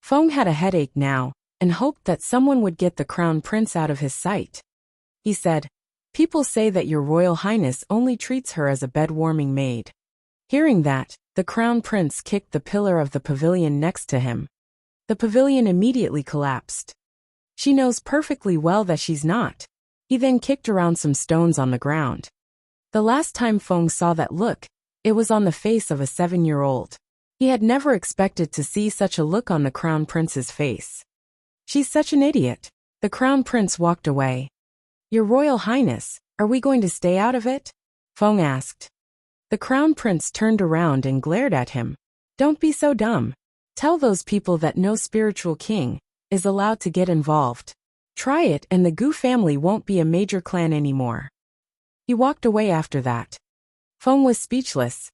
Feng had a headache now, and hoped that someone would get the crown prince out of his sight. He said, People say that your Royal Highness only treats her as a bed-warming maid. Hearing that, the crown prince kicked the pillar of the pavilion next to him. The pavilion immediately collapsed. She knows perfectly well that she's not. He then kicked around some stones on the ground. The last time Feng saw that look, it was on the face of a 7-year-old. He had never expected to see such a look on the crown prince's face. She's such an idiot. The crown prince walked away. Your Royal Highness, are we going to stay out of it? Feng asked. The crown prince turned around and glared at him. Don't be so dumb. Tell those people that no spiritual king is allowed to get involved. Try it and the Gu family won't be a major clan anymore. He walked away after that. Feng was speechless.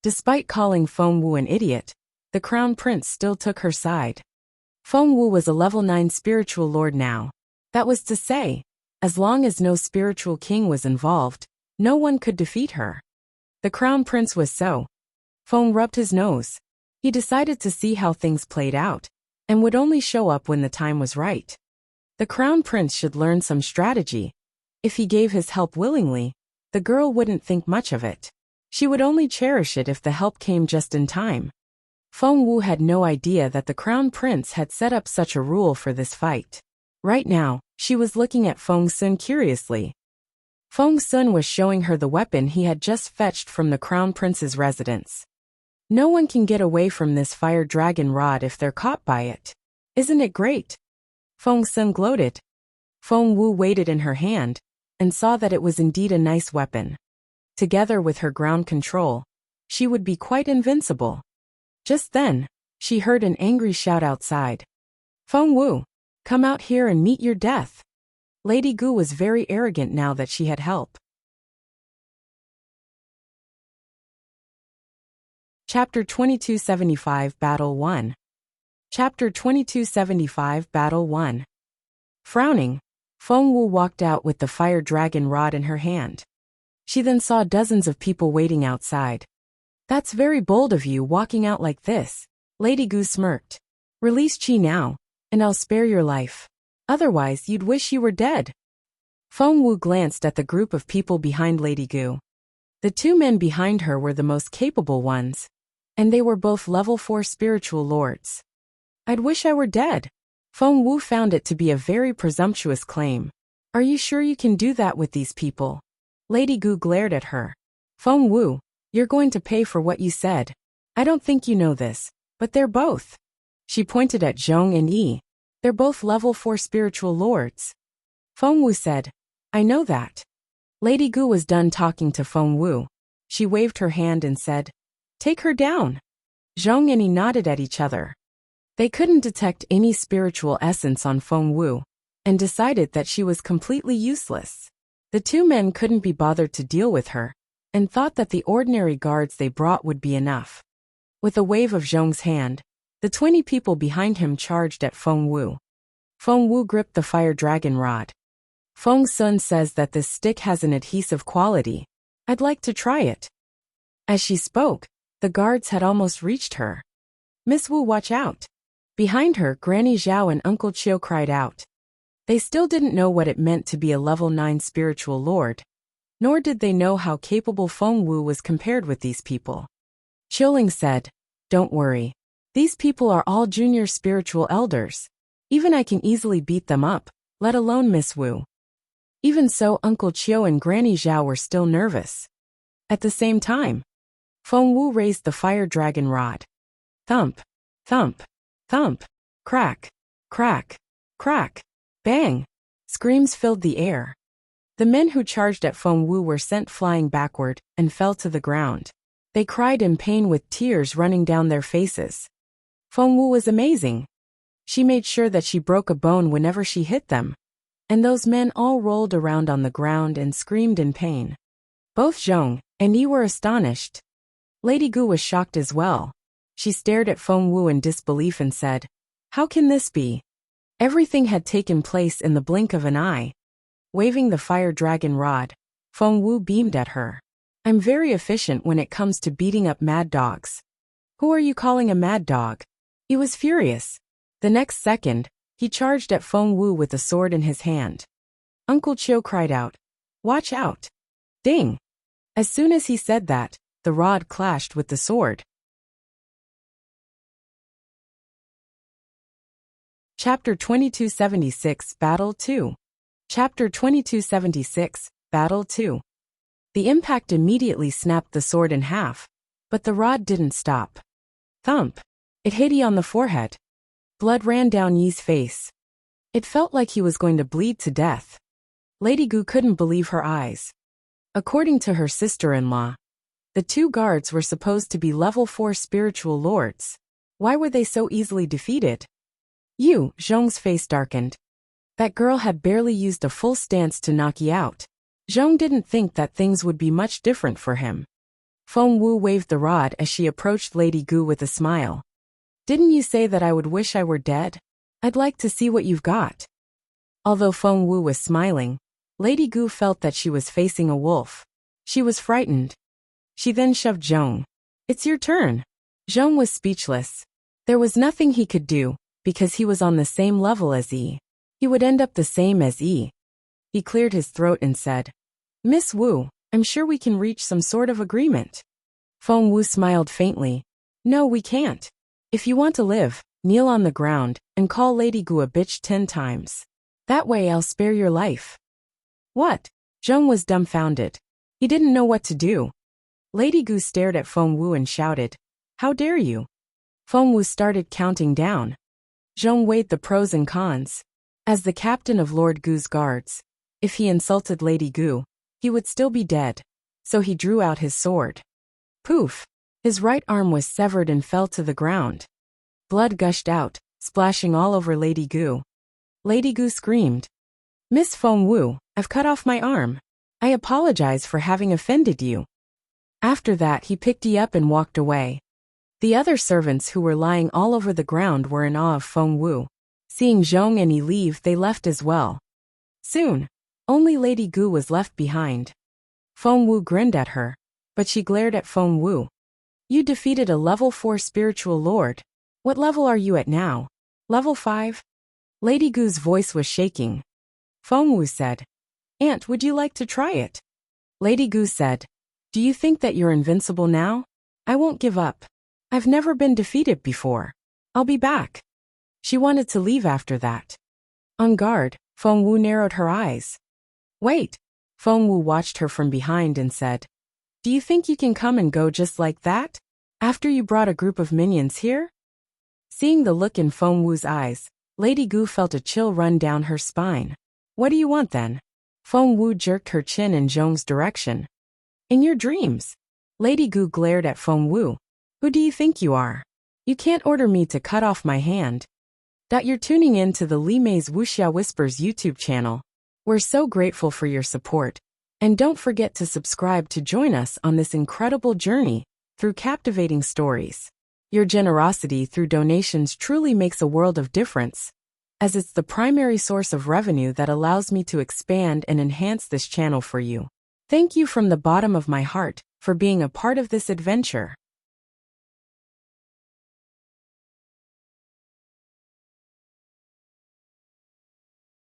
Despite calling Feng Wu an idiot, the crown prince still took her side. Feng Wu was a level 9 spiritual lord now. That was to say, as long as no spiritual king was involved, no one could defeat her. The crown prince was so. Feng rubbed his nose. He decided to see how things played out, and would only show up when the time was right. The crown prince should learn some strategy. If he gave his help willingly, the girl wouldn't think much of it. She would only cherish it if the help came just in time. Feng Wu had no idea that the crown prince had set up such a rule for this fight. Right now, she was looking at Feng Sun curiously. Feng Sun was showing her the weapon he had just fetched from the crown prince's residence. No one can get away from this fire dragon rod if they're caught by it. Isn't it great? Feng Sun gloated. Feng Wu weighed it in her hand, and saw that it was indeed a nice weapon. Together with her ground control, she would be quite invincible. Just then, she heard an angry shout outside. Feng Wu, Come out here and meet your death. Lady Gu was very arrogant now that she had help. Chapter 2275 Battle 1. Chapter 2275 Battle 1. Frowning, Feng Wu walked out with the fire dragon rod in her hand. She then saw dozens of people waiting outside. That's very bold of you walking out like this, Lady Gu smirked. Release Qi now, and I'll spare your life. Otherwise you'd wish you were dead. Feng Wu glanced at the group of people behind Lady Gu. The two men behind her were the most capable ones, and they were both level 4 spiritual lords. I'd wish I were dead. Feng Wu found it to be a very presumptuous claim. Are you sure you can do that with these people? Lady Gu glared at her. Feng Wu, you're going to pay for what you said. I don't think you know this, but they're both. She pointed at Zhong and Yi. They're both level 4 spiritual lords. Feng Wu said, I know that. Lady Gu was done talking to Feng Wu. She waved her hand and said, Take her down. Zhong and Yi nodded at each other. They couldn't detect any spiritual essence on Feng Wu, and decided that she was completely useless. The two men couldn't be bothered to deal with her, and thought that the ordinary guards they brought would be enough. With a wave of Zhong's hand, the 20 people behind him charged at Feng Wu. Feng Wu gripped the fire dragon rod. Feng Sun says that this stick has an adhesive quality. I'd like to try it. As she spoke, the guards had almost reached her. Miss Wu, watch out. Behind her, Granny Zhao and Uncle Chiu cried out. They still didn't know what it meant to be a level 9 spiritual lord, nor did they know how capable Feng Wu was compared with these people. Qiuling said, Don't worry. These people are all junior spiritual elders. Even I can easily beat them up, let alone Miss Wu. Even so, Uncle Chiu and Granny Zhao were still nervous. At the same time, Feng Wu raised the fire dragon rod. Thump, thump, thump, crack, crack, crack, bang. Screams filled the air. The men who charged at Feng Wu were sent flying backward and fell to the ground. They cried in pain with tears running down their faces. Feng Wu was amazing. She made sure that she broke a bone whenever she hit them, and those men all rolled around on the ground and screamed in pain. Both Zhong and Yi were astonished. Lady Gu was shocked as well. She stared at Feng Wu in disbelief and said, How can this be? Everything had taken place in the blink of an eye. Waving the fire dragon rod, Feng Wu beamed at her. I'm very efficient when it comes to beating up mad dogs. Who are you calling a mad dog? He was furious. The next second, he charged at Feng Wu with a sword in his hand. Uncle Chiu cried out, Watch out! Ding! As soon as he said that, the rod clashed with the sword. Chapter 2276 Battle 2. Chapter 2276 Battle 2. The impact immediately snapped the sword in half, but the rod didn't stop. Thump! It hit Yi on the forehead. Blood ran down Yi's face. It felt like he was going to bleed to death. Lady Gu couldn't believe her eyes. According to her sister-in-law, the two guards were supposed to be level 4 spiritual lords. Why were they so easily defeated? Zhong's face darkened. That girl had barely used a full stance to knock Yi out. Zhong didn't think that things would be much different for him. Feng Wu waved the rod as she approached Lady Gu with a smile. Didn't you say that I would wish I were dead? I'd like to see what you've got. Although Feng Wu was smiling, Lady Gu felt that she was facing a wolf. She was frightened. She then shoved Zhong. It's your turn. Zhong was speechless. There was nothing he could do, because he was on the same level as Yi. He would end up the same as Yi. He cleared his throat and said, Miss Wu, I'm sure we can reach some sort of agreement. Feng Wu smiled faintly. No, we can't. If you want to live, kneel on the ground and call Lady Gu a bitch 10 times. That way I'll spare your life. What? Zhong was dumbfounded. He didn't know what to do. Lady Gu stared at Feng Wu and shouted, How dare you? Feng Wu started counting down. Zhong weighed the pros and cons. As the captain of Lord Gu's guards, if he insulted Lady Gu, he would still be dead. So he drew out his sword. Poof! His right arm was severed and fell to the ground. Blood gushed out, splashing all over Lady Gu. Lady Gu screamed. Miss Feng Wu, I've cut off my arm. I apologize for having offended you. After that he picked Yi up and walked away. The other servants who were lying all over the ground were in awe of Feng Wu. Seeing Zhong and Yi leave, they left as well. Soon, only Lady Gu was left behind. Feng Wu grinned at her, but she glared at Feng Wu. You defeated a level 4 spiritual lord. What level are you at now? Level 5? Lady Gu's voice was shaking. Feng Wu said, Aunt, would you like to try it? Lady Gu said, Do you think that you're invincible now? I won't give up. I've never been defeated before. I'll be back. She wanted to leave after that. On guard, Feng Wu narrowed her eyes. Wait. Feng Wu watched her from behind and said, Do you think you can come and go just like that? After you brought a group of minions here? Seeing the look in Feng Wu's eyes, Lady Gu felt a chill run down her spine. What do you want then? Feng Wu jerked her chin in Zhong's direction. In your dreams. Lady Gu glared at Feng Wu. Who do you think you are? You can't order me to cut off my hand. You're tuning in to the Li Mei's Wuxia Whispers YouTube channel. We're so grateful for your support. And don't forget to subscribe to join us on this incredible journey through captivating stories. Your generosity through donations truly makes a world of difference, as it's the primary source of revenue that allows me to expand and enhance this channel for you. Thank you from the bottom of my heart for being a part of this adventure.